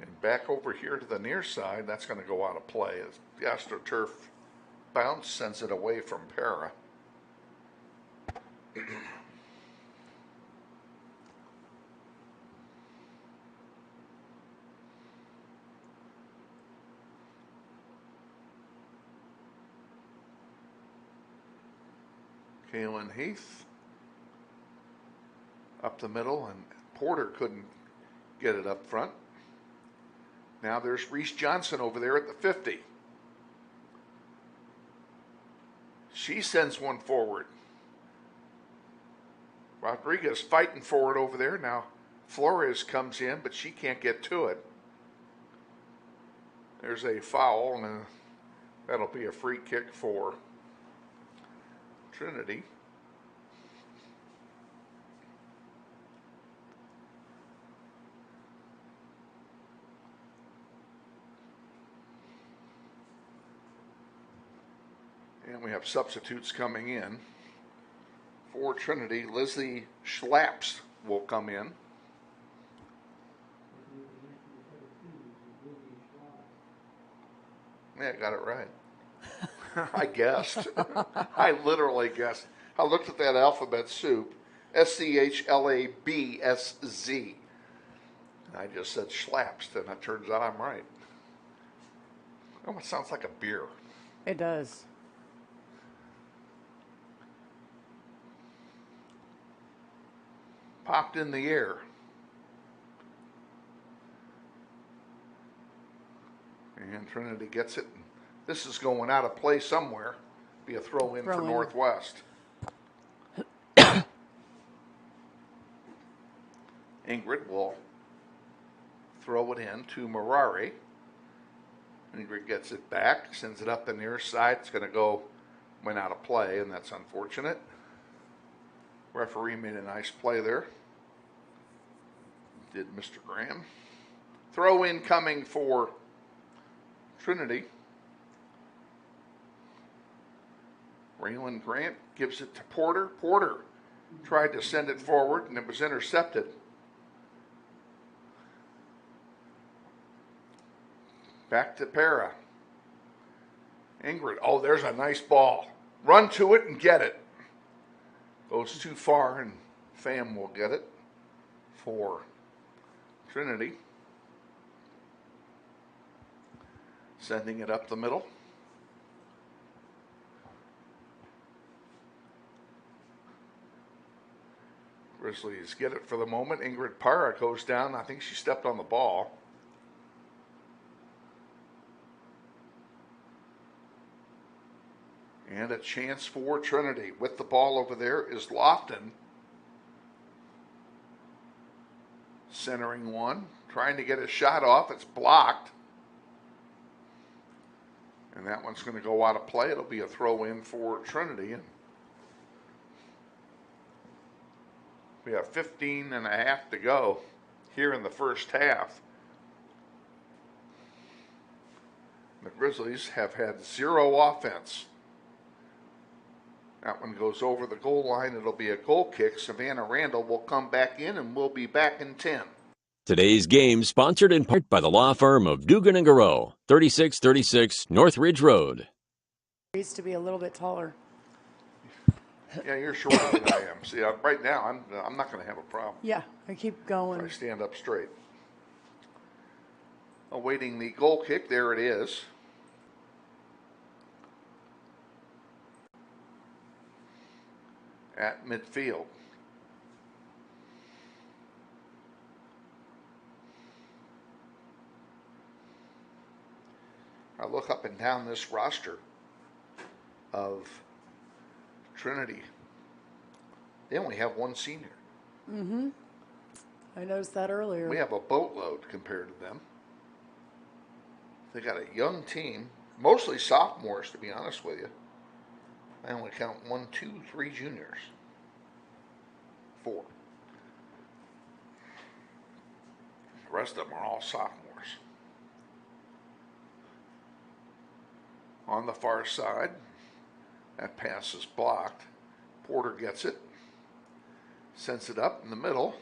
And Back over here to the near side, that's going to go out of play. As the AstroTurf bounce sends it away from Para. Kaylin Heath up the middle, and Porter couldn't get it up front. Now there's Reese Johnson over there at the 50. She sends one forward. Rodriguez fighting for it over there. Now Flores comes in, but she can't get to it. There's a foul, and that'll be a free kick for Trinity. And we have substitutes coming in. For Trinity, Lizzie Schlaps will come in. Yeah, I got it right. I guessed. I literally guessed. I looked at that alphabet soup. SCHLABSZ. And I just said Schlaps, and it turns out I'm right. Oh, it sounds like a beer. It does. Popped in the air. And Trinity gets it. This is going out of play somewhere. Be a throw in for Northwest. Ingrid will throw it in to Marari. Ingrid gets it back, sends it up the near side. It's going to went out of play, and that's unfortunate. Referee made a nice play there. Did Mr. Graham. Throw in coming for Trinity. Raylan Grant gives it to Porter. Porter tried to send it forward, and it was intercepted. Back to Para. Ingrid. Oh, there's a nice ball. Run to it and get it. Goes too far, and Pham will get it for Trinity. Sending it up the middle. Grizzlies get it for the moment. Ingrid Para goes down. I think she stepped on the ball. And a chance for Trinity. With the ball over there is Lofton. Centering one. Trying to get a shot off. It's blocked. And that one's going to go out of play. It'll be a throw in for Trinity. And we have 15 and a half to go here in the first half. The Grizzlies have had 0 offense. That one goes over the goal line. It'll be a goal kick. Savannah Randall will come back in, and we'll be back in 10. Today's game sponsored in part by the law firm of Dugan and Garreau, 3636 Northridge Road. Needs to be a little bit taller. Yeah, you're shorter than I am. See, right now, I'm not going to have a problem. Yeah, I keep going. If I stand up straight. Awaiting the goal kick. There it is. At midfield. I look up and down this roster of Trinity. They only have one senior. Mm-hmm. I noticed that earlier. We have a boatload compared to them. They got a young team, mostly sophomores, to be honest with you. I only count 1, 2, 3 juniors. 4. The rest of them are all sophomores. On the far side, that pass is blocked. Porter gets it. Sends it up in the middle.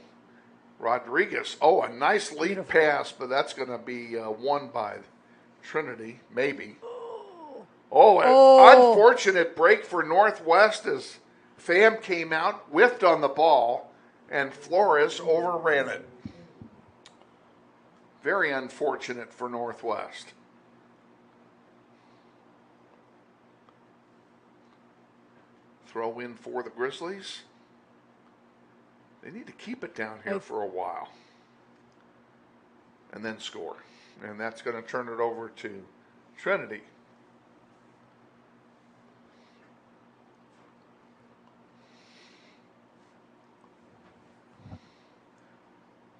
Rodriguez. Oh, a nice lead pass, but that's going to be won by Trinity, maybe. Oh, unfortunate break for Northwest as Pham came out, whiffed on the ball, and Flores overran it. Very unfortunate for Northwest. Throw in for the Grizzlies. They need to keep it down here for a while and then score. And that's going to turn it over to Trinity.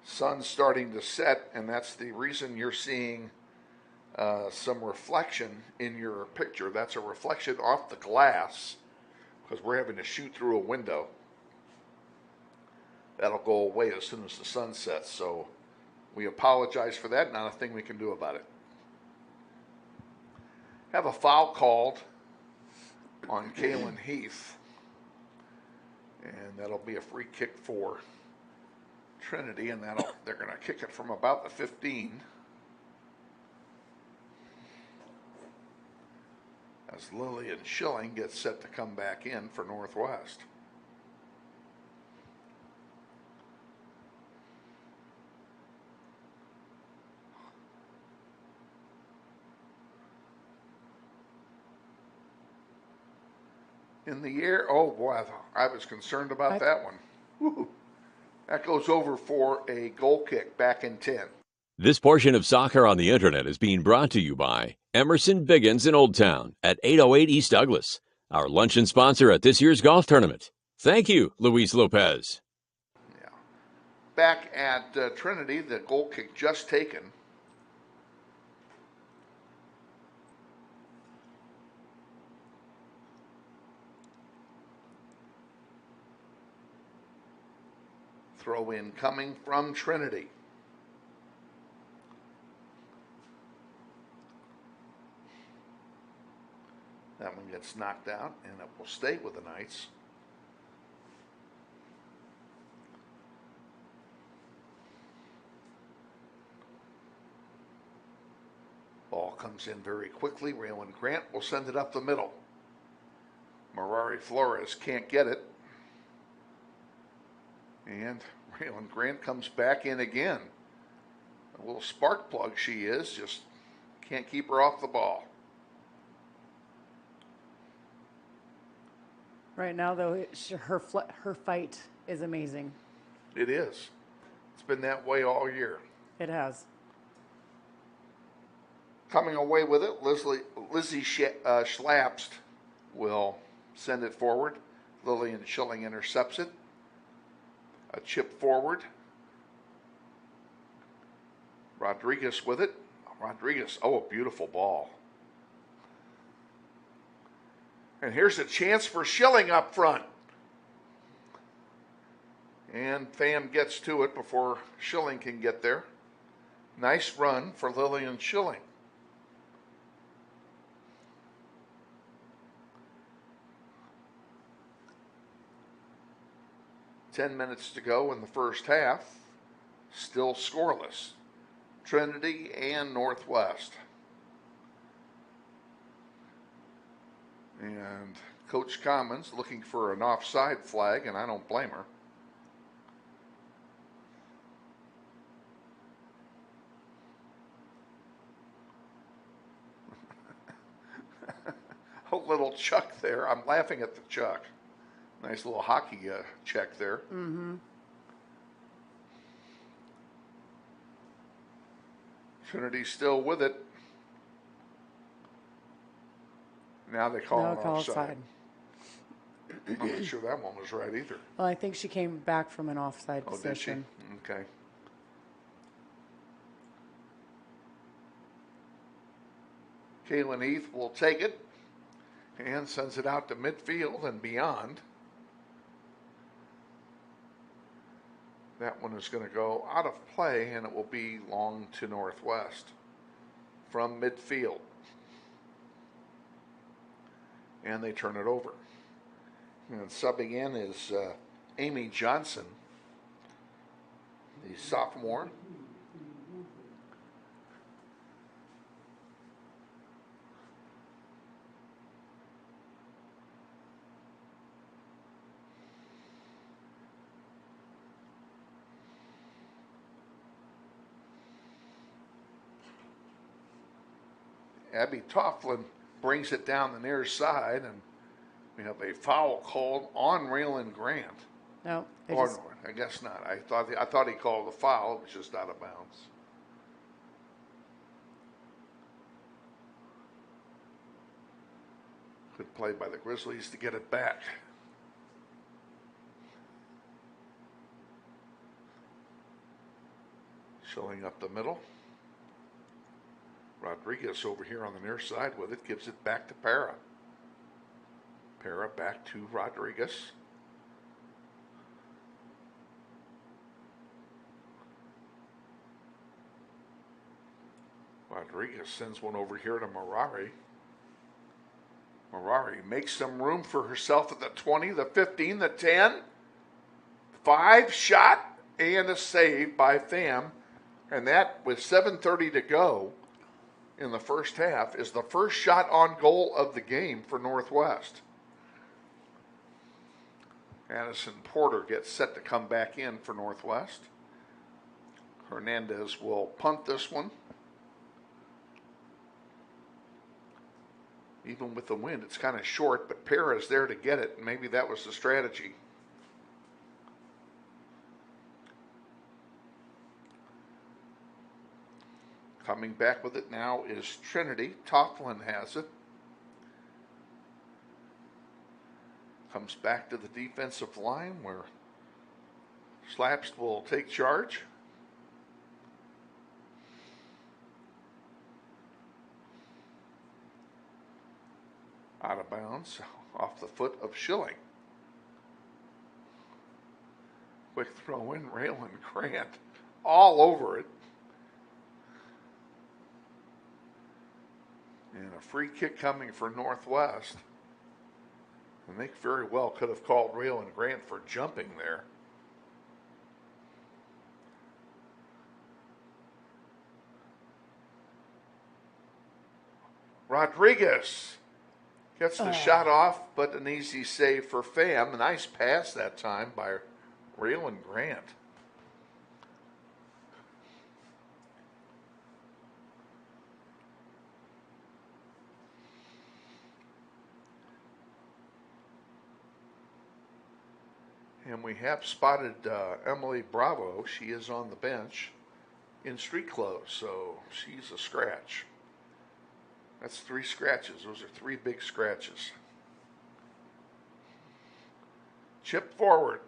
Sun's starting to set, and that's the reason you're seeing some reflection in your picture. That's a reflection off the glass because we're having to shoot through a window. That'll go away as soon as the sun sets, so we apologize for that. Not a thing we can do about it. Have a foul called on Kaylin Heath, and that'll be a free kick for Trinity, and they're going to kick it from about the 15 as Lillian Schilling gets set to come back in for Northwest. In the air, oh boy, I was concerned about that one. Woo-hoo. That goes over for a goal kick back in 10. This portion of Soccer on the Internet is being brought to you by Emerson Biggins in Old Town at 808 East Douglas, our luncheon sponsor at this year's golf tournament. Thank you, Luis Lopez. Yeah. Back at Trinity, the goal kick just taken. Throw in coming from Trinity. That one gets knocked out, and it will stay with the Knights. Ball comes in very quickly. Raylan Grant will send it up the middle. Merari Flores can't get it. And Raylan Grant comes back in again. A little spark plug she is, just can't keep her off the ball. Right now, though, her fight is amazing. It is. It's been that way all year. It has. Coming away with it, Lizzie Schlapst will send it forward. Lillian Schilling intercepts it. A chip forward. Rodriguez with it. Rodriguez, oh, a beautiful ball. And here's a chance for Schilling up front. And Pham gets to it before Schilling can get there. Nice run for Lillian Schilling. Ten minutes to go in the first half. Still scoreless. Trinity and Northwest. And Coach Commons looking for an offside flag, and I don't blame her. A little Chuck there. I'm laughing at the Chuck. Nice little hockey check there. Mm-hmm. Trinity still with it. Now they call it offside. I'm not sure that one was right either. Well, I think she came back from an offside position. Did she? Okay. Kaylin Heath will take it and sends it out to midfield and beyond. That one is going to go out of play, and it will be long to Northwest from midfield. And they turn it over. And subbing in is Amy Johnson, the sophomore. Abby Toughlin brings it down the near side, and we have a foul called on Raylan Grant. No, Or no, I guess not. I thought he called the foul. It was just out of bounds. Good play by the Grizzlies to get it back. Showing up the middle. Rodriguez over here on the near side with it, gives it back to Para. Para back to Rodriguez. Rodriguez sends one over here to Marari. Marari makes some room for herself at the 20, the 15, the 10. 5 shot and a save by Pham. And that, with 7:30 to go in the first half, is the first shot on goal of the game for Northwest. Addison Porter gets set to come back in for Northwest. Hernandez will punt this one. Even with the wind, it's kind of short, but Para's there to get it, and maybe that was the strategy. Coming back with it now is Trinity. Toughlin has it. Comes back to the defensive line where Slapst will take charge. Out of bounds, off the foot of Schilling. Quick throw in, Raylan Grant all over it. And a free kick coming for Northwest. And they very well could have called Raylan Grant for jumping there. Rodriguez gets the shot off, but an easy save for Pham. A nice pass that time by Raylan Grant. And we have spotted Emily Bravo. She is on the bench in street clothes, so she's a scratch. That's 3 scratches. Those are 3 big scratches. Chip forward.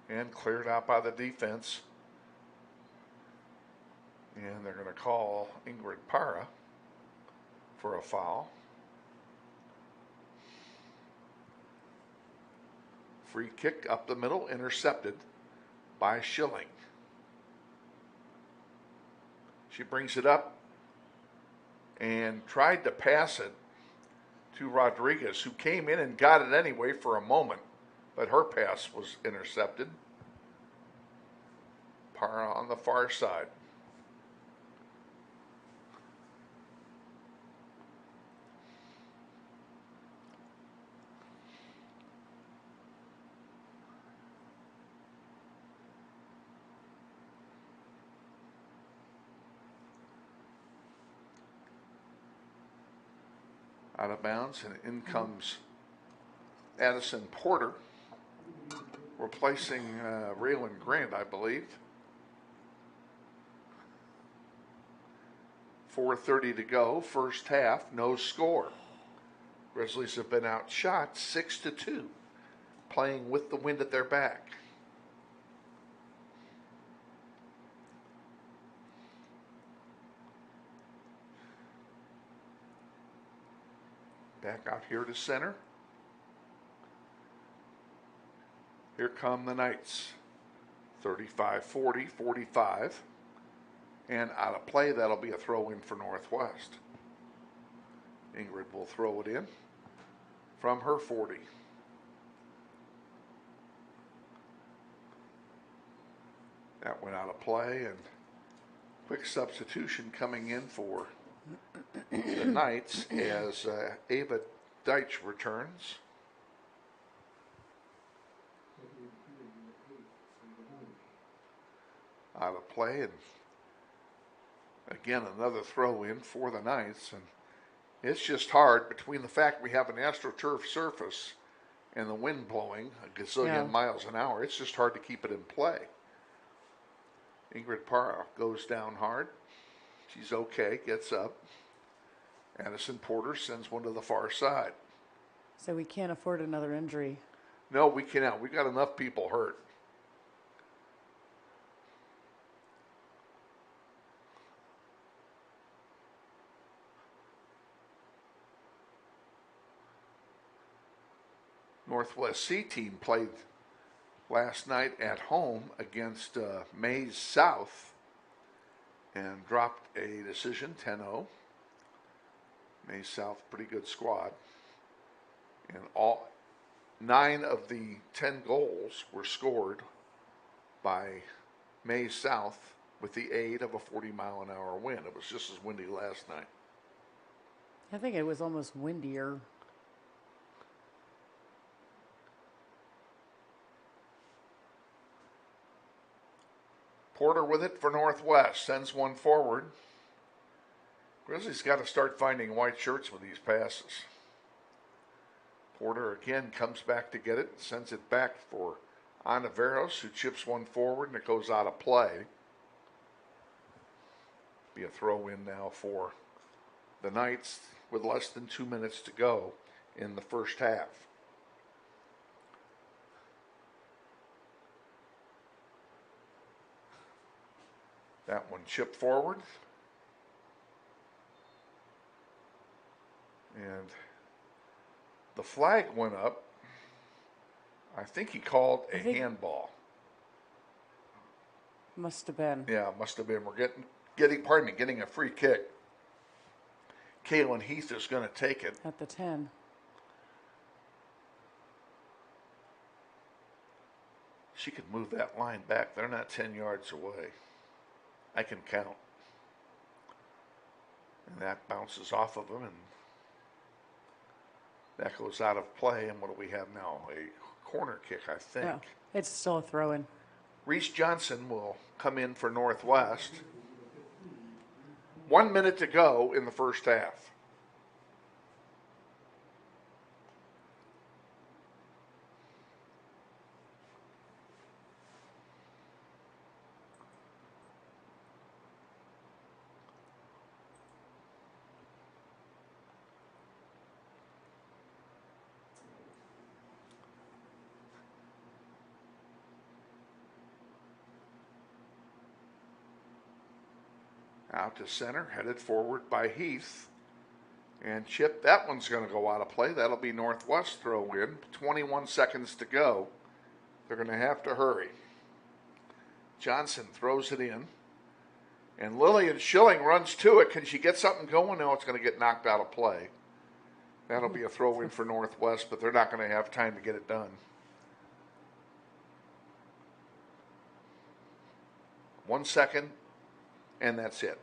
And cleared out by the defense. And they're going to call Ingrid Para for a foul. Free kick up the middle, intercepted by Schilling. She brings it up and tried to pass it to Rodriguez, who came in and got it anyway for a moment, but her pass was intercepted. Para on the far side. Out of bounds, and in comes Addison Porter, replacing Raylan Grant, I believe. 4:30 to go, first half, no score. Grizzlies have been outshot 6-2, playing with the wind at their back. Back out here to center. Here come the Knights. 35-40, 45. And out of play, that'll be a throw in for Northwest. Ingrid will throw it in from her 40. That went out of play, and quick substitution coming in for the Knights as Ava Deitch returns. Out of play, and again another throw in for the Knights, and it's just hard between the fact we have an AstroTurf surface and the wind blowing a gazillion miles an hour. It's just hard to keep it in play. Ingrid Parra goes down hard. She's okay, gets up. Addison Porter sends one to the far side. So we can't afford another injury. No, we cannot. We've got enough people hurt. Northwest C team played last night at home against Mays South and dropped a decision 10-0. Mays South, pretty good squad. And all 9 of the 10 goals were scored by Mays South with the aid of a 40-mile-an-hour wind. It was just as windy last night. I think it was almost windier. Porter with it for Northwest, sends one forward. Grizzlies got to start finding white shirts with these passes. Porter again comes back to get it, sends it back for Anaveros, who chips one forward, and it goes out of play. Be a throw in now for the Knights with less than 2 minutes to go in the first half. That one chipped forward. And the flag went up. I think he called a handball. Must have been. Yeah, must have been. We're getting a free kick. Kaylin Heath is going to take it. At the 10. She could move that line back. They're not 10 yards away. I can count. And that bounces off of them, and that goes out of play. And what do we have now? A corner kick, I think. No, it's still a throw-in. Reese Johnson will come in for Northwest. 1 minute to go in the first half. Out to center, headed forward by Heath. And chip, that one's going to go out of play. That'll be Northwest throw in. 21 seconds to go. They're going to have to hurry. Johnson throws it in. And Lillian Schilling runs to it. Can she get something going? No, it's going to get knocked out of play. That'll be a throw in for Northwest, but they're not going to have time to get it done. 1 second. And that's it.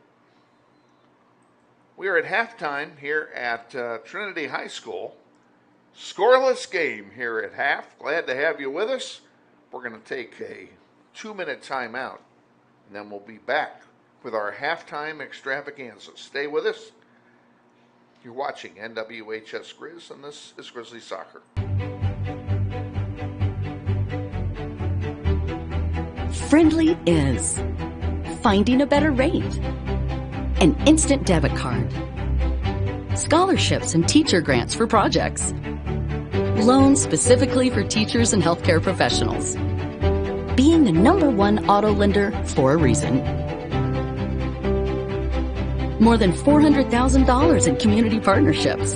We are at halftime here at Trinity High School. Scoreless game here at half. Glad to have you with us. We're going to take a 2-minute timeout, and then we'll be back with our halftime extravaganza. Stay with us. You're watching NWHS Grizz, and this is Grizzly Soccer. Friendly is finding a better rate, an instant debit card, scholarships and teacher grants for projects, loans specifically for teachers and healthcare professionals, being the #1 auto lender for a reason, more than $400,000 in community partnerships,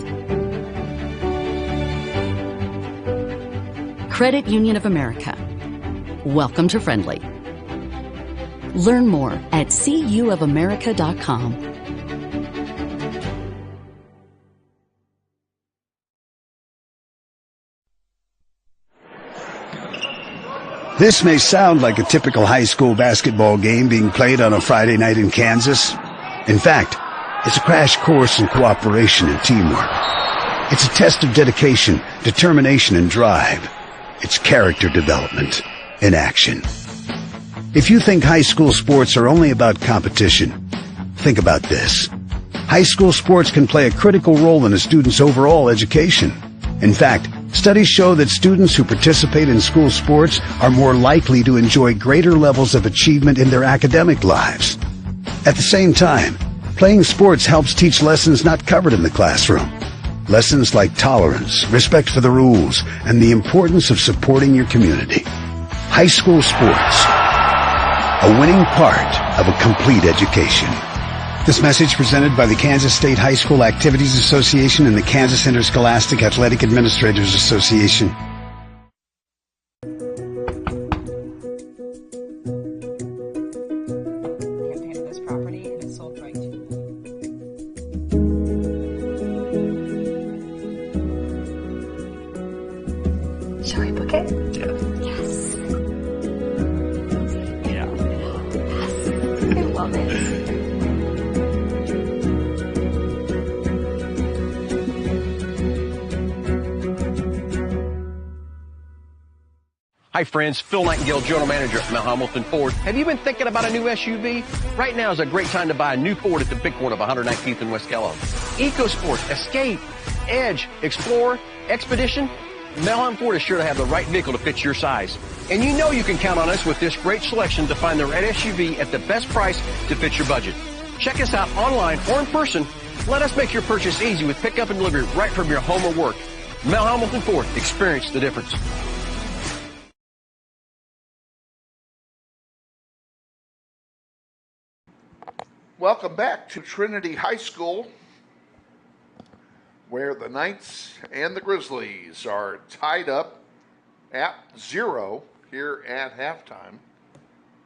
Credit Union of America. Welcome to Friendly. Learn more at cuofamerica.com. This may sound like a typical high school basketball game being played on a Friday night in Kansas. In fact, it's a crash course in cooperation and teamwork. It's a test of dedication, determination, and drive. It's character development in action. If you think high school sports are only about competition, think about this. High school sports can play a critical role in a student's overall education. In fact, studies show that students who participate in school sports are more likely to enjoy greater levels of achievement in their academic lives. At the same time, playing sports helps teach lessons not covered in the classroom. Lessons like tolerance, respect for the rules, and the importance of supporting your community. High school sports, a winning part of a complete education. This message presented by the Kansas State High School Activities Association and the Kansas Interscholastic Athletic Administrators Association. This property and it's sold right. Shall we book it? Yes. Yes. Yeah. Yes. I love it. Hi friends, Phil Nightingale, General Manager at Mount Hamilton Ford. Have you been thinking about a new SUV? Right now is a great time to buy a new Ford at the big one of 119th and West Kellogg. EcoSport, Escape, Edge, Explorer, Expedition. Mount Hamilton Ford is sure to have the right vehicle to fit your size. And you know you can count on us with this great selection to find the right SUV at the best price to fit your budget. Check us out online or in person. Let us make your purchase easy with pickup and delivery right from your home or work. Mount Hamilton Ford, experience the difference. Welcome back to Trinity High School, where the Knights and the Grizzlies are tied up at 0 here at halftime.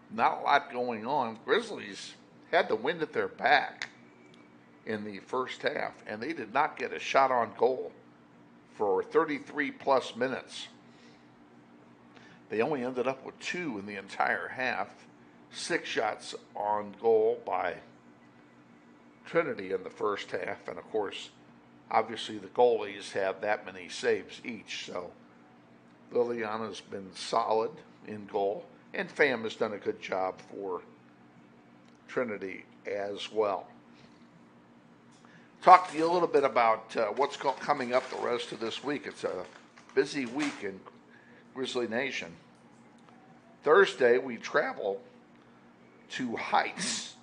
Not a lot going on. Grizzlies had the wind at their back in the first half, and they did not get a shot on goal for 33 plus minutes. They only ended up with 2 in the entire half. 6 shots on goal by Trinity in the first half, and of course, obviously the goalies have that many saves each, so Liliana's been solid in goal, and Pham has done a good job for Trinity as well. Talk to you a little bit about what's coming up the rest of this week. It's a busy week in Grizzly Nation. Thursday, we travel to Heights.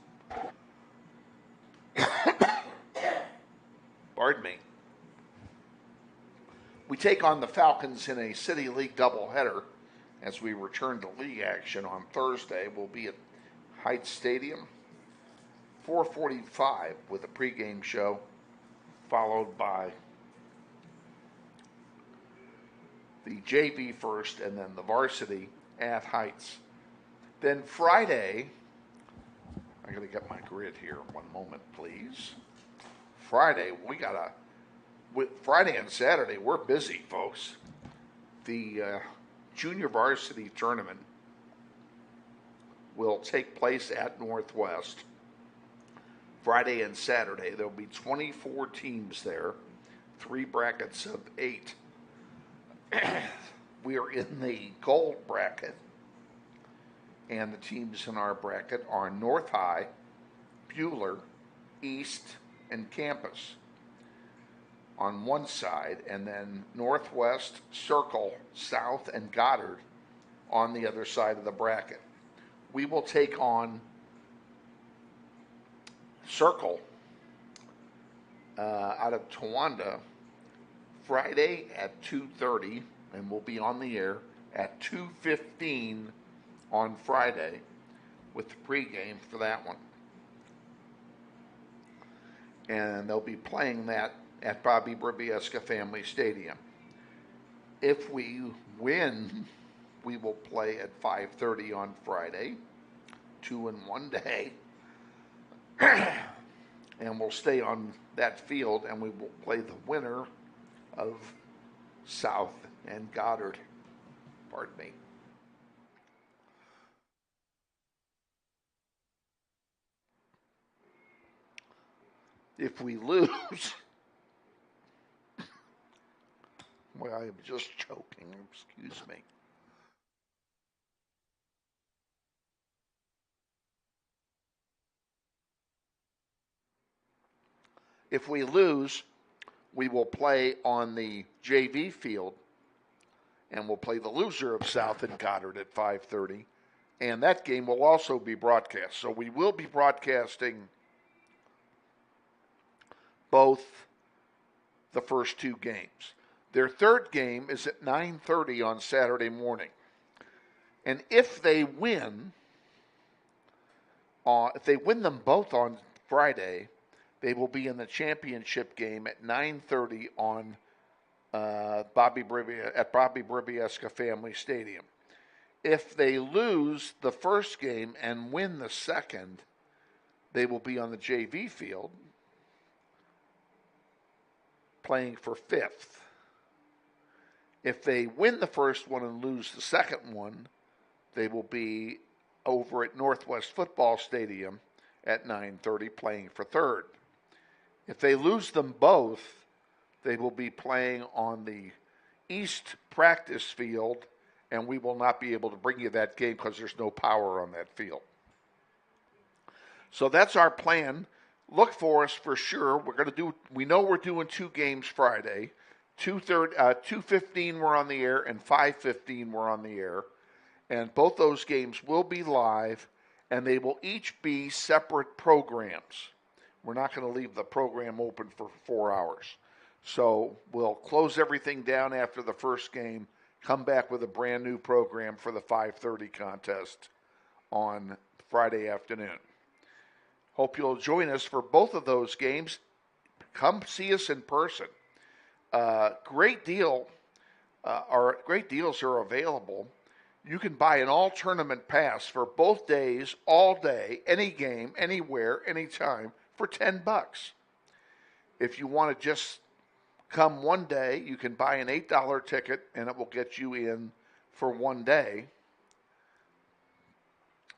Pardon me. We take on the Falcons in a City League doubleheader as we return to league action on Thursday. We'll be at Heights Stadium, 4:45 with a pregame show, followed by the JV first and then the varsity at Heights. Then Friday, I got to get my grid here. One moment, please. Friday, Friday and Saturday, we're busy, folks. The junior varsity tournament will take place at Northwest. Friday and Saturday, there'll be 24 teams there, 3 brackets of 8. We are in the gold bracket, and the teams in our bracket are North High, Buhler, East, and Campus on one side, and then Northwest, Circle, South, and Goddard on the other side of the bracket. We will take on Circle out of Towanda Friday at 2:30, and we'll be on the air at 2:15 on Friday with the pregame for that one. And they'll be playing that at Bobby Brabieska Family Stadium. If we win, we will play at 5:30 on Friday, 2 in 1 day. And we'll stay on that field, and we will play the winner of South and Goddard. Pardon me. If we lose, well, I'm just choking. Excuse me. If we lose, we will play on the JV field, and we'll play the loser of South and Goddard at 5:30, and that game will also be broadcast. So we will be broadcasting both the first two games. Their third game is at 9:30 on Saturday morning, and if they win them both on Friday, they will be in the championship game at 9:30 on Bobby Bribieska Family Stadium. If they lose the first game and win the second, they will be on the JV field playing for fifth. If they win the first one and lose the second one, they will be over at Northwest Football Stadium at 9:30 playing for third. If they lose them both, they will be playing on the East practice field, and we will not be able to bring you that game because there's no power on that field. So that's our plan. Look for us for sure. We know we're doing two games Friday. 2:15 we're on the air, and 5:15 we're on the air. And both those games will be live, and they will each be separate programs. We're not going to leave the program open for 4 hours. So we'll close everything down after the first game, come back with a brand new program for the 5:30 contest on Friday afternoon. Hope you'll join us for both of those games. Come see us in person. Great deals are available. You can buy an all-tournament pass for both days, all day, any game, anywhere, anytime, for $10. If you want to just come one day, you can buy an $8 ticket, and it will get you in for one day.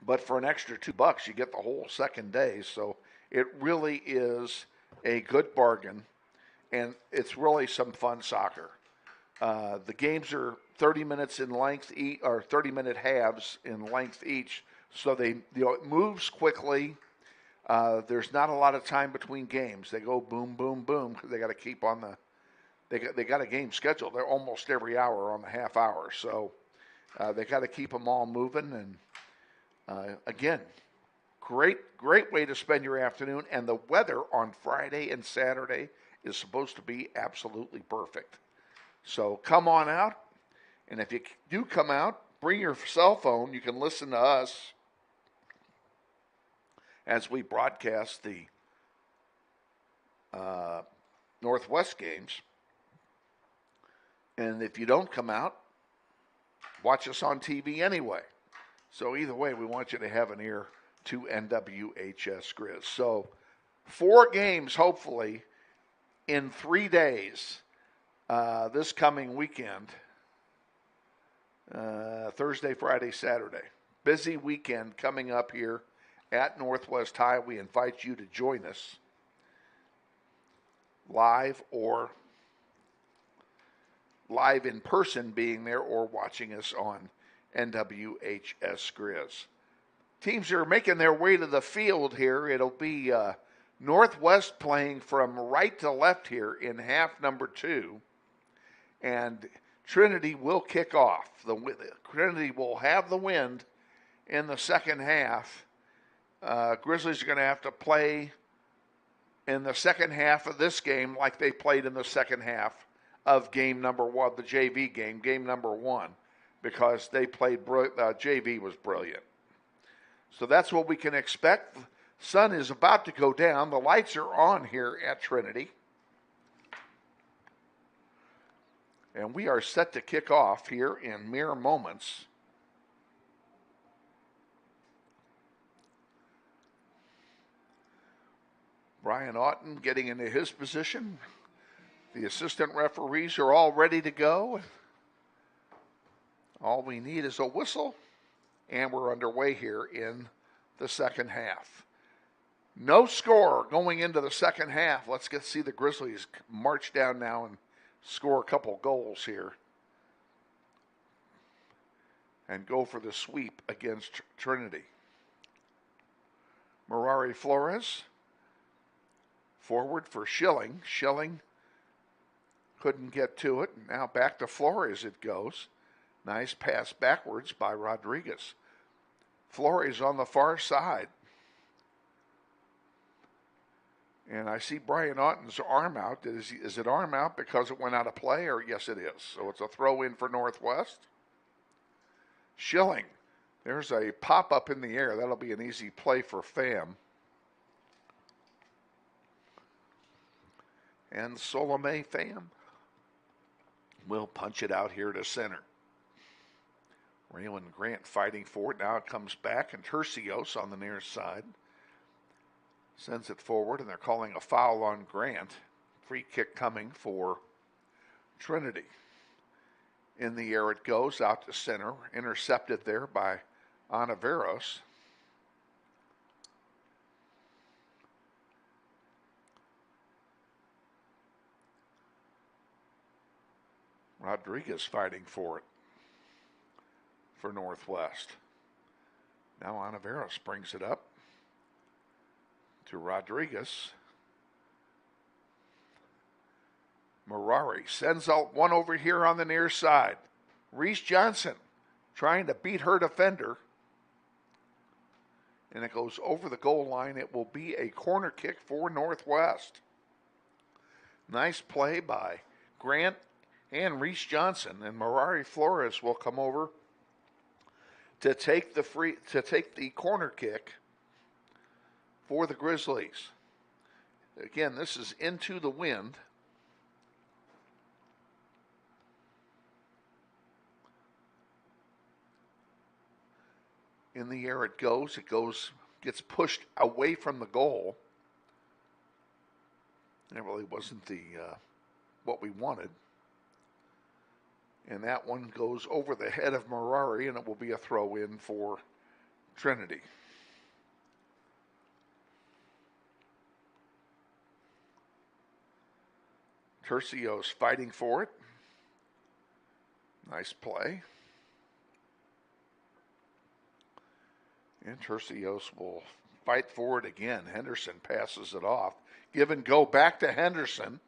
But for an extra $2, you get the whole second day. So it really is a good bargain, and it's really some fun soccer. The games are 30 minutes in length, or 30-minute halves in length each, so it moves quickly. There's not a lot of time between games. They go boom, boom, boom because they got to keep on they got a game scheduled. They're almost every hour on the half hour, so they got to keep them all moving. And again, great way to spend your afternoon. And the weather on Friday and Saturday is supposed to be absolutely perfect. So come on out, and if you do come out, bring your cell phone. You can listen to us as we broadcast the Northwest games. And if you don't come out, watch us on TV anyway. So either way, we want you to have an ear to NWHS Grizz. So 4 games, hopefully, in 3 days this coming weekend. Thursday, Friday, Saturday. Busy weekend coming up here at Northwest High. We invite you to join us live in person, being there, or watching us on NWHS Grizz. Teams are making their way to the field here. It'll be Northwest playing from right to left here in half number 2. And Trinity will kick off. Trinity will have the wind in the second half. Grizzlies are going to have to play in the second half of this game like they played in the second half of game number 1, the JV game number 1, because they played, JV was brilliant. So that's what we can expect. Sun is about to go down. The lights are on here at Trinity. And we are set to kick off here in mere moments. Brian Otten getting into his position. The assistant referees are all ready to go. All we need is a whistle, and we're underway here in the second half. No score going into the second half. Let's see the Grizzlies march down now and score a couple goals here. And go for the sweep against Trinity. Mirari Flores. Forward for Schilling. Schilling couldn't get to it. Now back to Flores it goes. Nice pass backwards by Rodriguez. Flores on the far side. And I see Brian Otten's arm out. Is it arm out because it went out of play? Or yes, it is. So it's a throw in for Northwest. Schilling. There's a pop-up in the air. That'll be an easy play for Pham. And Salome Pham will punch it out here to center. Raylan Grant fighting for it. Now it comes back, and Tercios on the near side sends it forward, and they're calling a foul on Grant. Free kick coming for Trinity. In the air it goes, out to center. Intercepted there by Anaveros. Rodriguez fighting for it for Northwest. Now Anaveros brings it up to Rodriguez. Mirari sends out one over here on the near side. Reese Johnson trying to beat her defender. And it goes over the goal line. It will be a corner kick for Northwest. Nice play by Grant and Reese Johnson. And Mirari Flores will come over to take the corner kick for the Grizzlies. Again, this is into the wind. In the air it goes. Gets pushed away from the goal. That really wasn't what we wanted. And that one goes over the head of Mirari, and it will be a throw in for Trinity. Tercios fighting for it. Nice play. And Tercios will fight for it again. Henderson passes it off. Give and go back to Henderson.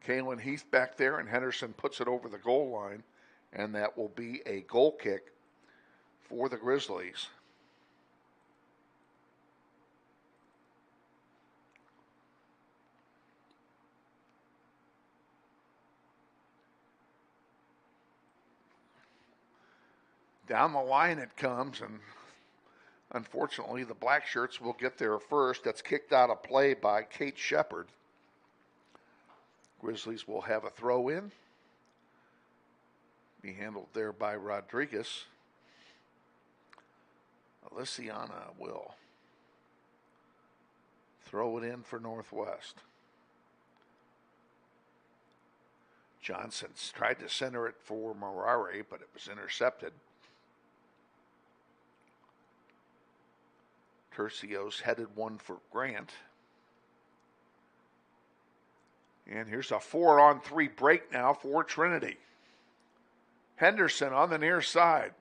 Kalen Heath back there, and Henderson puts it over the goal line, and that will be a goal kick for the Grizzlies. Down the line it comes, and unfortunately the black shirts will get there first. That's kicked out of play by Kate Shepard. Grizzlies will have a throw in. Be handled there by Rodriguez. Aliciana will throw it in for Northwest. Johnson's tried to center it for Mirari, but it was intercepted. Tercios headed one for Grant. And here's a 4-on-3 break now for Trinity. Henderson on the near side.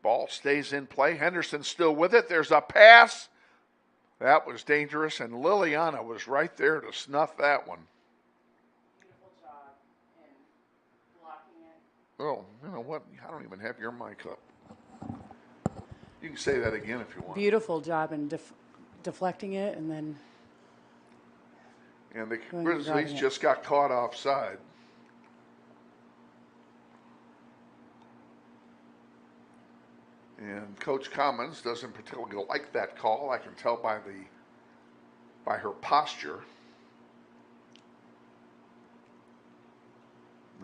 Ball stays in play. Henderson still with it. There's a pass. That was dangerous, and Liliana was right there to snuff that one. Beautiful job in blocking it. Oh, you know what? I don't even have your mic up. You can say that again if you want. Beautiful job in deflecting it, and then... And the Grizzlies just got caught offside. And Coach Commons doesn't particularly like that call. I can tell by her posture.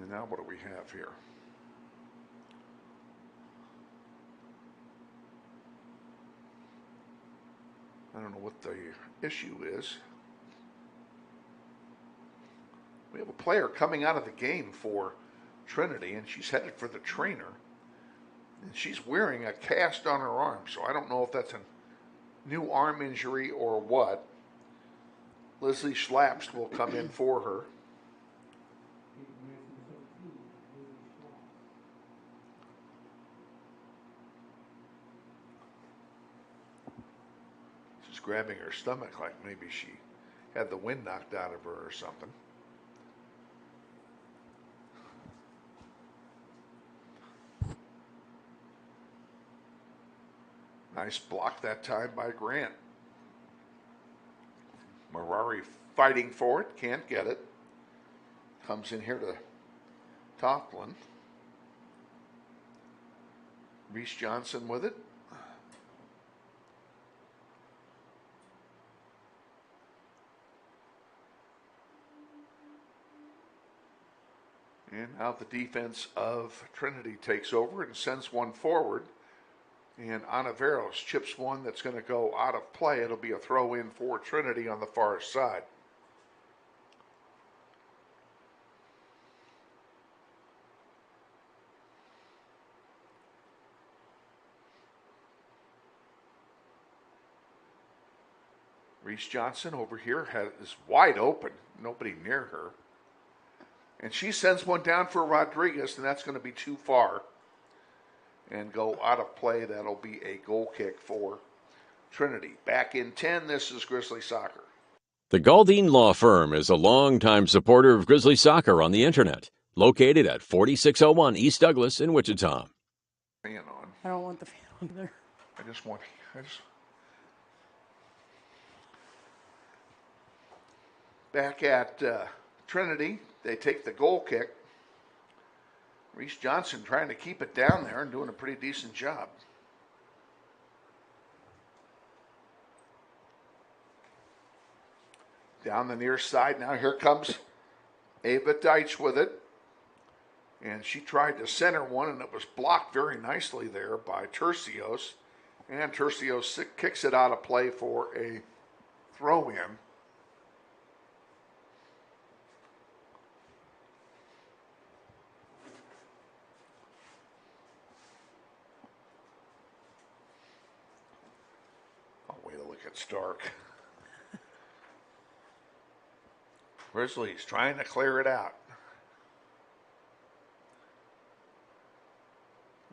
And now what do we have here? I don't know what the issue is. We have a player coming out of the game for Trinity, and she's headed for the trainer. And she's wearing a cast on her arm, so I don't know if that's a new arm injury or what. Leslie Schlaps will come in for her. She's grabbing her stomach like maybe she had the wind knocked out of her or something. Nice block that time by Grant. Marari fighting for it, can't get it. Comes in here to Toplin. Reese Johnson with it. And now the defense of Trinity takes over and sends one forward. And Anaveros chips one that's going to go out of play. It'll be a throw in for Trinity on the far side. Reese Johnson over here is wide open. Nobody near her. And she sends one down for Rodriguez, and that's going to be too far and go out of play. That'll be a goal kick for Trinity. Back in 10, this is Grizzly Soccer. The Galdine Law Firm is a longtime supporter of Grizzly Soccer on the internet, located at 4601 East Douglas in Wichita. Fan on. I don't want the fan on there. Back at Trinity, they take the goal kick. Reese Johnson trying to keep it down there and doing a pretty decent job. Down the near side, now here comes Ava Deitch with it. And she tried to center one, and it was blocked very nicely there by Tercios. And Tercios kicks it out of play for a throw-in. It's dark. Grizzlies trying to clear it out.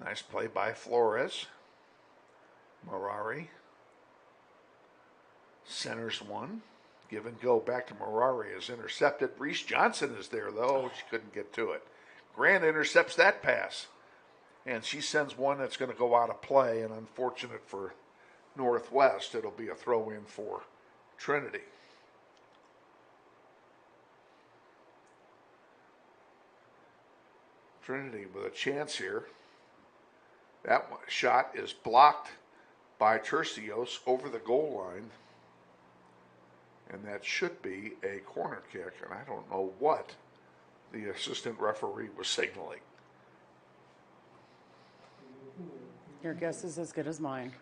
Nice play by Flores. Marari centers one. Give and go back to Marari is intercepted. Reese Johnson is there, though. She couldn't get to it. Grant intercepts that pass. And she sends one that's going to go out of play, and unfortunate for Northwest, it'll be a throw-in for Trinity. Trinity with a chance here. That shot is blocked by Tercios over the goal line. And that should be a corner kick. And I don't know what the assistant referee was signaling. Your guess is as good as mine.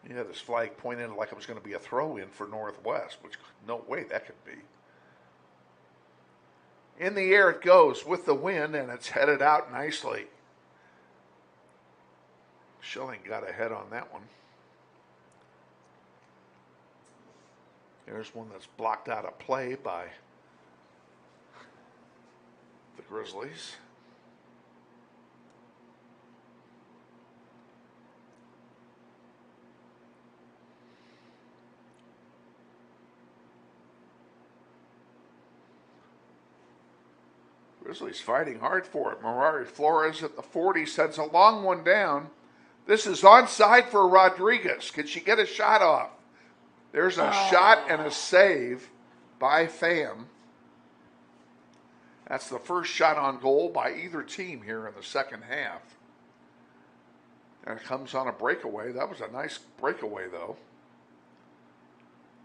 Yeah, this flag pointed like it was going to be a throw-in for Northwest, which no way that could be. In the air it goes with the wind, and it's headed out nicely. Schilling got ahead on that one. There's one that's blocked out of play by the Grizzlies. Grizzlies fighting hard for it. Marari Flores at the 40 sends a long one down. This is onside for Rodriguez. Can she get a shot off? There's a shot and a save by Pham. That's the first shot on goal by either team here in the second half. And it comes on a breakaway. That was a nice breakaway, though.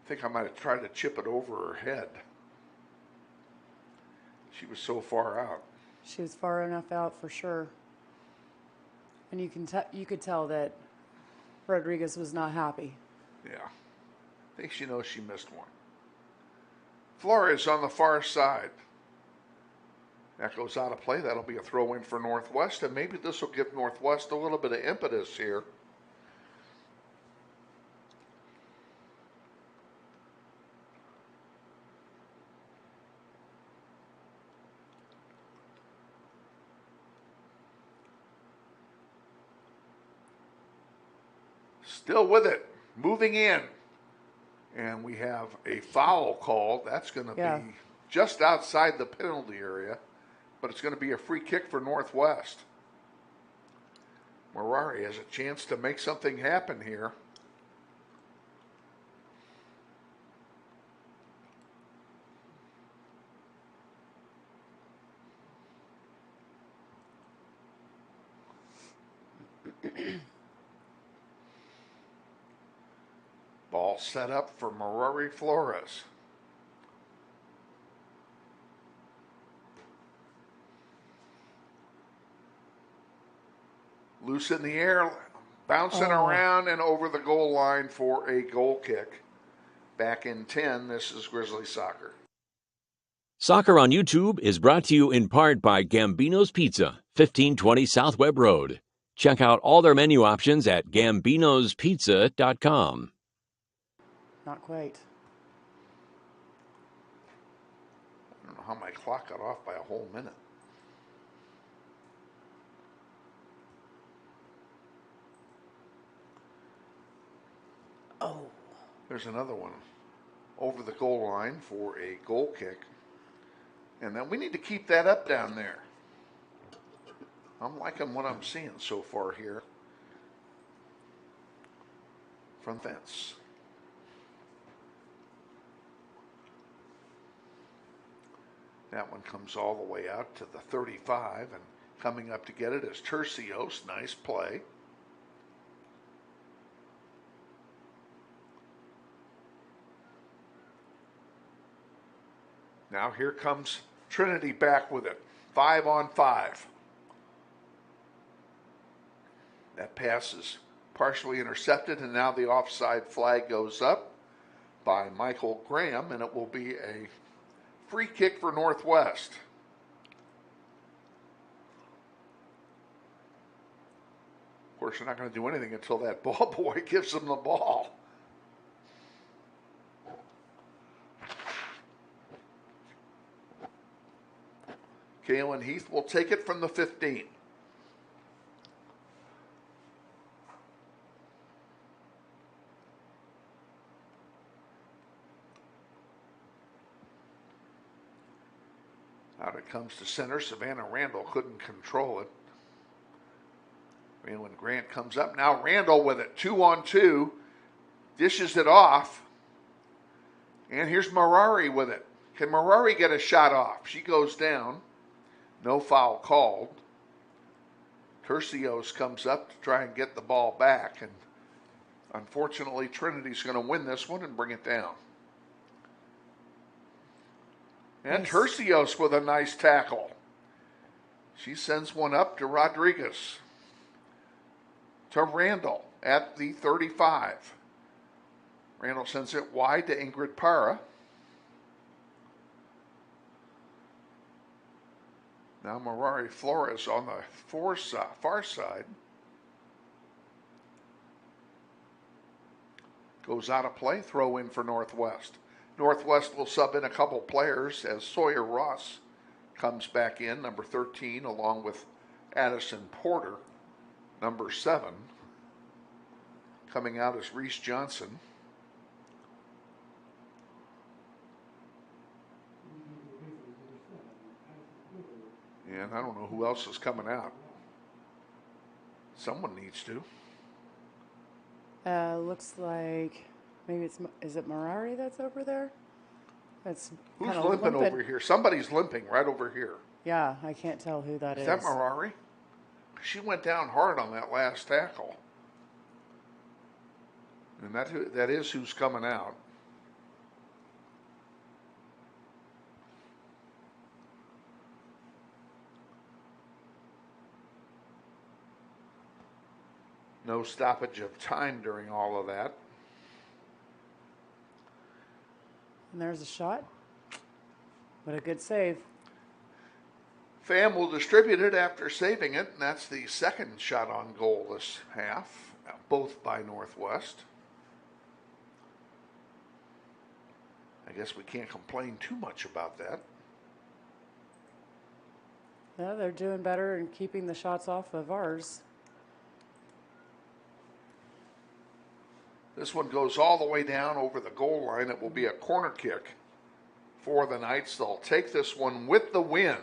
I think I might have tried to chip it over her head. She was so far out. She was far enough out for sure. And you could tell that Rodriguez was not happy. Yeah. I think she knows she missed one. Flores on the far side. That goes out of play. That'll be a throw in for Northwest, and maybe this will give Northwest a little bit of impetus here. Still with it, moving in. And we have a foul called. That's going to be just outside the penalty area, but it's going to be a free kick for Northwest. Marari has a chance to make something happen here. Ball set up for Marari Flores. Loose in the air, bouncing around and over the goal line for a goal kick. Back in 10, this is Grizzly Soccer. Soccer on YouTube is brought to you in part by Gambino's Pizza, 1520 South Webb Road. Check out all their menu options at gambinospizza.com. Not quite. I don't know how my clock got off by a whole minute. Oh. There's another one over the goal line for a goal kick. And then we need to keep that up down there. I'm liking what I'm seeing so far here. Front fence. That one comes all the way out to the 35, and coming up to get it is Tercios. Nice play. Now here comes Trinity back with it. 5-on-5. That pass is partially intercepted, and now the offside flag goes up by Michael Graham, and it will be a free kick for Northwest. Of course, you're not going to do anything until that ball boy gives them the ball. Kalen Heath will take it from the 15. Out it comes to center. Savannah Randall couldn't control it. When Grant comes up, now Randall with it. 2-on-2. Dishes it off. And here's Marari with it. Can Marari get a shot off? She goes down. No foul called. Tercios comes up to try and get the ball back. And unfortunately, Trinity's going to win this one and bring it down. And nice. Tercios with a nice tackle. She sends one up to Rodriguez. To Randall at the 35. Randall sends it wide to Ingrid Parra. Now Marari Flores on the far side. Goes out of play, throw in for Northwest. Northwest will sub in a couple players as Sawyer Ross comes back in, number 13, along with Addison Porter, number 7. Coming out is Reese Johnson. And I don't know who else is coming out. Someone needs to. Looks like maybe is it Marari that's over there? That's who's limping over here? Somebody's limping right over here. Yeah, I can't tell who that is. Is that Marari? She went down hard on that last tackle. And that is who's coming out. No stoppage of time during all of that. And there's a shot. What a good save. Pham will distribute it after saving it, and that's the second shot on goal this half, both by Northwest. I guess we can't complain too much about that. Yeah, they're doing better and keeping the shots off of ours. This one goes all the way down over the goal line. It will be a corner kick for the Knights. They'll take this one with the wind.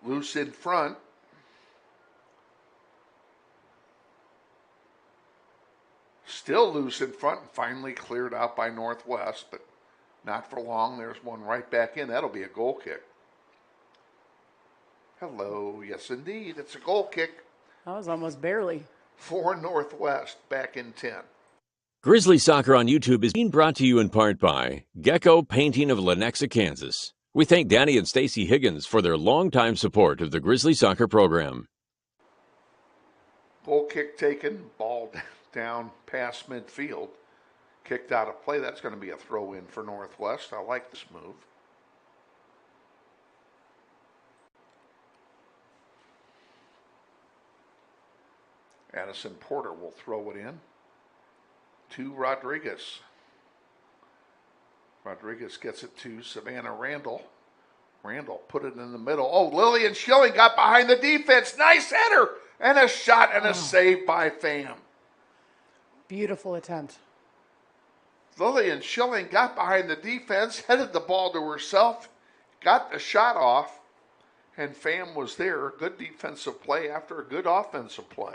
Loose in front. Still loose in front and finally cleared out by Northwest, but not for long. There's one right back in. That'll be a goal kick. Hello. Yes, indeed. It's a goal kick. That was almost barely. For Northwest, back in 10. Grizzly Soccer on YouTube is being brought to you in part by Gecko Painting of Lenexa, Kansas. We thank Danny and Stacy Higgins for their longtime support of the Grizzly Soccer program. Goal kick taken, ball down past midfield, kicked out of play. That's going to be a throw in for Northwest. I like this move. Addison Porter will throw it in to Rodriguez. Rodriguez gets it to Savannah Randall. Randall put it in the middle. Oh, Lillian Schilling got behind the defense. Nice header and a shot and a save by Pham. Beautiful attempt. Lillian Schilling got behind the defense, headed the ball to herself, got the shot off, and Pham was there. Good defensive play after a good offensive play.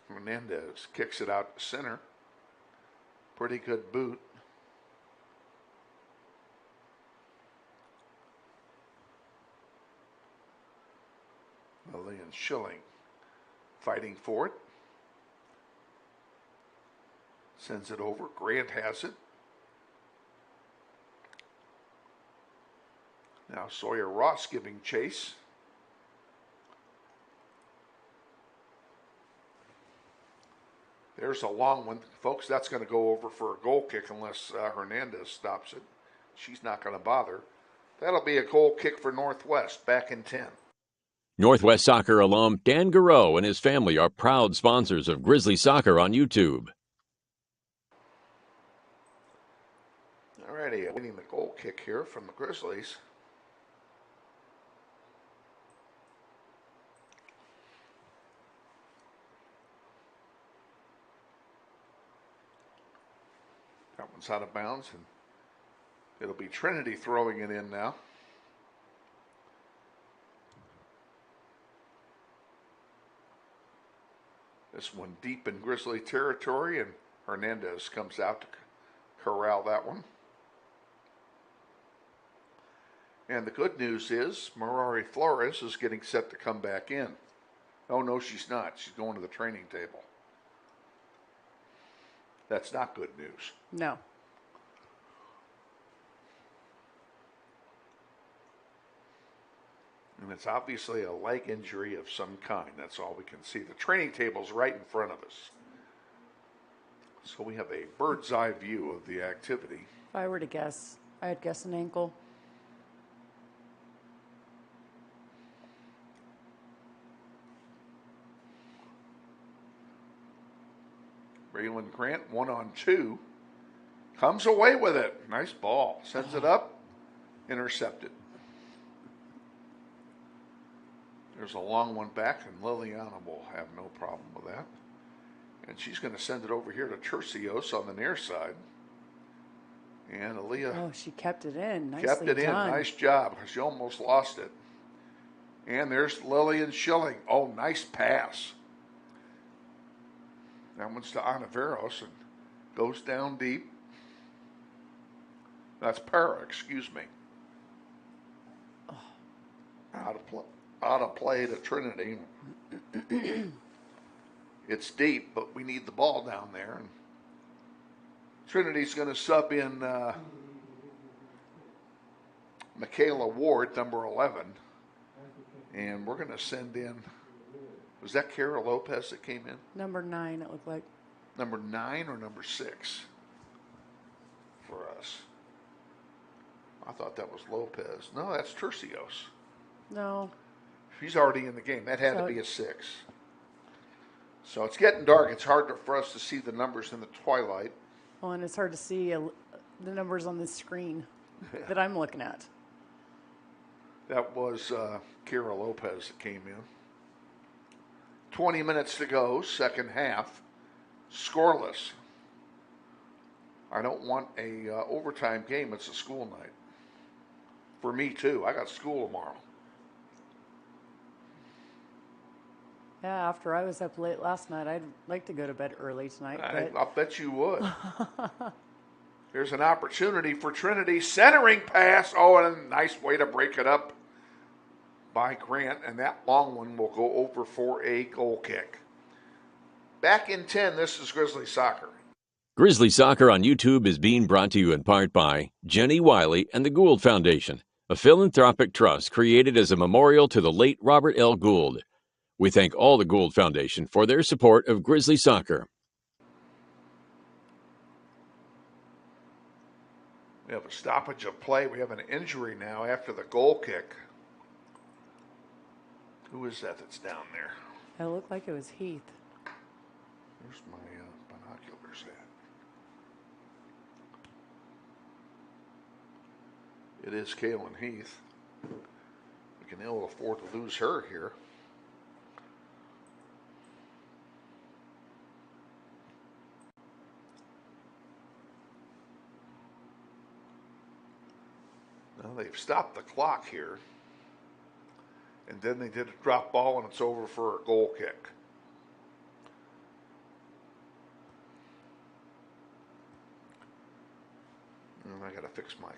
Hernandez kicks it out to center. Pretty good boot. Lillian Schilling fighting for it. Sends it over. Grant has it. Now Sawyer Ross giving chase. There's a long one. Folks, that's going to go over for a goal kick unless Hernandez stops it. She's not going to bother. That'll be a goal kick for Northwest, back in 10. Northwest Soccer alum Dan Garreau and his family are proud sponsors of Grizzly Soccer on YouTube. Alrighty, winning the goal kick here from the Grizzlies. That one's out of bounds, and it'll be Trinity throwing it in now. This one deep in Grizzly territory, and Hernandez comes out to corral that one. And the good news is Merari Flores is getting set to come back in. Oh, no, she's not. She's going to the training table. That's not good news. No. And it's obviously a leg injury of some kind. That's all we can see. The training table's right in front of us. So we have a bird's eye view of the activity. If I were to guess, I'd guess an ankle. Braylon Grant, 1-on-2. Comes away with it. Nice ball. Sends it up. Intercepted. There's a long one back, and Liliana will have no problem with that. And she's going to send it over here to Tercios on the near side. And Aaliyah. Oh, she kept it in. Nicely kept it in. done. Nice job. She almost lost it. And there's Lillian Schilling. Oh, nice pass. That one's to Anaveros and goes down deep. That's Para, excuse me. Out of play. out of play to Trinity. It's deep, but we need the ball down there. And Trinity's going to sub in Michaela Ward, number 11. And we're going to send in, was that Kara Lopez that came in? Number 9, it looked like. Number 9 or number 6 for us? I thought that was Lopez. No, that's Tercios. No. She's already in the game. That had to be a 6. So it's getting dark. It's hard for us to see the numbers in the twilight. Well, and it's hard to see the numbers on this screen that I'm looking at. That was Kira Lopez that came in. 20 minutes to go, second half. Scoreless. I don't want a overtime game. It's a school night. For me, too. I got school tomorrow. Yeah, after I was up late last night, I'd like to go to bed early tonight. I'll bet you would. There's an opportunity for Trinity. Centering pass. Oh, and a nice way to break it up by Grant. And that long one will go over for a goal kick. Back in 10, this is Grizzly Soccer. Grizzly Soccer on YouTube is being brought to you in part by Jenny Wiley and the Gould Foundation, a philanthropic trust created as a memorial to the late Robert L. Gould. We thank all the Gould Foundation for their support of Grizzly Soccer. We have a stoppage of play. We have an injury now after the goal kick. Who is that that's down there? It looked like it was Heath. Where's my binoculars at? It is Kaylin Heath. We can ill afford to lose her here. Now they've stopped the clock here. And then they did a drop ball and it's over for a goal kick. And I got to fix my...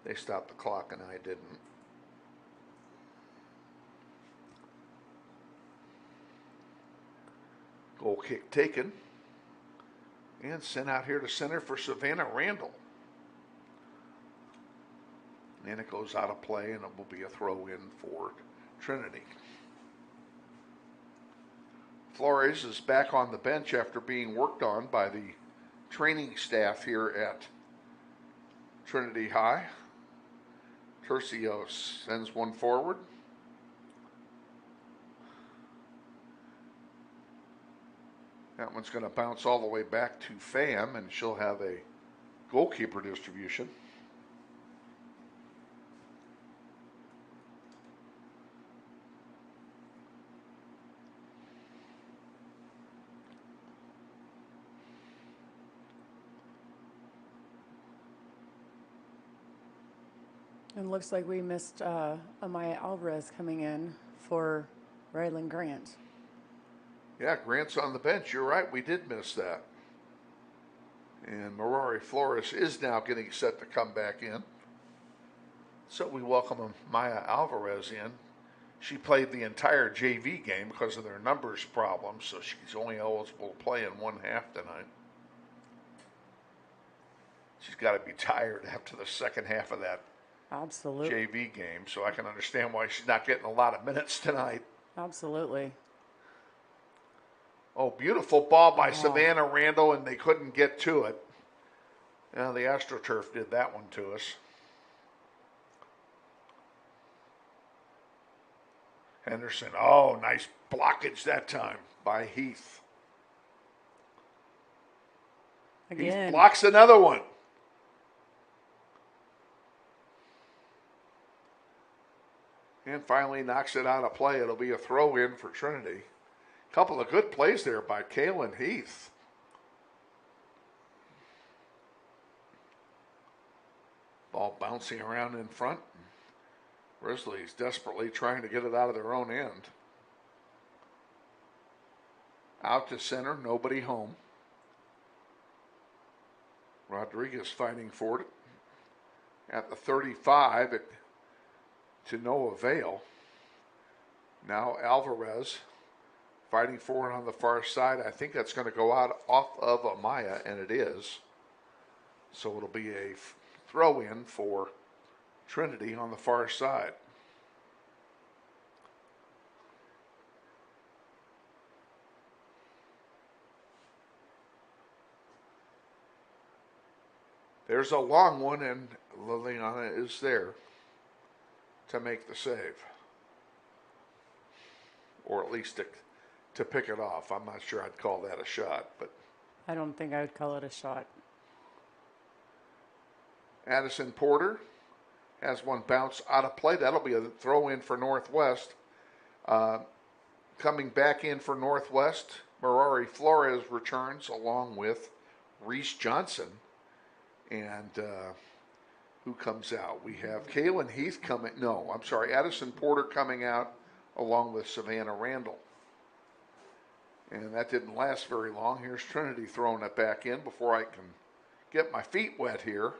They stopped the clock and I didn't. Goal kick taken. And sent out here to center for Savannah Randall. And it goes out of play and it will be a throw in for Trinity. Flores is back on the bench after being worked on by the training staff here at Trinity High. Tercios sends one forward. That one's going to bounce all the way back to Pham, and she'll have a goalkeeper distribution. And looks like we missed Amaya Alvarez coming in for Rylan Grant. Yeah, Grant's on the bench. You're right. We did miss that. And Marori Flores is now getting set to come back in. So we welcome Maya Alvarez in. She played the entire JV game because of their numbers problems, so she's only eligible to play in one half tonight. She's got to be tired after the second half of that Absolutely. JV game, so I can understand why she's not getting a lot of minutes tonight. Absolutely. Oh, beautiful ball by Savannah Randall, and they couldn't get to it. Now the AstroTurf did that one to us. Henderson, oh, nice blockage that time by Heath. Again. Heath blocks another one. And finally knocks it out of play. It'll be a throw in for Trinity. Couple of good plays there by Kaylin Heath. Ball bouncing around in front. Grizzlies desperately trying to get it out of their own end. Out to center, nobody home. Rodriguez fighting for it. at the 35 to no avail. Now Alvarez fighting for it on the far side. I think that's going to go out off of Amaya, and it is. So it'll be a throw in for Trinity on the far side. There's a long one, and Liliana is there to make the save. Or at least to pick it off. I'm not sure I'd call that a shot, but I don't think I would call it a shot. Addison Porter has one bounce out of play. That'll be a throw in for Northwest. Coming back in for Northwest, Merari Flores returns along with Reese Johnson. And who comes out? We have Kaylin Heath coming. No, I'm sorry. Addison Porter coming out along with Savannah Randall. And that didn't last very long. Here's Trinity throwing it back in before I can get my feet wet here.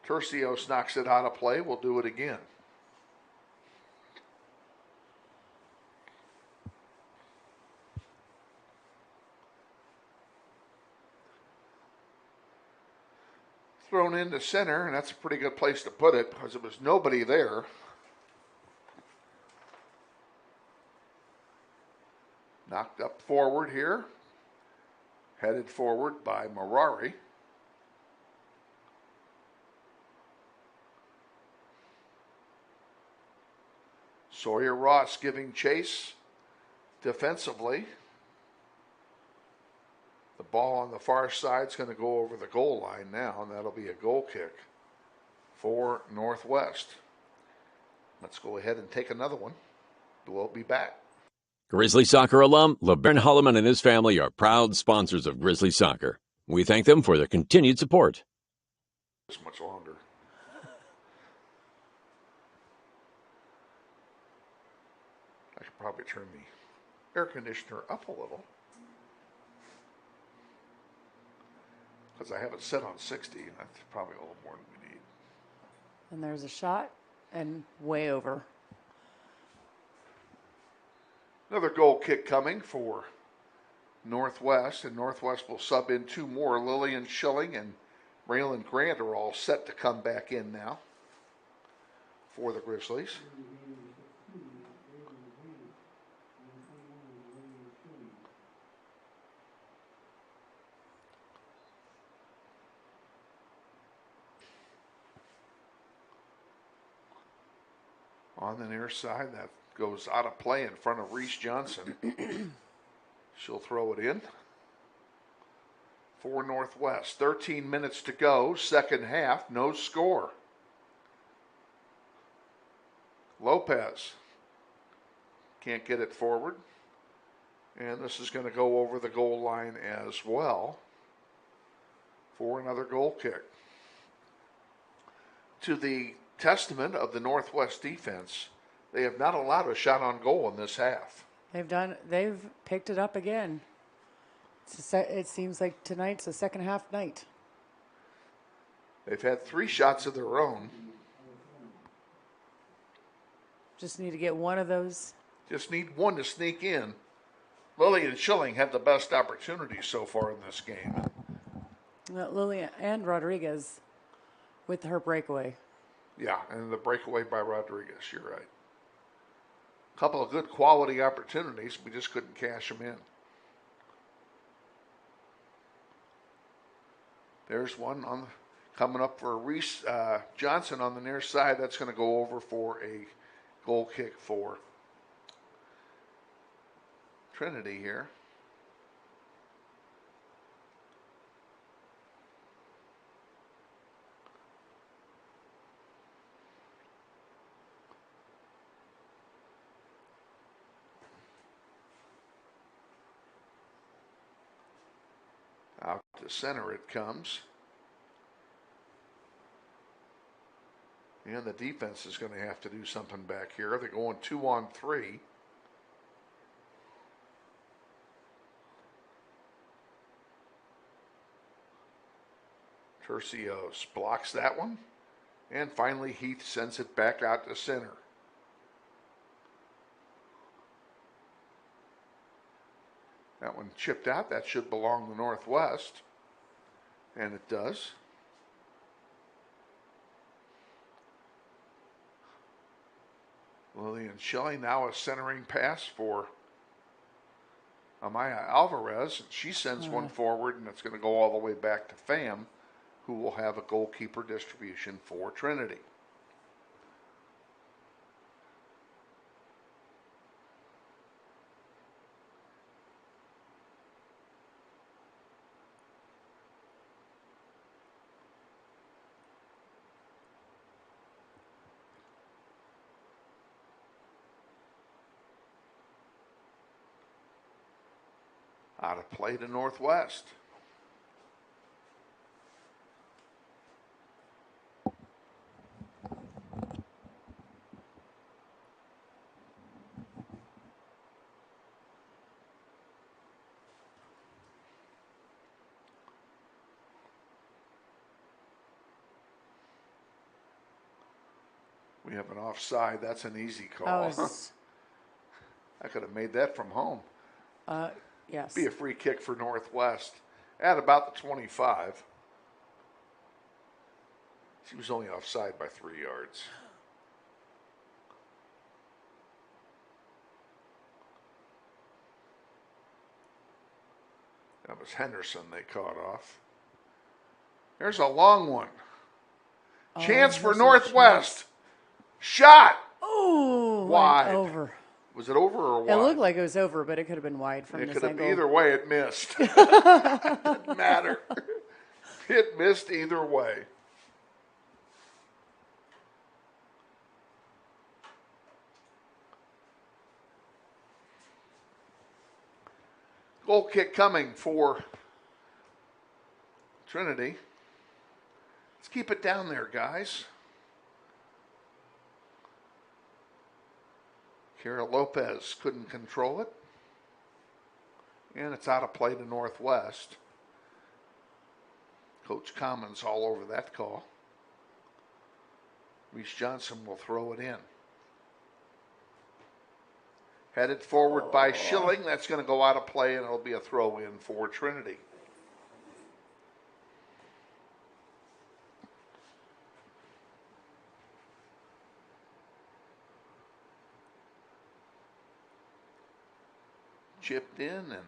Tercios knocks it out of play. We'll do it again. Thrown into center, and that's a pretty good place to put it because there was nobody there. Knocked up forward here. Headed forward by Merari. Sawyer Ross giving chase defensively. The ball on the far side is going to go over the goal line now, and that'll be a goal kick for Northwest. Let's go ahead and take another one. We'll be back. Grizzly soccer alum LeBaron Holloman and his family are proud sponsors of Grizzly Soccer. We thank them for their continued support. This much longer. I could probably turn the air conditioner up a little, because I have it set on 60, and that's probably a little more than we need. And there's a shot, and way over. Another goal kick coming for Northwest, and Northwest will sub in two more. Lillian Schilling and Raylan Grant are all set to come back in now for the Grizzlies. On the near side, that goes out of play in front of Reese Johnson. She'll throw it in for Northwest. 13 minutes to go, second half, no score. Lopez can't get it forward. And this is going to go over the goal line as well for another goal kick. To the testament of the Northwest defense, they have not allowed a shot on goal in this half. They've picked it up again. It seems like tonight's a second half night. They've had 3 shots of their own. Just need to get one of those. Just need one to sneak in. Lily and Schilling have the best opportunities so far in this game. Lily and Rodriguez with her breakaway. Yeah, and the breakaway by Rodriguez, you're right. A couple of good quality opportunities, we just couldn't cash them in. There's one coming up for Reese Johnson on the near side. That's going to go over for a goal kick for Trinity here. Out to center it comes. And the defense is going to have to do something back here. They're going 2-on-3. Tercios blocks that one. And finally, Heath sends it back out to center. That one chipped out. That should belong to Northwest. And it does. Lillian Shelley now a centering pass for Amaya Alvarez. And she sends one forward, and it's going to go all the way back to Pham, who will have a goalkeeper distribution for Trinity. Out of play to Northwest. We have an offside. That's an easy call. I could have made that from home. Yes. Be a free kick for Northwest at about the 25. She was only offside by 3 yards. That was Henderson they caught off. There's a long one. Chance for Northwest. Shot. Oh, wide. Over. Was it over or wide? It looked like it was over, but it could have been wide from this angle. Either way, it missed. Didn't matter. It missed either way. Goal kick coming for Trinity. Let's keep it down there, guys. Kara Lopez couldn't control it. And it's out of play to Northwest. Coach Commons all over that call. Reese Johnson will throw it in. Headed forward by Schilling. That's going to go out of play, and it'll be a throw in for Trinity. Chipped in, and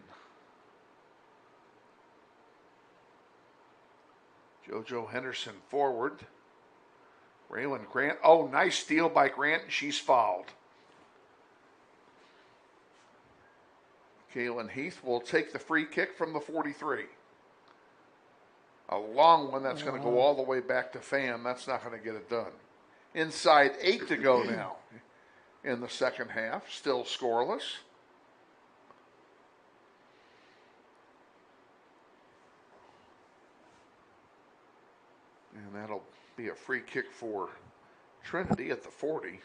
JoJo Henderson forward. Raylan Grant. Oh, nice steal by Grant, and she's fouled. Kaylin Heath will take the free kick from the 43. A long one that's going to go all the way back to Pham. That's not going to get it done. Inside 8 to go now in the second half. Still scoreless. And that'll be a free kick for Trinity at the 40.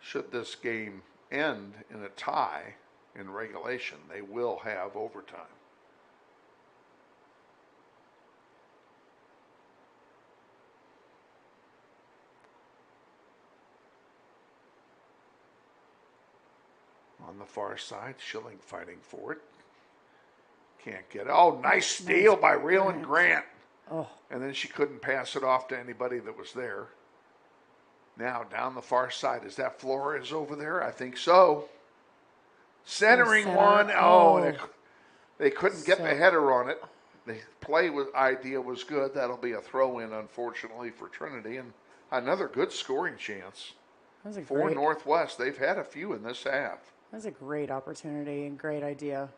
Should this game end in a tie in regulation, they will have overtime. On the far side, Schilling fighting for it. Can't get it. Oh, nice steal by Raylan Grant. Oh. And then she couldn't pass it off to anybody that was there. Now down the far side. Is that Flores over there? I think so. Centering one. Oh, they couldn't get the header on it. The idea was good. That'll be a throw in, unfortunately, for Trinity. And another good scoring chance for Northwest. They've had a few in this half. That's a great opportunity and great idea.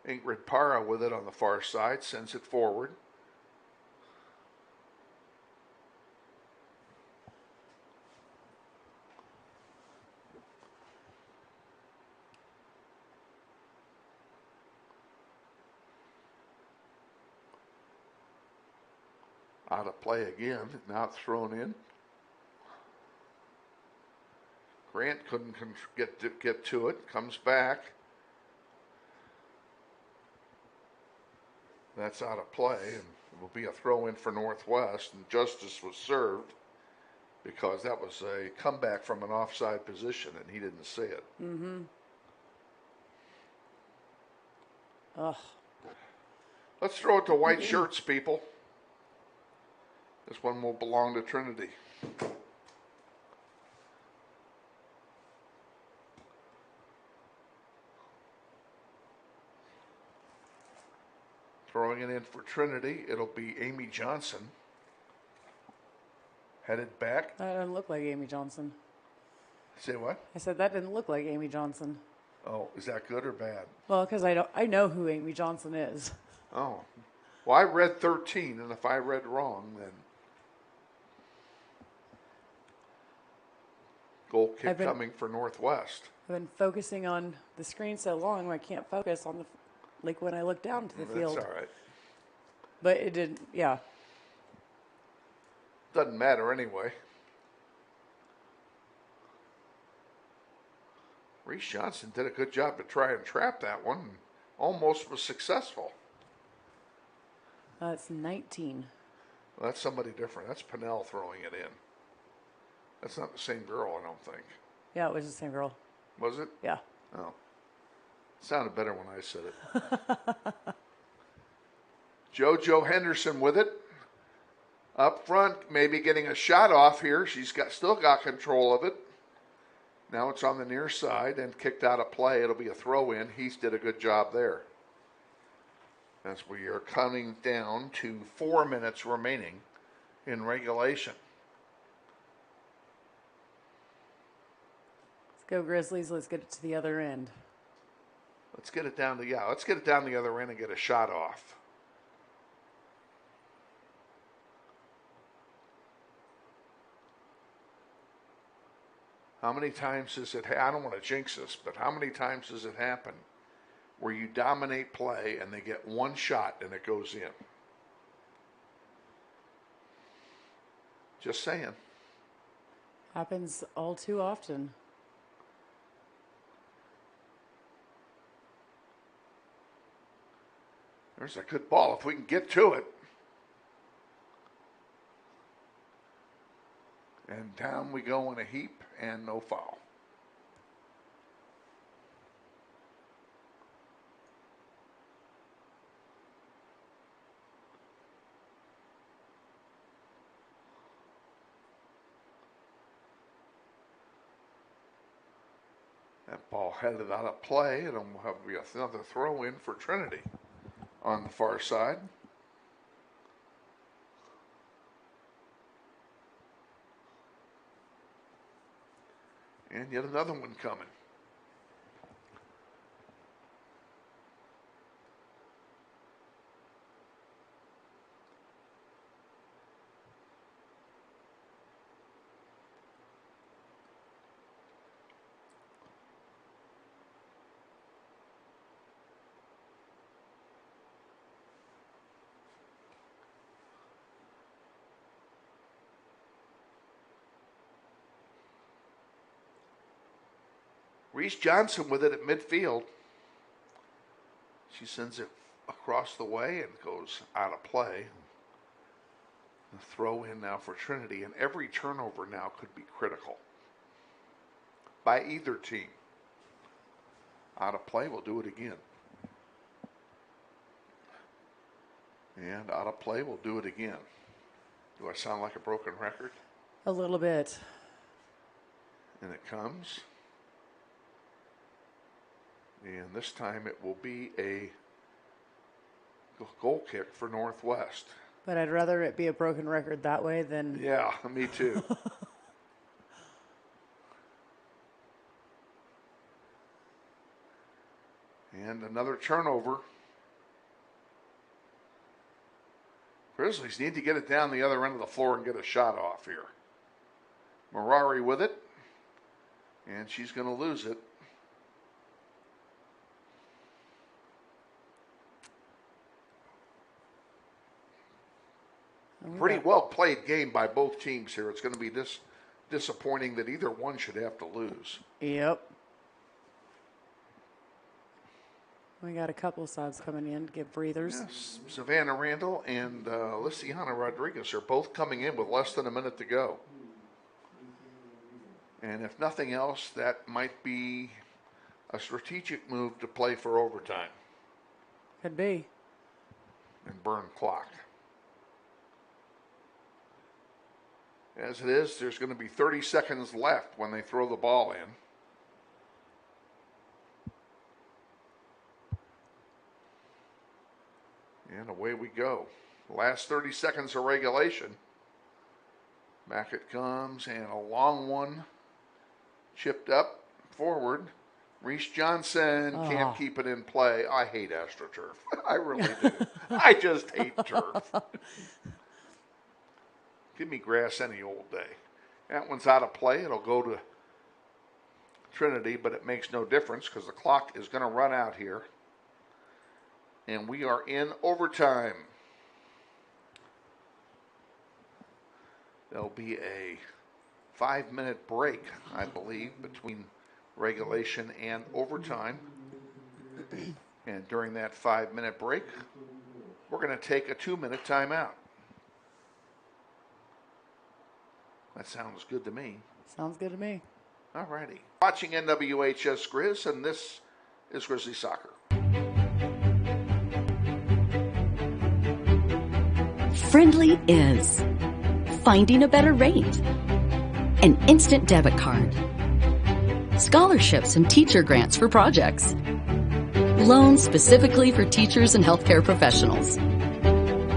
Ingrid Parra with it on the far side, sends it forward. Out of play again. Now it's thrown in. Grant couldn't get to it. Comes back. That's out of play, and it will be a throw in for Northwest. And justice was served because that was a comeback from an offside position, and he didn't see it. Mm-hmm. Ugh. Let's throw it to white shirts, people. This one will belong to Trinity. Throwing it in for Trinity, it'll be Amy Johnson. Headed back. That doesn't look like Amy Johnson. Say what? I said that didn't look like Amy Johnson. Oh, is that good or bad? Well, because I know who Amy Johnson is. Oh. Well, I read 13, and if I read wrong, then goal kick coming for Northwest. I've been focusing on the screen so long I can't focus on when I look down to the field. That's all right. But it didn't, yeah. Doesn't matter anyway. Reese Johnson did a good job to try and trap that one. And almost was successful. It's 19. Well, that's somebody different. That's Pinnell throwing it in. That's not the same girl, I don't think. Yeah, it was the same girl. Was it? Yeah. Oh. Sounded better when I said it. JoJo Henderson with it. Up front, maybe getting a shot off here. She's still got control of it. Now it's on the near side and kicked out of play. It'll be a throw in. Heath did a good job there. As we are counting down to 4 minutes remaining in regulation. Let's go Grizzlies. Let's get it to the other end. Let's get it down the other end and get a shot off. How many times has it, I don't want to jinx this, but how many times does it happen where you dominate play and they get one shot and it goes in? Just saying. Happens all too often. There's a good ball if we can get to it. And down we go in a heap and no foul. That ball headed out of play, and it'll be another throw in for Trinity on the far side. And yet another one coming. Reese Johnson with it at midfield. She sends it across the way and goes out of play. The throw in now for Trinity, and every turnover now could be critical by either team. Out of play, we'll do it again. And out of play, we'll do it again. Do I sound like a broken record? A little bit. And it comes. And this time it will be a goal kick for Northwest. But I'd rather it be a broken record that way than... Yeah, me too. And another turnover. Grizzlies need to get it down the other end of the floor and get a shot off here. Marari with it. And she's going to lose it. Pretty well played game by both teams here. It's going to be disappointing that either one should have to lose. Yep. We got a couple of subs coming in to give breathers. Yes, Savannah Randall and Lysiana Rodriguez are both coming in with less than a minute to go. And if nothing else, that might be a strategic move to play for overtime. Could be. And burn clock. As it is, there's going to be 30 seconds left when they throw the ball in. And away we go. Last 30 seconds of regulation. Back it comes, and a long one. Chipped up, forward. Reese Johnson can't keep it in play. I hate AstroTurf. I really do. I just hate turf. Give me grass any old day. That one's out of play. It'll go to Trinity, but it makes no difference because the clock is going to run out here. And we are in overtime. There'll be a 5-minute break, I believe, between regulation and overtime. And during that 5-minute break, we're going to take a 2-minute timeout. That sounds good to me. Sounds good to me. All righty. Watching NWHS Grizz, and this is Grizzly Soccer. Friendly is finding a better rate, an instant debit card, scholarships and teacher grants for projects, loans specifically for teachers and healthcare professionals,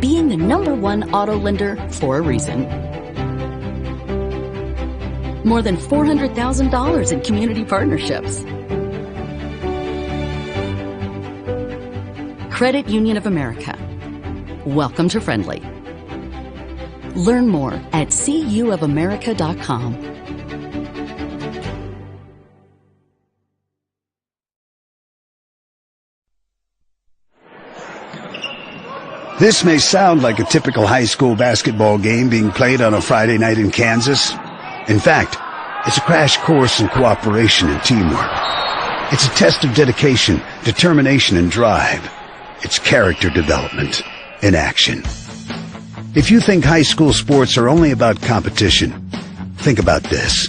being the #1 auto lender for a reason. More than $400,000 in community partnerships. Credit Union of America. Welcome to Friendly. Learn more at cuofamerica.com. This may sound like a typical high school basketball game being played on a Friday night in Kansas. In fact, it's a crash course in cooperation and teamwork. It's a test of dedication, determination, and drive. It's character development in action. If you think high school sports are only about competition, think about this.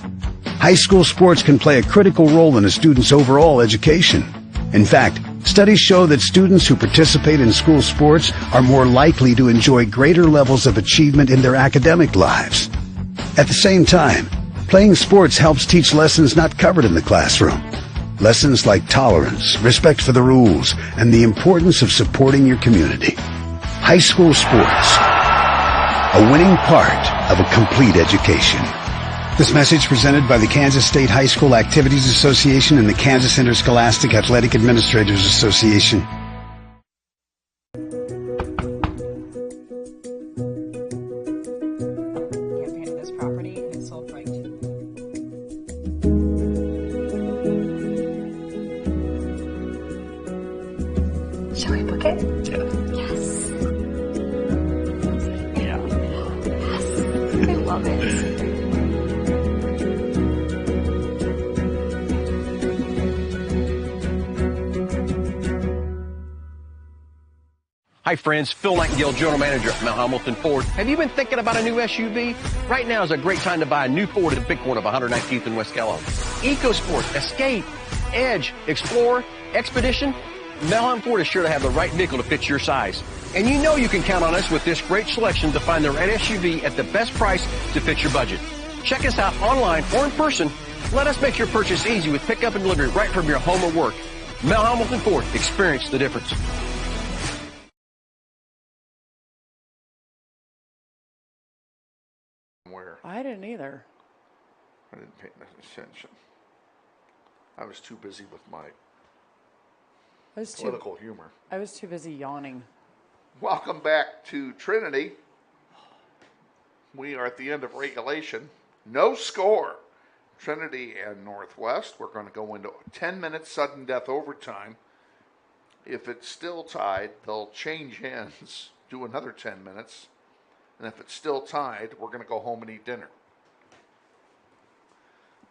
High school sports can play a critical role in a student's overall education. In fact, studies show that students who participate in school sports are more likely to enjoy greater levels of achievement in their academic lives. At the same time, playing sports helps teach lessons not covered in the classroom. Lessons like tolerance, respect for the rules, and the importance of supporting your community. High school sports, a winning part of a complete education. This message presented by the Kansas State High School Activities Association and the Kansas Interscholastic Athletic Administrators Association. Campaign of this property and it's sold right to. Shall we book it? Yeah. Yes. Yeah. Yes. I love it. Hi friends, Phil Nightingale, General Manager at Mount Hamilton Ford. Have you been thinking about a new SUV? Right now is a great time to buy a new Ford at the big corner of 119th and West Kellogg. EcoSport, Escape, Edge, Explorer, Expedition. Mount Hamilton Ford is sure to have the right vehicle to fit your size. And you know you can count on us with this great selection to find the right SUV at the best price to fit your budget. Check us out online or in person. Let us make your purchase easy with pickup and delivery right from your home or work. Mount Hamilton Ford, experience the difference. Where I didn't either. I didn't pay attention. I was too busy with my political humor. I was too busy yawning. Welcome back to Trinity. We are at the end of regulation. No score. Trinity and Northwest. We're going to go into a 10-minute sudden death overtime. If it's still tied, they'll change hands, do another 10 minutes, And if it's still tied, we're going to go home and eat dinner.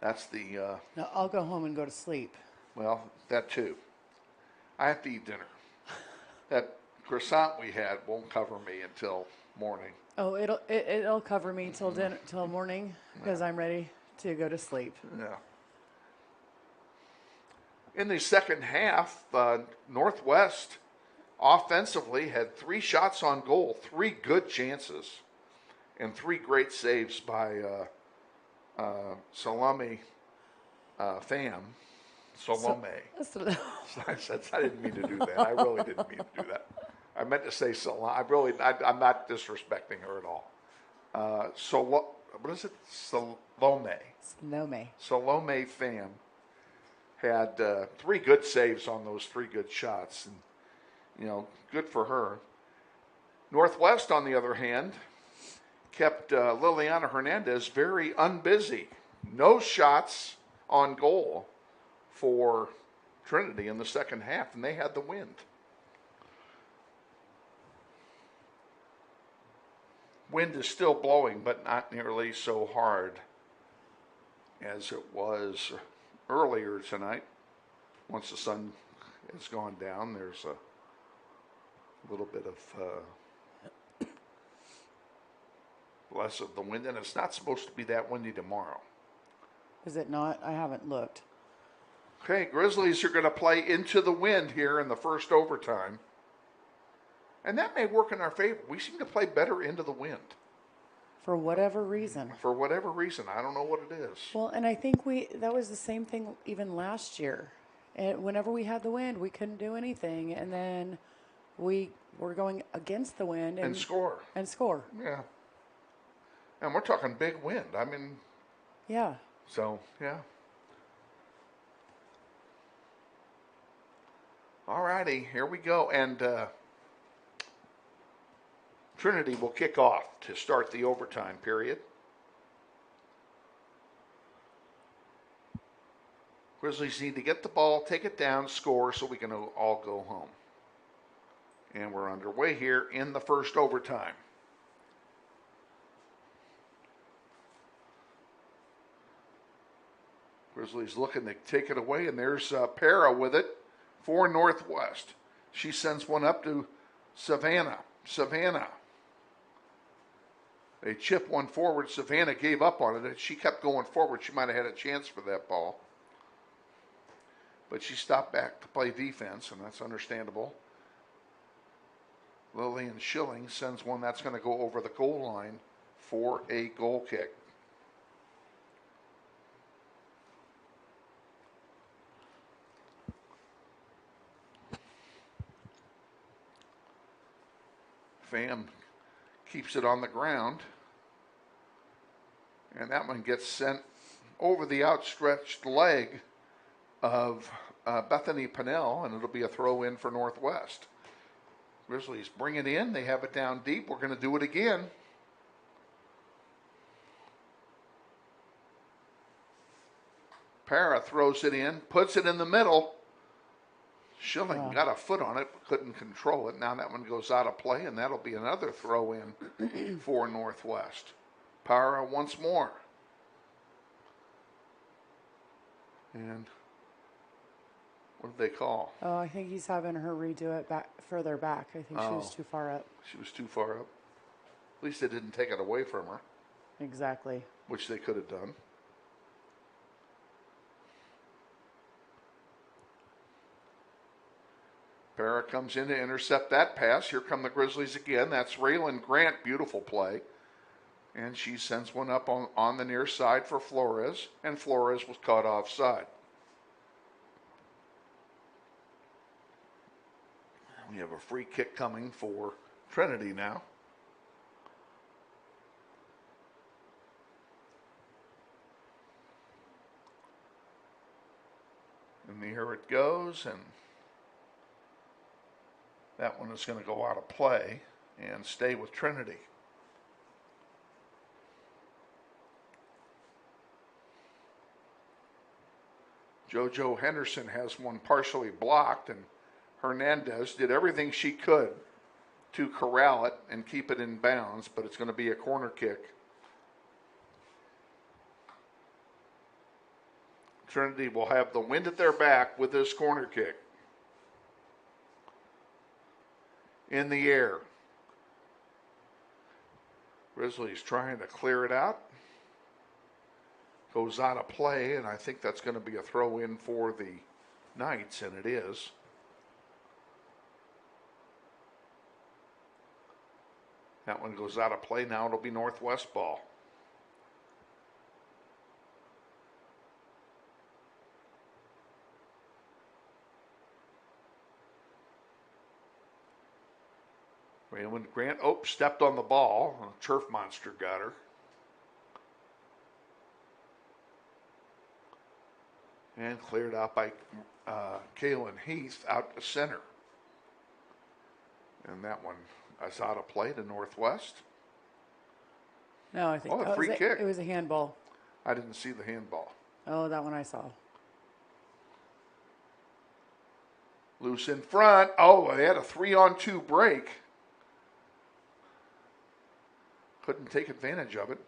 That's the... No, I'll go home and go to sleep. Well, that too. I have to eat dinner. That croissant we had won't cover me until morning. Oh, it'll cover me till dinner, till morning, because I'm ready to go to sleep. Yeah. In the second half, Northwest offensively had 3 shots on goal, 3 good chances, and 3 great saves by Salome Pham. Salome. I didn't mean to do that. I really didn't mean to do that. I meant to say Salome. I'm not disrespecting her at all. What is it? Salome. Salome Pham had 3 good saves on those 3 good shots, and good for her. Northwest, on the other hand, kept Liliana Hernandez very unbusy. No shots on goal for Trinity in the second half, and they had the wind. Wind is still blowing, but not nearly so hard as it was earlier tonight. Once the sun has gone down, there's a little bit of less of the wind, and it's not supposed to be that windy tomorrow. Is it not? I haven't looked. Okay, Grizzlies are going to play into the wind here in the first overtime. And that may work in our favor. We seem to play better into the wind. For whatever reason. For whatever reason. I don't know what it is. Well, and I think that was the same thing even last year. And whenever we had the wind, we couldn't do anything. And then we were going against the wind. And score. And score. Yeah. And we're talking big wind. I mean. Yeah. So, yeah. All righty, here we go. And Trinity will kick off to start the overtime period. Grizzlies need to get the ball, take it down, score so we can all go home. And we're underway here in the first overtime. Grizzlies looking to take it away, and there's Para with it for Northwest. She sends one up to Savannah. They chip one forward. Savannah gave up on it, and she kept going forward. She might have had a chance for that ball. But she stopped back to play defense, and that's understandable. Lillian Schilling sends one that's going to go over the goal line for a goal kick. Pham keeps it on the ground, and that one gets sent over the outstretched leg of Bethany Pinnell, and it'll be a throw in for Northwest. Grizzlies bring it in. They have it down deep. We're going to do it again. Para throws it in, puts it in the middle. Schilling got a foot on it, but couldn't control it. Now that one goes out of play, and that'll be another throw in for Northwest. Para once more. And what did they call? Oh, I think he's having her redo it further back. I think she was too far up. She was too far up. At least they didn't take it away from her. Exactly. Which they could have done. Para comes in to intercept that pass. Here come the Grizzlies again. That's Raylan Grant. Beautiful play. And she sends one up on the near side for Flores. And Flores was caught offside. We have a free kick coming for Trinity now. And here it goes, and that one is going to go out of play and stay with Trinity. JoJo Henderson has one partially blocked, and Hernandez did everything she could to corral it and keep it in bounds, but it's going to be a corner kick. Trinity will have the wind at their back with this corner kick. In the air. Grizzlies trying to clear it out. Goes out of play, and I think that's going to be a throw in for the Knights, and it is. That one goes out of play. Now it'll be Northwest ball. Raymond Grant, stepped on the ball. A turf monster got her. And cleared out by Kalen Heath out to center. And that one is out of play to Northwest. No, I think a free kick. It was a handball. I didn't see the handball. Oh, that one I saw. Loose in front. Oh, they had a 3-on-2 break. Couldn't take advantage of it.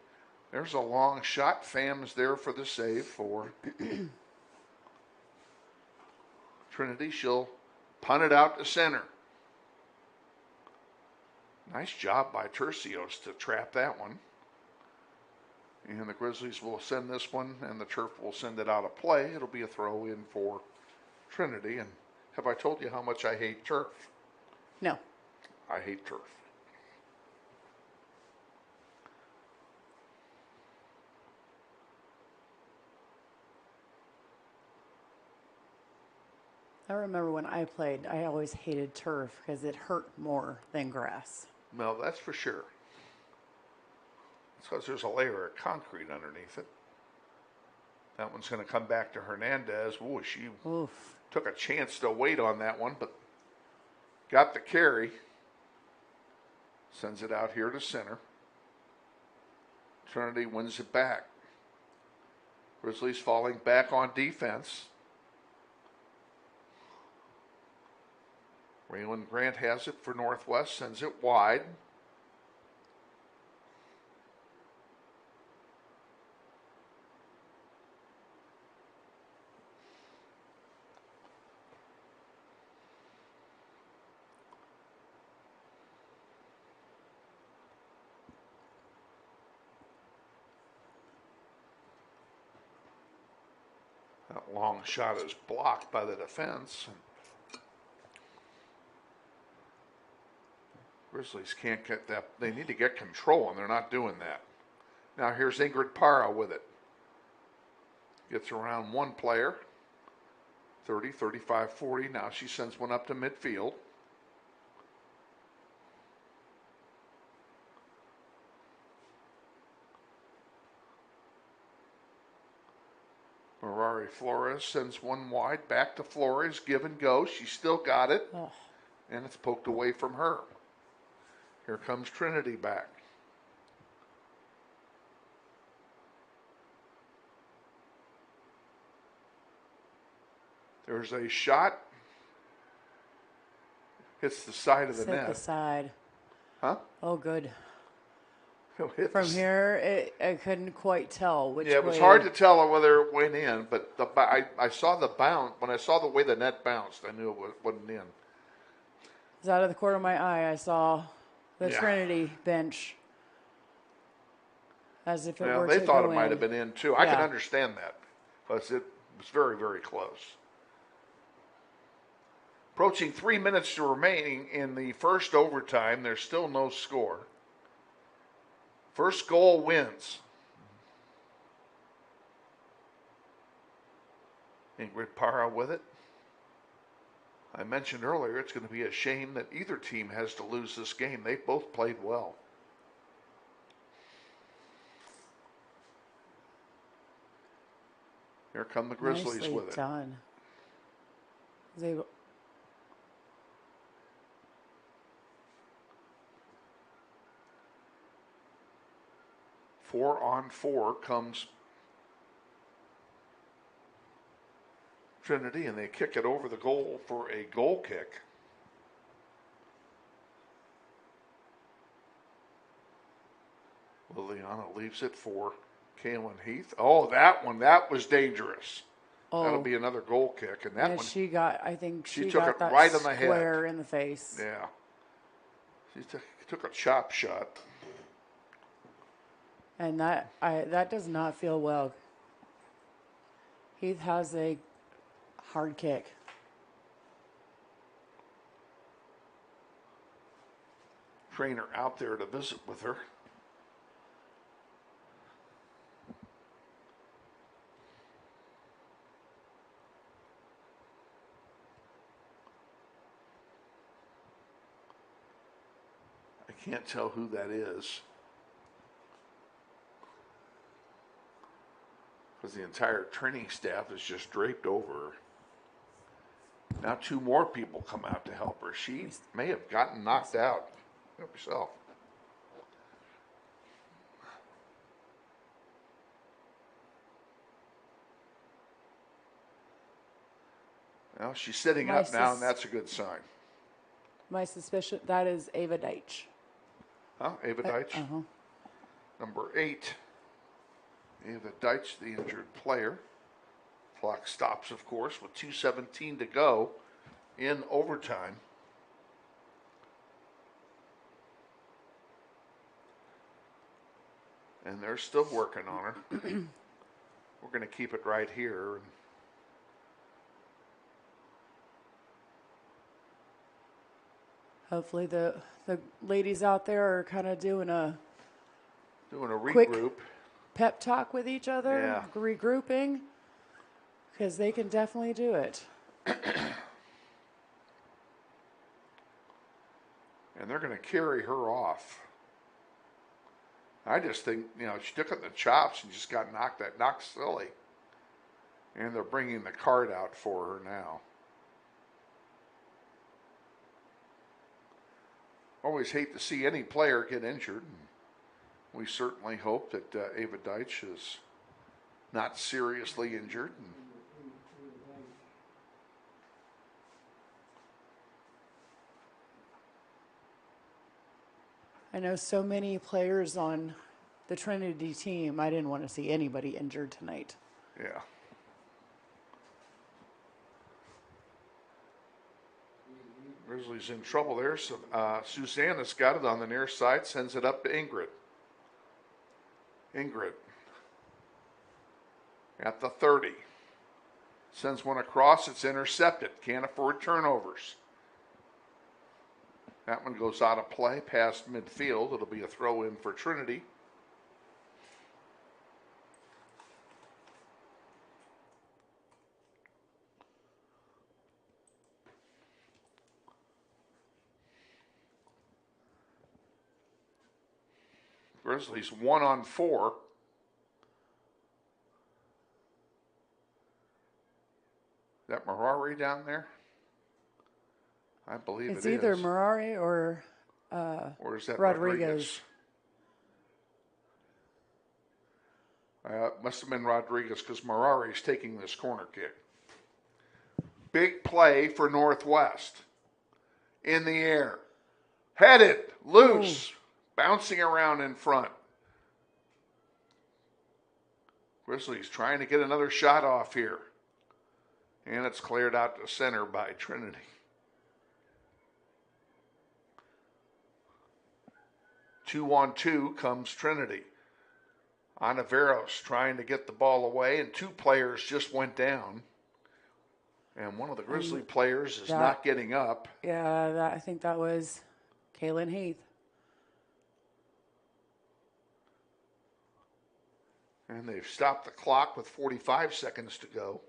There's a long shot. Fam's there for the save for Trinity. She'll punt it out to center. Nice job by Tercios to trap that one. And the Grizzlies will send this one, and the turf will send it out of play. It'll be a throw in for Trinity. And have I told you how much I hate turf? No. I hate turf. I remember when I played, I always hated turf because it hurt more than grass. Well, that's for sure. It's because there's a layer of concrete underneath it. That one's going to come back to Hernandez. Ooh, she took a chance to wait on that one, but got the carry. Sends it out here to center. Trinity wins it back. Grizzlies falling back on defense. Raylan Grant has it for Northwest, sends it wide. That long shot is blocked by the defense. Grizzlies can't get that. They need to get control, and they're not doing that. Now here's Ingrid Parra with it. Gets around one player. 30, 35, 40. Now she sends one up to midfield. Ferrari Flores sends one wide. Back to Flores. Give and go. She still got it. Oh. And it's poked away from her. Here comes Trinity back. There's a shot. Hits the side of the net. Hit the side. Huh? Oh, good. From here, I couldn't quite tell which way. Yeah, it was hard to tell whether it went in, but I saw the bounce. When I saw the way the net bounced, I knew it wasn't in. It was out of the corner of my eye. I saw the Trinity bench as if it were they to thought go it might in. have been in too. I can understand that, because it was very, very close. Approaching 3 minutes remaining in the first overtime. There's still no score. First goal wins. Ingrid Parra with it. I mentioned earlier it's going to be a shame that either team has to lose this game. They both played well. Here come the Grizzlies Nicely with it. Done. They 4-on-4 comes Trinity, and they kick it over the goal for a goal kick. Liliana leaves it for Kaylin Heath. Oh, that was dangerous. Oh. That'll be another goal kick. And that Yeah, one, I think she took got it that right on the head. square in the face. Yeah. She took a chop shot. And that does not feel well. Heath has a hard kick. Trainer out there to visit with her. I can't tell who that is, because the entire training staff is just draped over her. Now 2 more people come out to help her. She may have gotten knocked out. Help yourself. Well, she's sitting up now, and that's a good sign. My suspicion, that is Ava Deitch. Huh? Ava Deitch? Uh-huh. Number 8. Ava Deitch, the injured player. Clock stops, of course, with 2:17 to go in overtime. And they're still working on her. We're going to keep it right here. Hopefully the ladies out there are kind of doing a regroup. Quick pep talk with each other, Yeah. regrouping, because they can definitely do it. And they're going to carry her off. I just think, she took it in the chops and just got knocked silly. And they're bringing the card out for her now. Always hate to see any player get injured. We certainly hope that Ava Deitch is not seriously injured. I know so many players on the Trinity team. I didn't want to see anybody injured tonight. Yeah. Grizzlies in trouble there. So Susanna's got it on the near side, sends it up to Ingrid. Ingrid at the 30. Sends one across. It's intercepted. Can't afford turnovers. That one goes out of play past midfield. It'll be a throw in for Trinity. Grizzlies 1-on-4. Is that Marari down there? I believe It's it either is. Marari or is that Rodriguez. Must have been Rodriguez because Marari's taking this corner kick. Big play for Northwest. In the air. Headed. Loose. Bouncing around in front. Grizzlies trying to get another shot off here. And it's cleared out to center by Trinity. Two-on-two comes Trinity. Anaveros trying to get the ball away, and 2 players just went down. And one of the Grizzly players is not getting up. Yeah, I think that was Kaylin Heath. And they've stopped the clock with 45 seconds to go.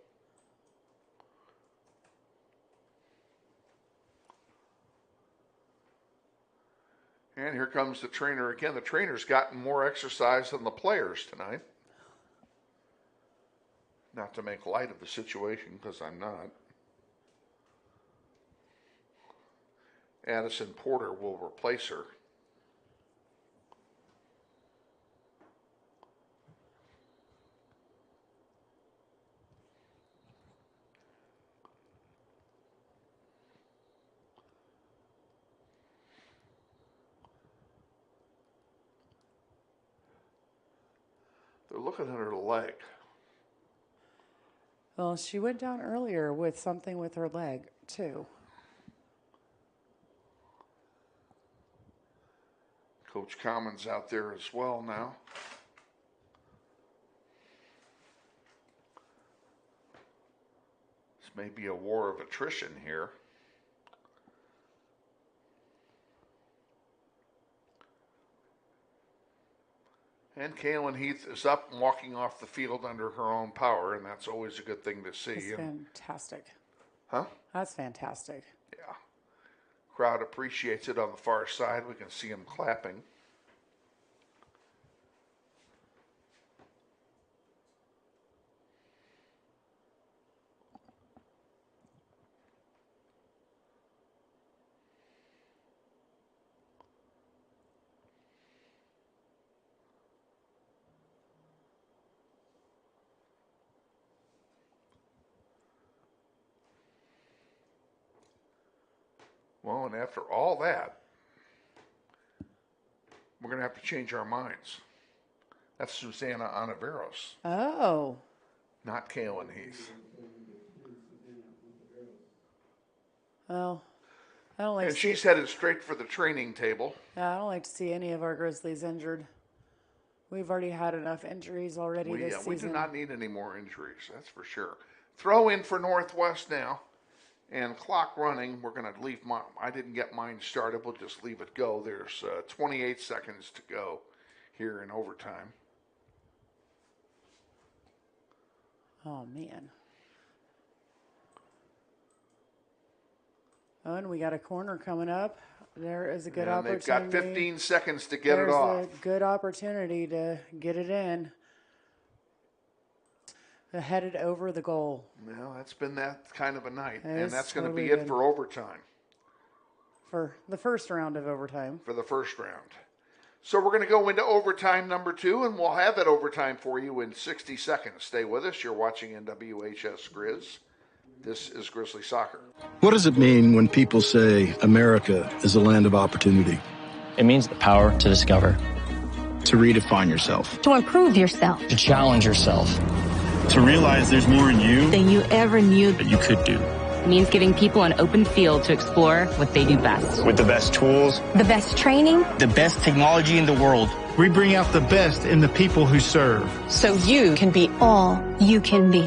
And here comes the trainer again. The trainer's gotten more exercise than the players tonight. Not to make light of the situation, because I'm not. Addison Porter will replace her. They're looking at her leg. Well, she went down earlier with something with her leg, too. Coach Common's out there as well now. This may be a war of attrition here. And Kaylin Heath is up and walking off the field under her own power, and that's always a good thing to see. That's fantastic. Huh? That's fantastic. Yeah. Crowd appreciates it on the far side. We can see them clapping. Well, and after all that, we're going to have to change our minds. That's Susanna Anaveros. Oh. Not Kaylin Heath. Well, I don't like And to she's see, headed straight for the training table. I don't like to see any of our Grizzlies injured. We've already had enough injuries already this season. We do not need any more injuries, that's for sure. Throw in for Northwest now. And clock running, we're going to leave I didn't get mine started. We'll just leave it go. There's 28 seconds to go here in overtime. Oh, man. Oh, and we got a corner coming up. There is a good opportunity. They've got 15 seconds to get it off. There's a good opportunity to get it in. Headed over the goal. Well, that's been that kind of a night. That And is that's going to totally be it good. for overtime. For the first round of overtime. For the first round. So we're going to go into overtime number 2, and we'll have that overtime for you in 60 seconds. Stay with us. You're watching NWHS Grizz. This is Grizzly Soccer. What does it mean when people say America is a land of opportunity? It means the power to discover, To redefine yourself. To improve yourself. to challenge yourself. To realize there's more in you Than you ever knew. that you could do. It means giving people an open field to explore what they do best. With the best tools, The best training. The best technology in the world. We bring out the best in the people who serve. So you can be all you can be.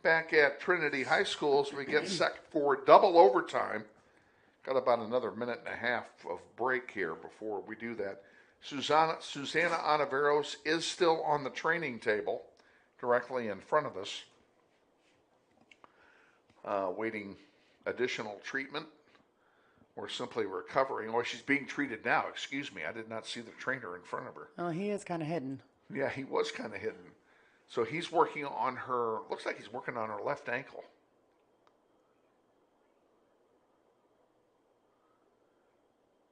Back at Trinity High School as we get set for double overtime. Got about another minute and a half of break here before we do that. Susanna Anaveros is still on the training table directly in front of us, waiting additional treatment or simply recovering. Oh, she's being treated now. Excuse me. I did not see the trainer in front of her. Oh, he is kind of hidden. Yeah, he was kind of hidden. So he's working on her, looks like he's working on her left ankle.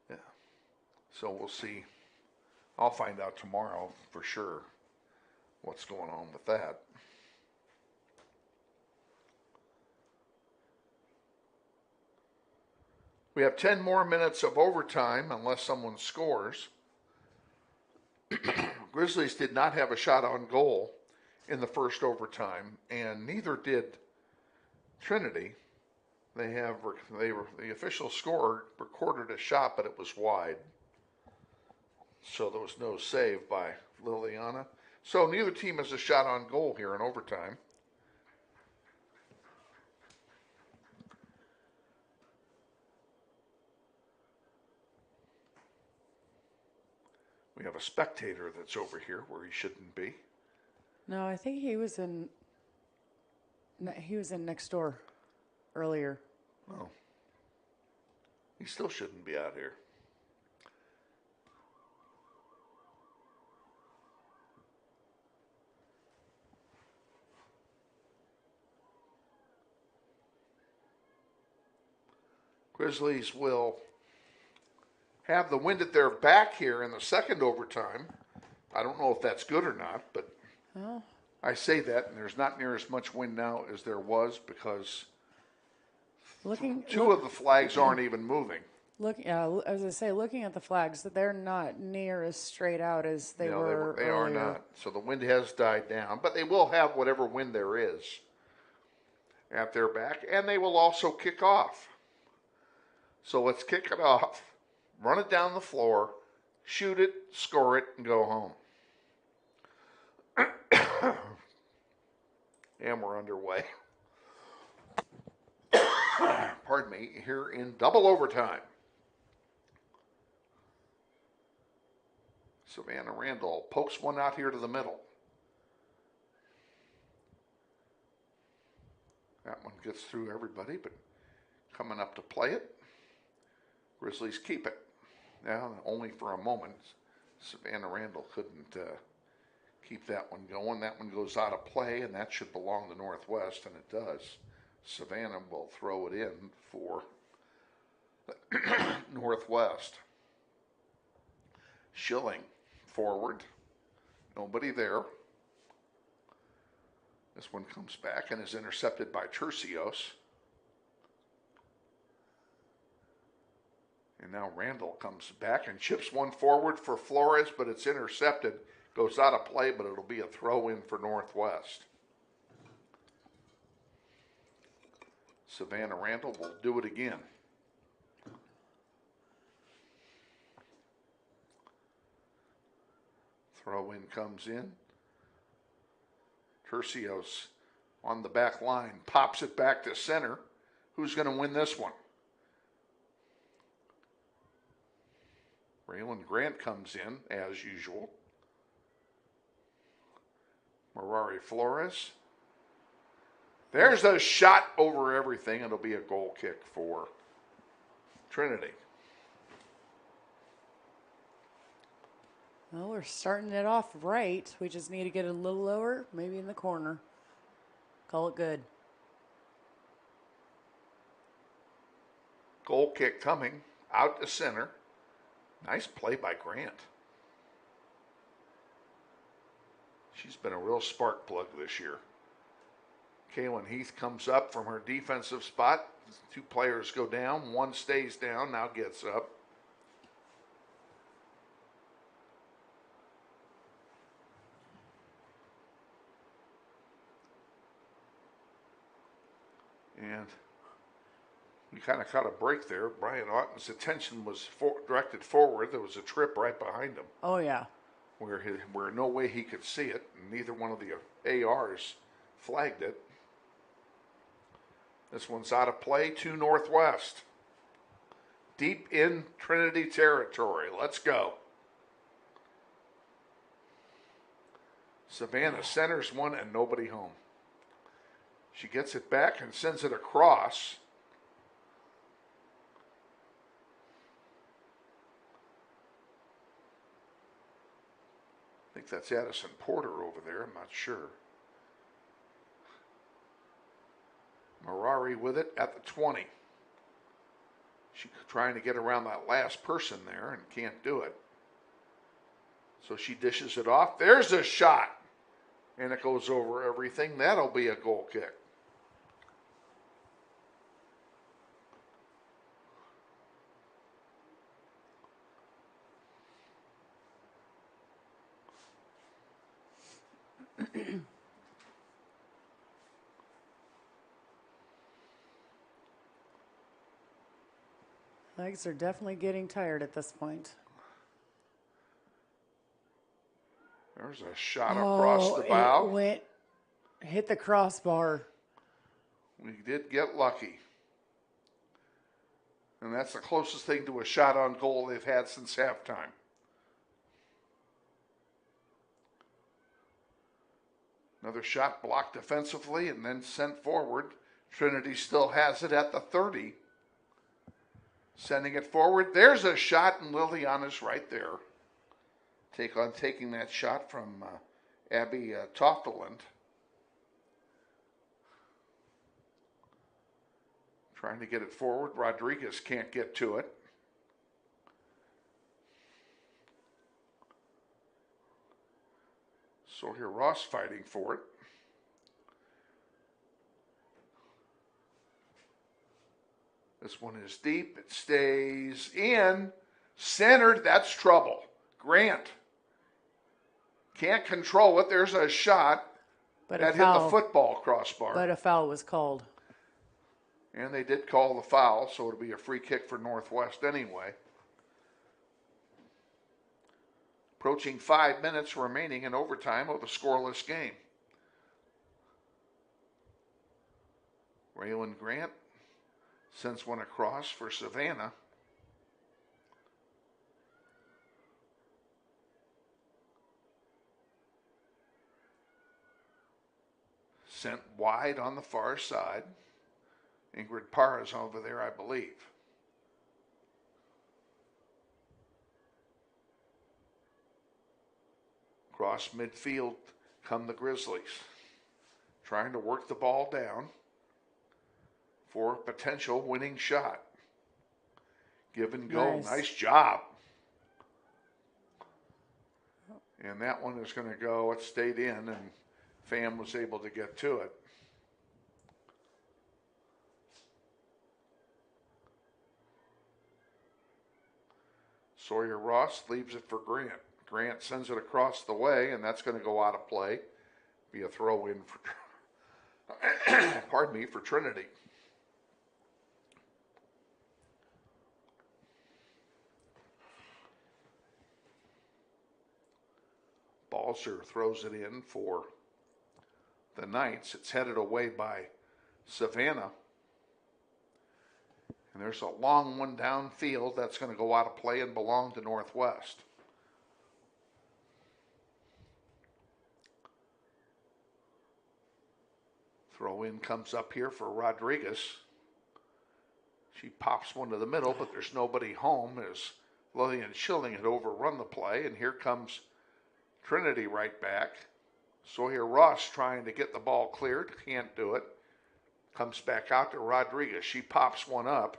Yeah. So we'll see. I'll find out tomorrow for sure what's going on with that. We have 10 more minutes of overtime unless someone scores. Grizzlies did not have a shot on goal in the first overtime, and neither did Trinity. The official score recorded a shot, but it was wide. So there was no save by Liliana. So neither team has a shot on goal here in overtime. We have a spectator that's over here where he shouldn't be. No, I think he was in next door earlier. Oh. He still shouldn't be out here. Grizzlies will have the wind at their back here in the second overtime. I don't know if that's good or not, but Well, I say that, and there's not near as much wind now as there was because two of the flags aren't even moving. As I say, looking at the flags, that they're not near as straight out as they were they earlier. are not. So the wind has died down, but they will have whatever wind there is at their back, and they will also kick off. So let's kick it off, run it down the floor, shoot it, score it, and go home. And we're underway. Pardon me, here in double overtime. Savannah Randall pokes one out here to the middle. That one gets through everybody, but coming up to play it. Grizzlies keep it. Now, only for a moment. Savannah Randall couldn't keep that one going. That one goes out of play, and that should belong to Northwest, and it does. Savannah will throw it in for Northwest. Schilling forward. Nobody there. This one comes back and is intercepted by Tercios. And now Randall comes back and chips one forward for Flores, but it's intercepted. Goes out of play, but it'll be a throw in for Northwest. Savannah Randall will do it again. Throw in comes in. Tercios on the back line pops it back to center. Who's going to win this one? Raylan Grant comes in, as usual. Merari Flores. There's a shot over everything. It'll be a goal kick for Trinity. Well, we're starting it off right. We just need to get it a little lower, maybe in the corner. Call it good. Goal kick coming out to center. Nice play by Grant. She's been a real spark plug this year. Kaylin Heath comes up from her defensive spot. Two players go down. One stays down, now gets up. And we kind of caught a break there. Brian Otten's attention was directed forward. There was a trip right behind him. Oh, yeah. Where no way he could see it. And neither one of the ARs flagged it. This one's out of play to Northwest. Deep in Trinity territory. Let's go. Savannah centers one and nobody home. She gets it back and sends it across. I think that's Addison Porter over there. I'm not sure. Merari with it at the 20. She's trying to get around that last person there and can't do it. So she dishes it off. There's a shot. And it goes over everything. That'll be a goal kick. Legs are definitely getting tired at this point. There's a shot across the bow. Hit the crossbar. We did get lucky. And that's the closest thing to a shot on goal they've had since halftime. Another shot blocked defensively and then sent forward. Trinity still has it at the 30. Sending it forward. There's a shot, and Liliana's right there. Taking that shot from Abby Tofteland. Trying to get it forward. Rodriguez can't get to it. Sawyer Ross fighting for it. This one is deep. It stays in. Centered. That's trouble. Grant can't control it. There's a shot But that hit the football crossbar. But a foul was called. And they did call the foul, so it'll be a free kick for Northwest anyway. Approaching 5 minutes remaining in overtime of a scoreless game. Raylan Grant sends one across for Savannah. Sent wide on the far side. Ingrid Parr is over there, I believe. Across midfield come the Grizzlies, trying to work the ball down for a potential winning shot. Give and go. Nice job. And that one is going to go. It stayed in, and Pham was able to get to it. Sawyer Ross leaves it for Grant. Grant sends it across the way, and that's going to go out of play. Be a throw in for, pardon me, for Trinity. Balser throws it in for the Knights. It's headed away by Savannah. And there's a long one downfield that's going to go out of play and belong to Northwest. Throw in comes up here for Rodriguez. She pops one to the middle, but there's nobody home as Lillian Schilling had overrun the play. And here comes Trinity right back. Sawyer Ross trying to get the ball cleared. Can't do it. Comes back out to Rodriguez. She pops one up.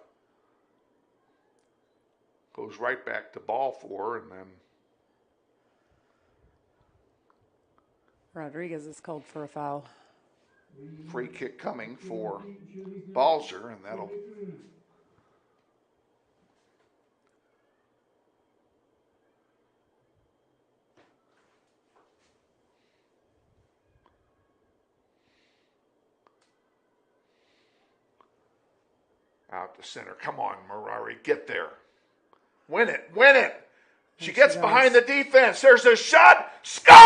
Goes right back to ball four, and then Rodriguez is called for a foul. Free kick coming for Balser, and that'll out to center. Come on, Merari, get there. Win it, win it. She gets behind the defense. There's a shot. Score!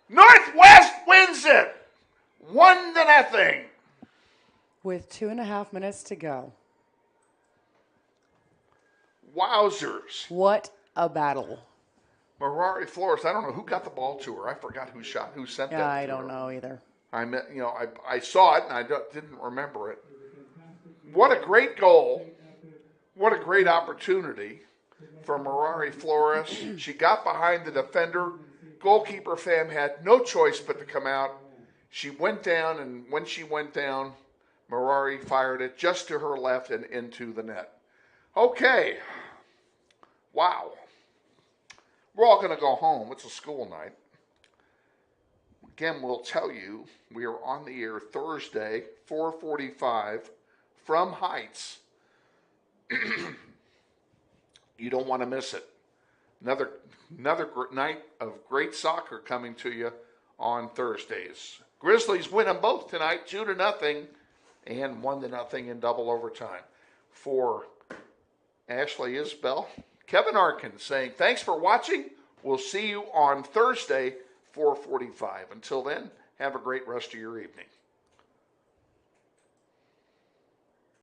Northwest wins it. 1-0. With 2.5 minutes to go. Wowzers. What a battle. Merari Flores, I don't know who got the ball to her. I forgot who sent that to her. I don't know either. I saw it and I didn't remember it. What a great goal. What a great opportunity for Merari Flores. She got behind the defender. Goalkeeper Pham had no choice but to come out. She went down, and when she went down, Merari fired it just to her left and into the net. Okay. Wow. We're all going to go home. It's a school night. Again, we'll tell you, we are on the air Thursday, 4:45 from Heights. You don't want to miss it. Another night of great soccer coming to you on Thursdays. Grizzlies win them both tonight, 2-0 and 1-0 in double overtime. For Ashley Isbell, Kevin Arkin saying thanks for watching. We'll see you on Thursday, 4:45. Until then, have a great rest of your evening.